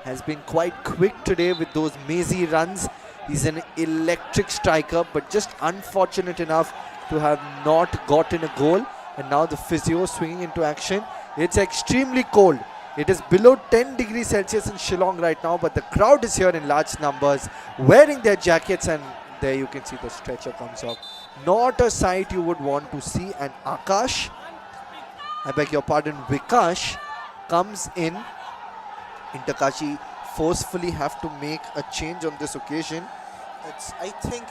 has been quite quick today with those mazy runs. He's an electric striker, but just unfortunate enough to have not gotten a goal. And now the physio swinging into action. It's extremely cold. It is below 10 degrees Celsius in Shillong right now, but the crowd is here in large numbers wearing their jackets, and there you can see the stretcher comes off. Not a sight you would want to see. And Akash, I beg your pardon, Vikash comes in. Interkashi forcefully have to make a change on this occasion. It's, I think,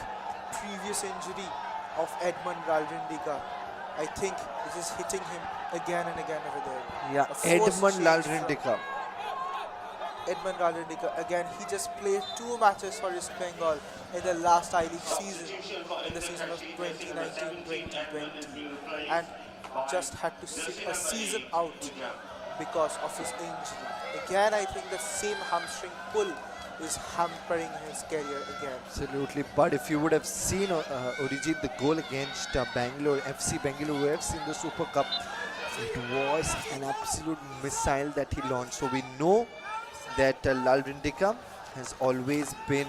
previous injury of Edmund Raldrindiga. I think it is hitting him again and again over there. Yeah, A forced Edmund change Lalrindika. Edmund Raldrindiga, again, he just played 2 matches for East Bengal in the last I-League season, in the season of 2019-2020, and just had to sit a season out because of his injury. Again, I think the same hamstring pull is hampering his career again. Absolutely, but if you would have seen Orijit, the goal against Bangalore FC, Bangalore FC in the Super Cup, it was an absolute missile that he launched. So we know that Lalrindika has always been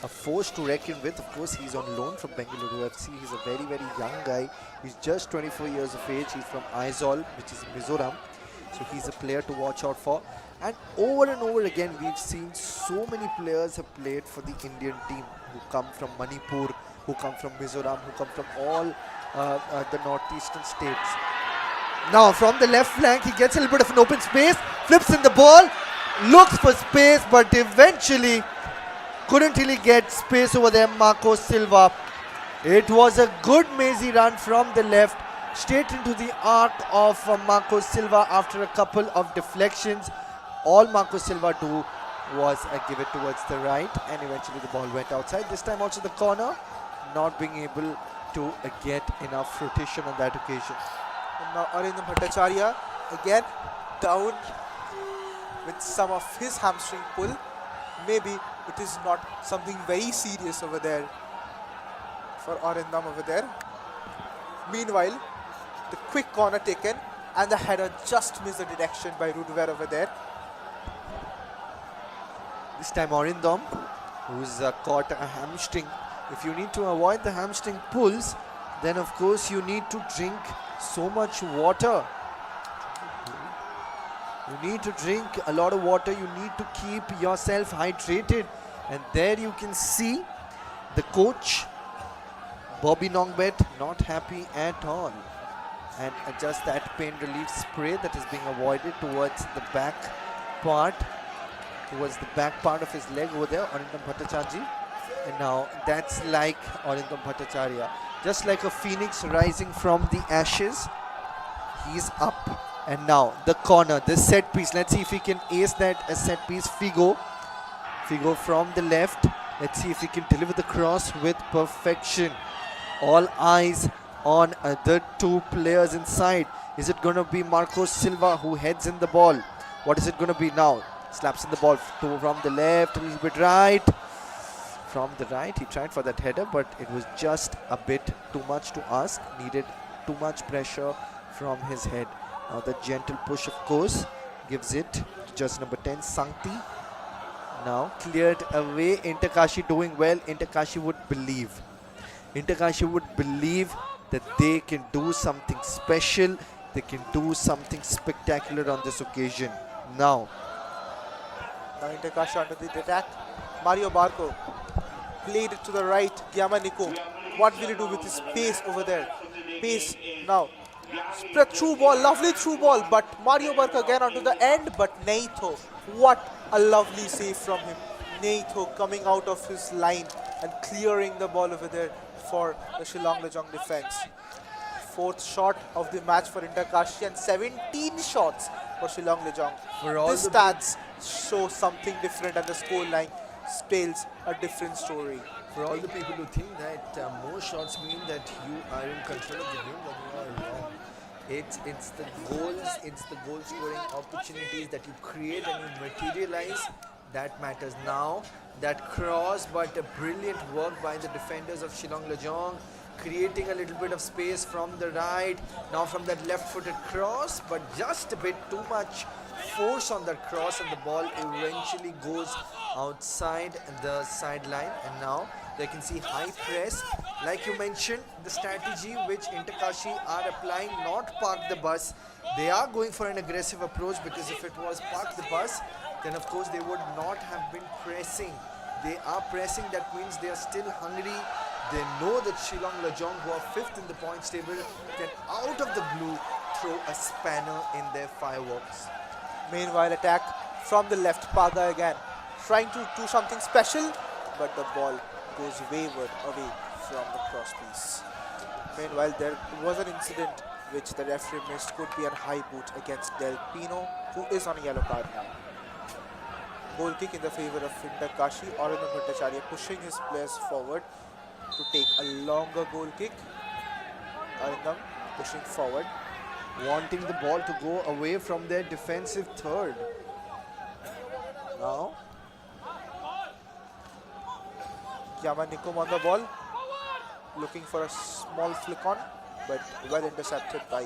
a force to reckon with. Of course, he's on loan from Bengaluru FC. He's a very, very young guy. He's just 24 years of age. He's from Aizawl, which is Mizoram. So he's a player to watch out for. And over again, we've seen so many players have played for the Indian team who come from Manipur, who come from Mizoram, who come from all the northeastern states. Now from the left flank, he gets a little bit of an open space, flips in the ball, looks for space, but eventually couldn't really get space over there. Marco Silva. It was a good mazy run from the left, straight into the arc of Marco Silva after a couple of deflections. All Marco Silva do was give it towards the right, and eventually the ball went outside. This time also the corner, not being able to get enough rotation on that occasion. And now Arindam Bhattacharya again down with some of his hamstring pull. Maybe it is not something very serious over there for Arindam over there. Meanwhile, the quick corner taken and the header just missed the detection by Rudver over there. This time Arindam, who's caught a hamstring. If you need to avoid the hamstring pulls, then of course you need to drink so much water. You need to drink a lot of water. You need to keep yourself hydrated. And there you can see the coach, Bobby Nongbet, not happy at all. And just that pain relief spray that is being avoided towards the back part, towards the back part of his leg over there, Arindam Bhattacharya. And now that's like Arindam Bhattacharya. Just like a phoenix rising from the ashes, he's up. And now the corner, the set piece. Let's see if he can ace that set piece. Figo from the left. Let's see if he can deliver the cross with perfection. All eyes on the two players inside. Is it going to be Marco Silva who heads in the ball? What is it going to be now? Slaps in the ball from the left, a little bit right. From the right, he tried for that header, but it was just a bit too much to ask. Needed too much pressure from his head. Now the gentle push, of course, gives it to just number 10, Sankti. Now cleared away. Kashi doing well. Kashi would believe. Kashi would believe that they can do something special. They can do something spectacular on this occasion. Now Kashi under the attack. Mario Barco played it to the right. Yamaniko. What will he do with his pace over there? Pace now. Spread through ball, lovely through ball, but Mario Barca again onto the end, but Neitho, what a lovely save from him. Neitho coming out of his line and clearing the ball over there for the Shillong Lajong defense. Fourth shot of the match for Kashi and 17 shots for Shillong Lajong. This stats show something different and the scoreline spells a different story. For all the people who think that more shots mean that you are in control of the game, then you are wrong. It's the goals, it's the goal scoring opportunities that you create and you materialize that matters. Now that cross, but a brilliant work by the defenders of Shillong Lajong, creating a little bit of space from the right. Now from that left-footed cross, but just a bit too much force on that cross, and the ball eventually goes outside the sideline. And now they can see high press, like you mentioned, the strategy which Kashi are applying, not park the bus. They are going for an aggressive approach, because if it was park the bus, then of course they would not have been pressing. They are pressing, that means they are still hungry. They know that Shillong Lajong, who are 5th in the points table, can out of the blue throw a spanner in their fireworks. Meanwhile, attack from the left, Paga again, trying to do something special, but the ball goes wayward away from the cross piece. Meanwhile, there was an incident which the referee missed. Could be a high boot against Del Pino, who is on a yellow card now. Goal kick in the favor of Kashi. Arindam Bhattacharya pushing his players forward to take a longer goal kick. Arindam pushing forward, Wanting the ball to go away from their defensive third. Now Yamanikum on the ball, looking for a small flick on, but well intercepted by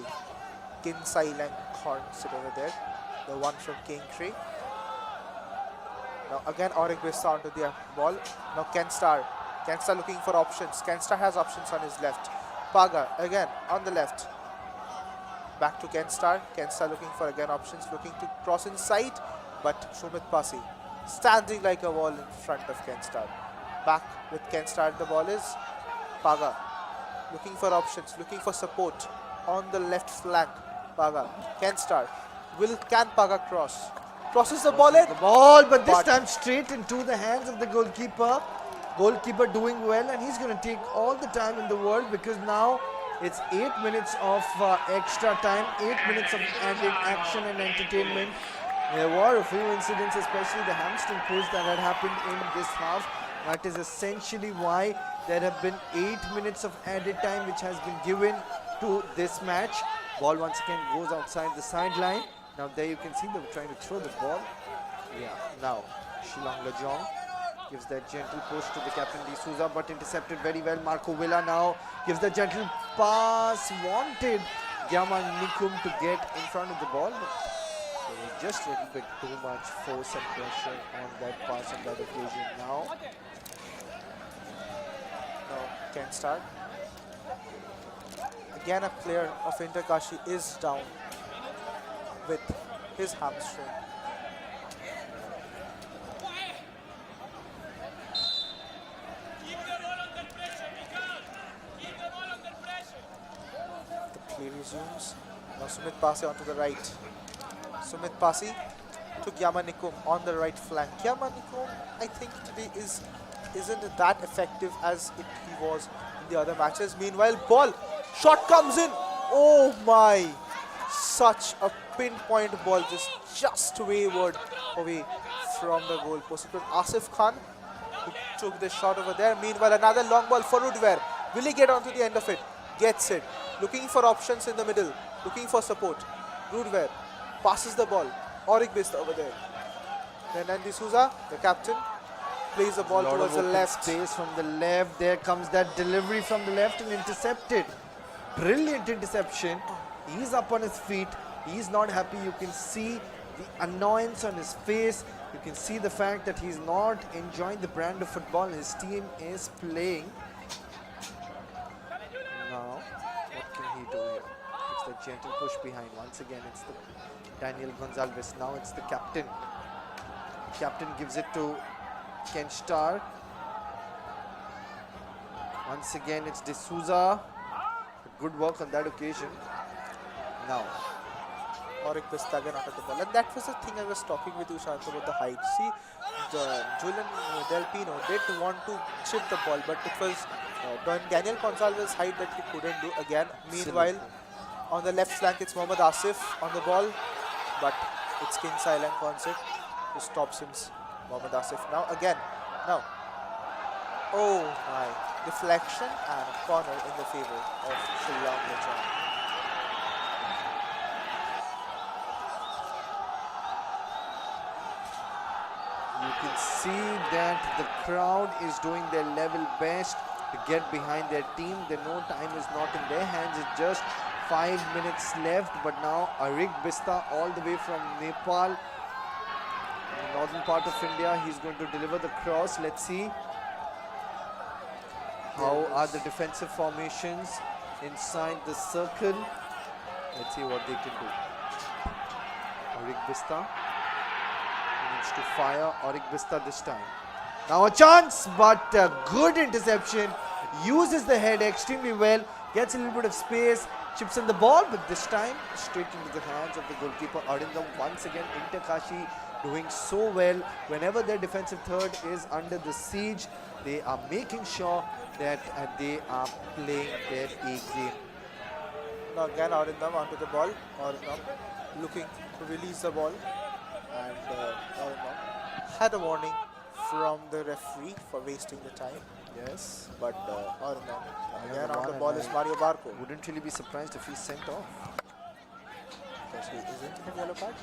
Kinsai Lang Khorn sit over there, the one from Kingtree. Now again Auric Vista onto the ball. Now Kenstar. Kenstar looking for options. Kenstar has options on his left. Paga again on the left. Back to Kenstar. Kenstar looking for again options. Looking to cross inside. But Sumit Pasi standing like a wall in front of Kenstar. Back with Kenstar. The ball is Paga. Looking for options. Looking for support on the left flank. Paga. Kenstar. Can Paga cross? Crosses the ball in. The ball, but this But- time straight into the hands of the goalkeeper. Goalkeeper doing well, and he's going to take all the time in the world because now it's 8 minutes of extra time, 8 minutes of added action and entertainment. There were a few incidents, especially the hamstring push that had happened in this half. That is essentially why there have been 8 minutes of added time which has been given to this match. Ball once again goes outside the sideline. Now there you can see them trying to throw the ball. Yeah, now Shillong Lajong gives that gentle push to the captain D'Souza, but intercepted very well. Marco Villa now gives the gentle pass. Wanted Gyama Nikum to get in front of the ball, but there was just a little bit too much force and pressure on that pass on that occasion. Now Kenstar. Again a player of Inter Kashi is down with his hamstring. The play resumes. Now Sumit Pasi onto the right. Sumit Pasi to Gyamanikum on the right flank. Gyamanikum, I think today isn't that effective as he was in the other matches. Meanwhile, ball shot comes in. Oh my! Such a pinpoint ball, just wayward away from the goal post. It was Asif Khan who took the shot over there. Meanwhile, another long ball for Rudver. Will he get onto the end of it? Gets it. Looking for options in the middle. Looking for support. Rudver passes the ball. Auric Bista over there. Then Andy Souza, the captain, plays the ball lot towards of the open left. space from the left. There comes that delivery from the left and intercepted. Brilliant interception. He's up on his feet. He's not happy. You can see the annoyance on his face. You can see the fact that he's not enjoying the brand of football his team is playing. Now, what can he do here? It's the gentle push behind. Once again, it's the Daniel Gonzalez. Now it's the captain. Captain gives it to Kenstar. Once again, it's D'Souza. Good work on that occasion. Now, Auric Bista again out of the ball. And that was the thing I was talking with Ushant about the height. See, Julian Del Pino did want to chip the ball, but it was Daniel Gonzalez's height that he couldn't do again. Meanwhile, on the left flank, it's Mohammad Asif on the ball, but it's King Silent concept who stops him. Mohammad Asif now again. Now, oh my, deflection and corner in the favor of Shillong Lajong. you can see that the crowd is doing their level best to get behind their team. They know time is not in their hands. It's just 5 minutes left. But now Auric Bista all the way from Nepal, in the northern part of India. He's going to deliver the cross. Let's see how are the defensive formations inside the circle. Let's see what they can do. Auric Bista needs to fire. Auric Bista this time. Now a chance, but a good interception. Uses the head extremely well. Gets a little bit of space. Chips in the ball, but this time straight into the hands of the goalkeeper Arindam. Once again, Inter Kashi doing so well. Whenever their defensive third is under the siege, they are making sure that they are playing their A game. Now again Arindam onto the ball. Arindam looking to release the ball, and Arindam had a warning from the referee for wasting the time. Yes. But Arindam again Another on the one, ball and is I Mario Barco. wouldn't really be surprised if he's sent off. Because he isn't in a yellow card.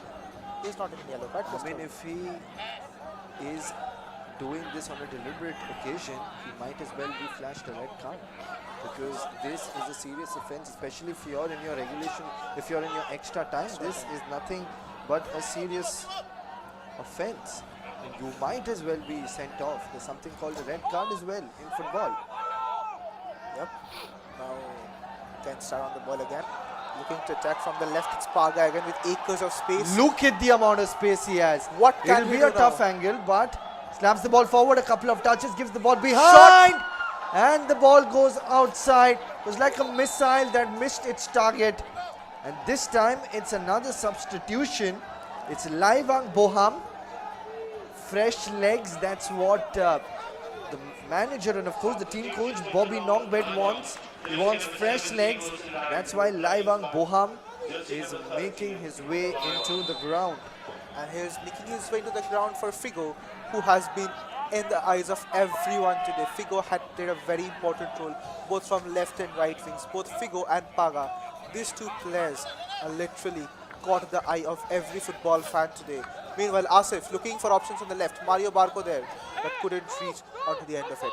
He is not in a yellow card. I mean, if he is doing this on a deliberate occasion, he might as well be flashed a red card, because this is a serious offense, especially if you're in your regulation, if you're in your extra time. This is nothing but a serious offense. And you might as well be sent off. There's something called a red card as well in football. Yep. Now can start on the ball again. Looking to attack from the left. It's Paga again with acres of space. Look at the amount of space he has. What can It'll he be do a tough now? angle, but slams the ball forward a couple of touches, gives the ball behind, and the ball goes outside. It was like a missile that missed its target. And this time it's another substitution. It's Laivang Boham. Fresh legs, that's what the manager and of course the team coach Bobby Nongbet wants. He wants fresh legs. That's why Laivang Boham is making his way into the ground. And he's making his way to the ground for Figo, who has been in the eyes of everyone today. Figo had played a very important role, both from left and right wings. Both Figo and Paga, these two players are literally caught the eye of every football fan today. Meanwhile, Asif looking for options on the left. Mario Barco there, but couldn't reach onto the end of it.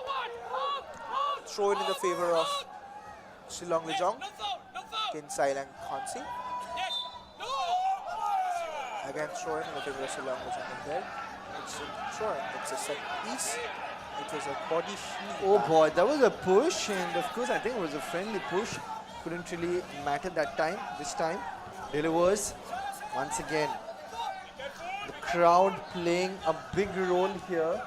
Throw in the favor of Shillong Lajong, Kinsai and Khansi. Again, throw in the favor of Shillong Lajong there. It's a throw in. It's a set piece. It was a body shield. Oh boy, that was a push, and of course I think it was a friendly push. Couldn't really matter that time. This time delivers once again. The crowd playing a big role here,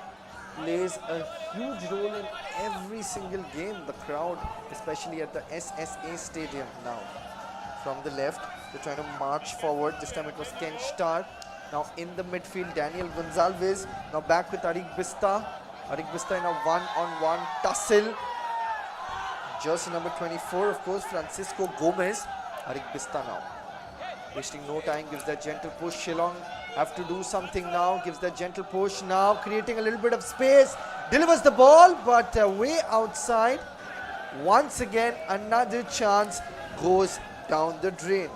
plays a huge role in every single game. The crowd, especially at the SSA Stadium now. From the left, they're trying to march forward. This time it was Ken Starr. Now in the midfield, Daniel Gonzalez. Now back with Arik Bista. Arik Bista in a one-on-one tussle. Jersey number 24, of course, Francisco Gomez. Arik Bista now. Wasting no time, gives that gentle push. Shillong have to do something now, gives that gentle push now, creating a little bit of space. Delivers the ball, but way outside. Once again, another chance goes down the drain.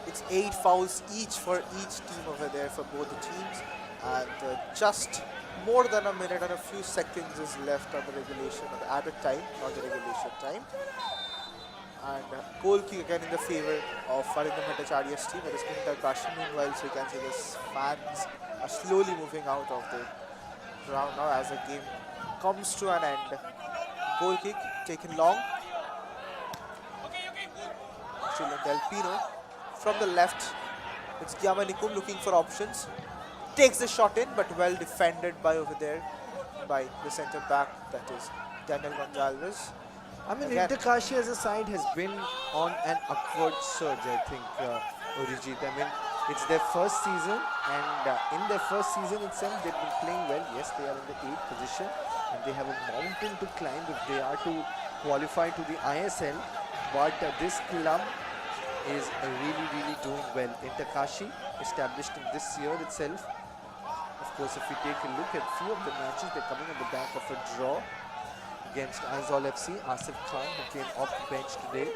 It's 8 fouls each for each team over there for both the teams. And just more than a minute and a few seconds is left on the regulation, or the added time, not the regulation time. And goal kick again in the favor of Farindam Bhattacharya's team. That is Kashi. Meanwhile, so you can see the fans are slowly moving out of the ground now as the game comes to an end. Goal kick taken long. Children Del Pino. From the left, it's Gyamanikum looking for options. Takes the shot in, but well defended by over there by the centre back, that is Daniel Gonzalez. I mean, Again. Kashi as a side has been on an upward surge, I think, Orijit. I mean, it's their first season, and in their first season itself, they've been playing well. Yes, they are in the 8th position, and they have a mountain to climb if they are to qualify to the ISL. But this club is really doing well. Kashi, established in this year itself. Of course, if we take a look at few of the matches, they're coming on the back of a draw against Aizawl FC. Asif Khan, who came off the bench today,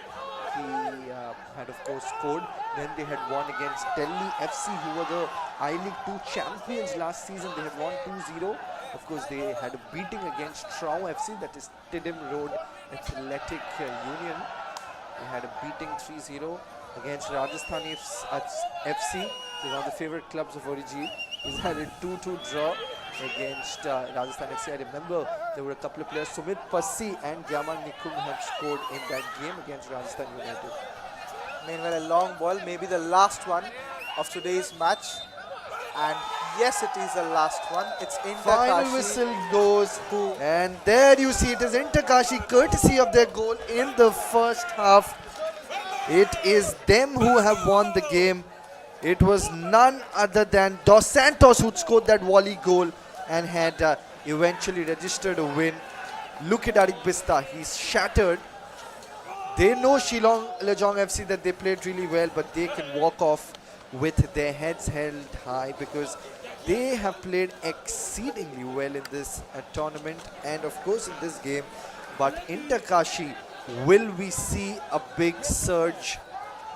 he had of course scored. Then they had won against Delhi FC, who were the I-League 2 champions last season. They had won 2-0. Of course, they had a beating against Trau FC, that is Tidham Road Athletic Union. They had a beating 3-0 against Rajasthan FC. They're one of the favorite clubs of Orijit. He's had a 2-2 draw against Rajasthan FC. I remember there were a couple of players, Sumit Passi and Gyamanikum, had scored in that game against Rajasthan United. Meanwhile, a long ball, maybe the last one of today's match. And yes, it is the last one. It's Final Kashi. whistle goes, and there you see it is Kashi, courtesy of their goal in the first half. It is them who have won the game. It was none other than Dos Santos who scored that volley goal and had eventually registered a win. Look at Arik Bista, he's shattered. They know Shillong Lajong FC that they played really well, but they can walk off with their heads held high because they have played exceedingly well in this tournament and of course in this game. But Kashi, will we see a big surge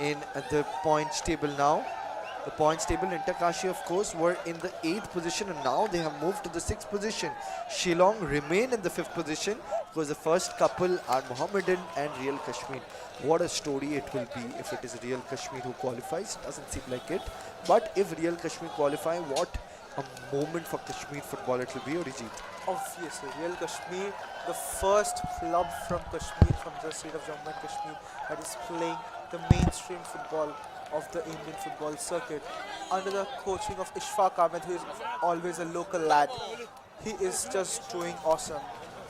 in the points table now? The points table, Kashi of course were in the 8th position and now they have moved to the 6th position. Shillong remain in the 5th position because the first couple are Mohammedan and Real Kashmir. What a story it will be if it is Real Kashmir who qualifies. Doesn't seem like it. But if Real Kashmir qualify, what a moment for Kashmir football it will be, Orijit. Obviously, Real Kashmir, the first club from Kashmir, from the state of Jammu and Kashmir, that is playing the mainstream football of the Indian football circuit under the coaching of Ishfaq Ahmed, who is always a local lad. He is just doing awesome.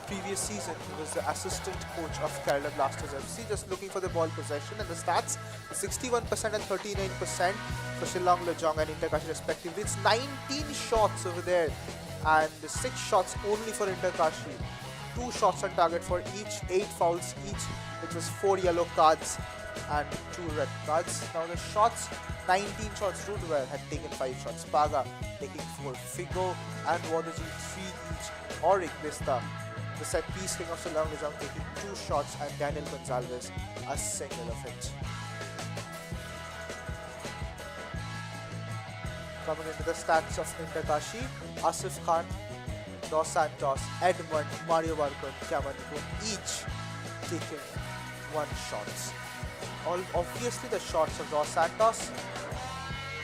Previous season, he was the assistant coach of Kerala Blasters FC, just looking for the ball possession and the stats: 61% and 39% for Shillong Lajong and Interkashi respectively. It's 19 shots over there and 6 shots only for Interkashi. 2 shots on target for each, 8 fouls each, which was 4 yellow cards and 2 red cards. Now the shots, 19 shots, Rudwell had taken 5 shots, Paga taking 4, Figo and Wadaji 3 each, Auric Vista, the set piece king of Shillong Lajong, taking 2 shots, and Daniel Gonzalez a single of it. Coming into the stats of Interkashi, Asif Khan, Dos Santos, Edmund, Mario Barco and Kamaniko each taking 1 shot. Obviously the shots of Dos Santos,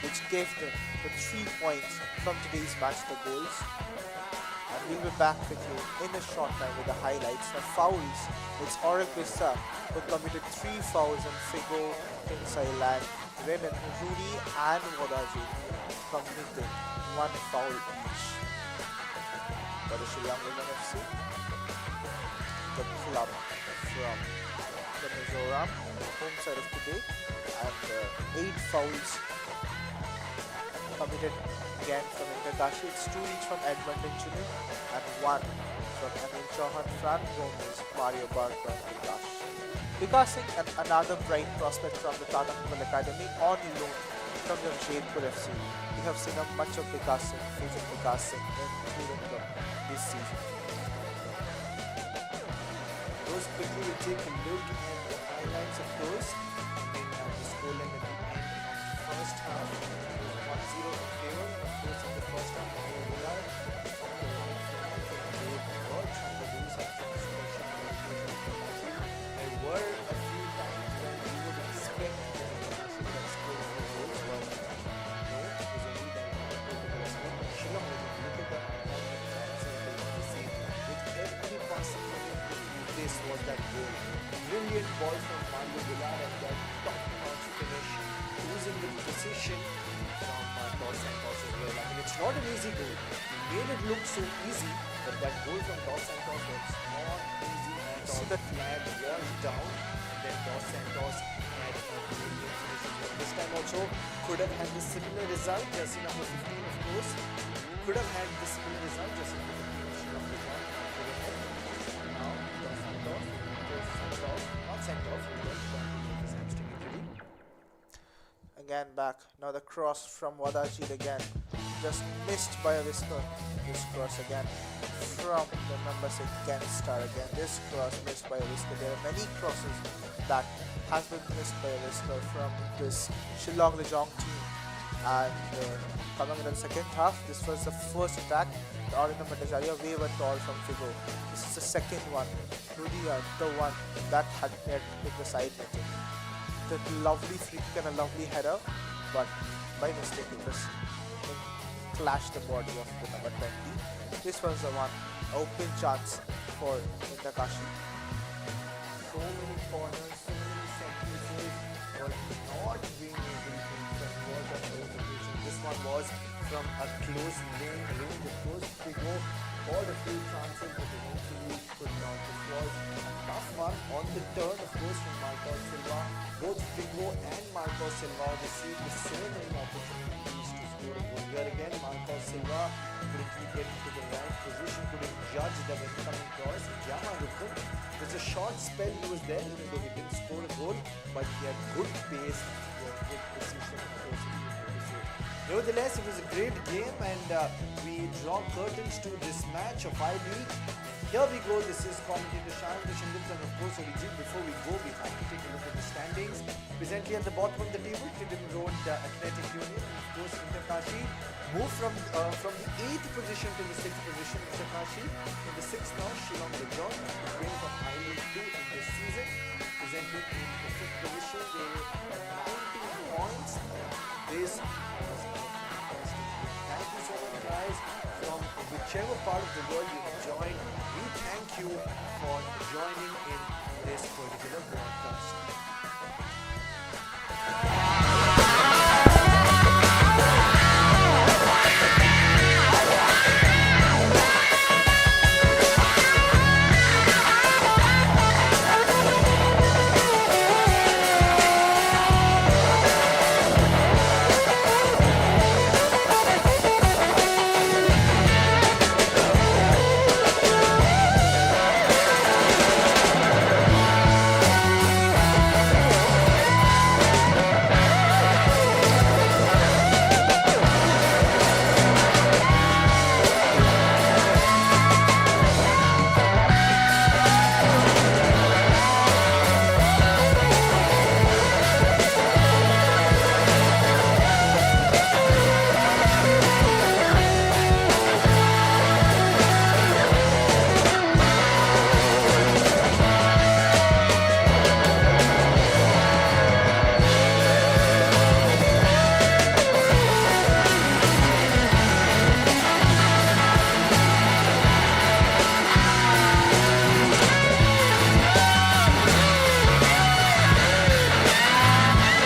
which gave them the 3 points from today's match, the goals. And we'll be back with you in a short time with the highlights. The fouls, it's Auric Vista who committed 3 fouls, and Figo, Kingsai Land, Renan, Rudy and Wadaji committed 1 foul each. For the Shillong Lajong FC, the club from the Mizoram, home side of today, and 8 fouls committed again from Interkashi. It's 2 each from Edmund Inchune and 1 from Anil Chauhan, Fran Gomez, Mario Barca and Vikas. Vikas Singh, and another bright prospect from the Tata Football Academy, on loan from Jamshedpur FC. We have seen much of Vikas Singh, facing Vikas Singh in Touran Club this season. Those quickly will take a look at the highlights of those. The scoreline at the end of the first half was 1-0 in favor. Of course, in the first half, they were trying to do something special. There were a few times when you would expect that the would have scored more goals, but no, it was only that Shillong Lajong, look at the with every passing minute, this was that goal. Brilliant ball from Mario Villar and that top-notch finish, losing the position from Dos Santos as well. I mean, it's not an easy goal. He made it look so easy, but that goal from Dos Santos was not easy at all. The flag was down, and then Dos Santos had a brilliant finish as well. This time also could have had the similar result. Jersey number 15, of course, could have had the similar result. Jersey number 15 of Shillong Lajong. Now Dos Santos not sent off. His hamstring injury. Again back. Now the cross from Wadajid again. Just missed by a whisker. This cross again from the number 6 Ken Star again. This cross missed by a whisker. There are many crosses that has been missed by a whisker from this Shillong Lajong team. And coming in the second half, this was the first attack. The Orina Bhattacharya wave a tall from Figo. This is the second one. Rudia, the one that had met with the side netting. The lovely free kick and a lovely header, but by mistake it was clashed the body of the number 20. This was the one open chance for Interkashi. So many corners, so many set pieces, but not being able to convert on those occasions. This one was from a close range. Of course, Figo got a few chances, but eventually could not. This was a tough one on the turn, of course, from Marcos Silva. Both Figo and Marcos Silva received the same many opportunities to score a goal. Here again, Marcos Silva quickly get into the right position, couldn't judge the incoming cross. Jama Rukun, there's a short spell he was there, even though he didn't score a goal, but he had good pace, he had good precision, of course, if you have to say. Nevertheless, it was a great game, and we draw curtains to this match of I-League. Here we go. This is commentator Shayan Shindit, and of course, Orijit. Before we go, we have to take a look at the standings. Presently at the bottom of the table, Tidin Road Athletic Union, and of course, Interkashi moved from the 8th position to the 6th position. Interkashi in the 6th now. Shillong Lajong going from I-League 2 in this season. Presently in the 5th position, they have 19 points. This was fantastic. Thank you so much, guys. guys from whichever part of the world you have joined. We thank you for joining in this particular broadcast.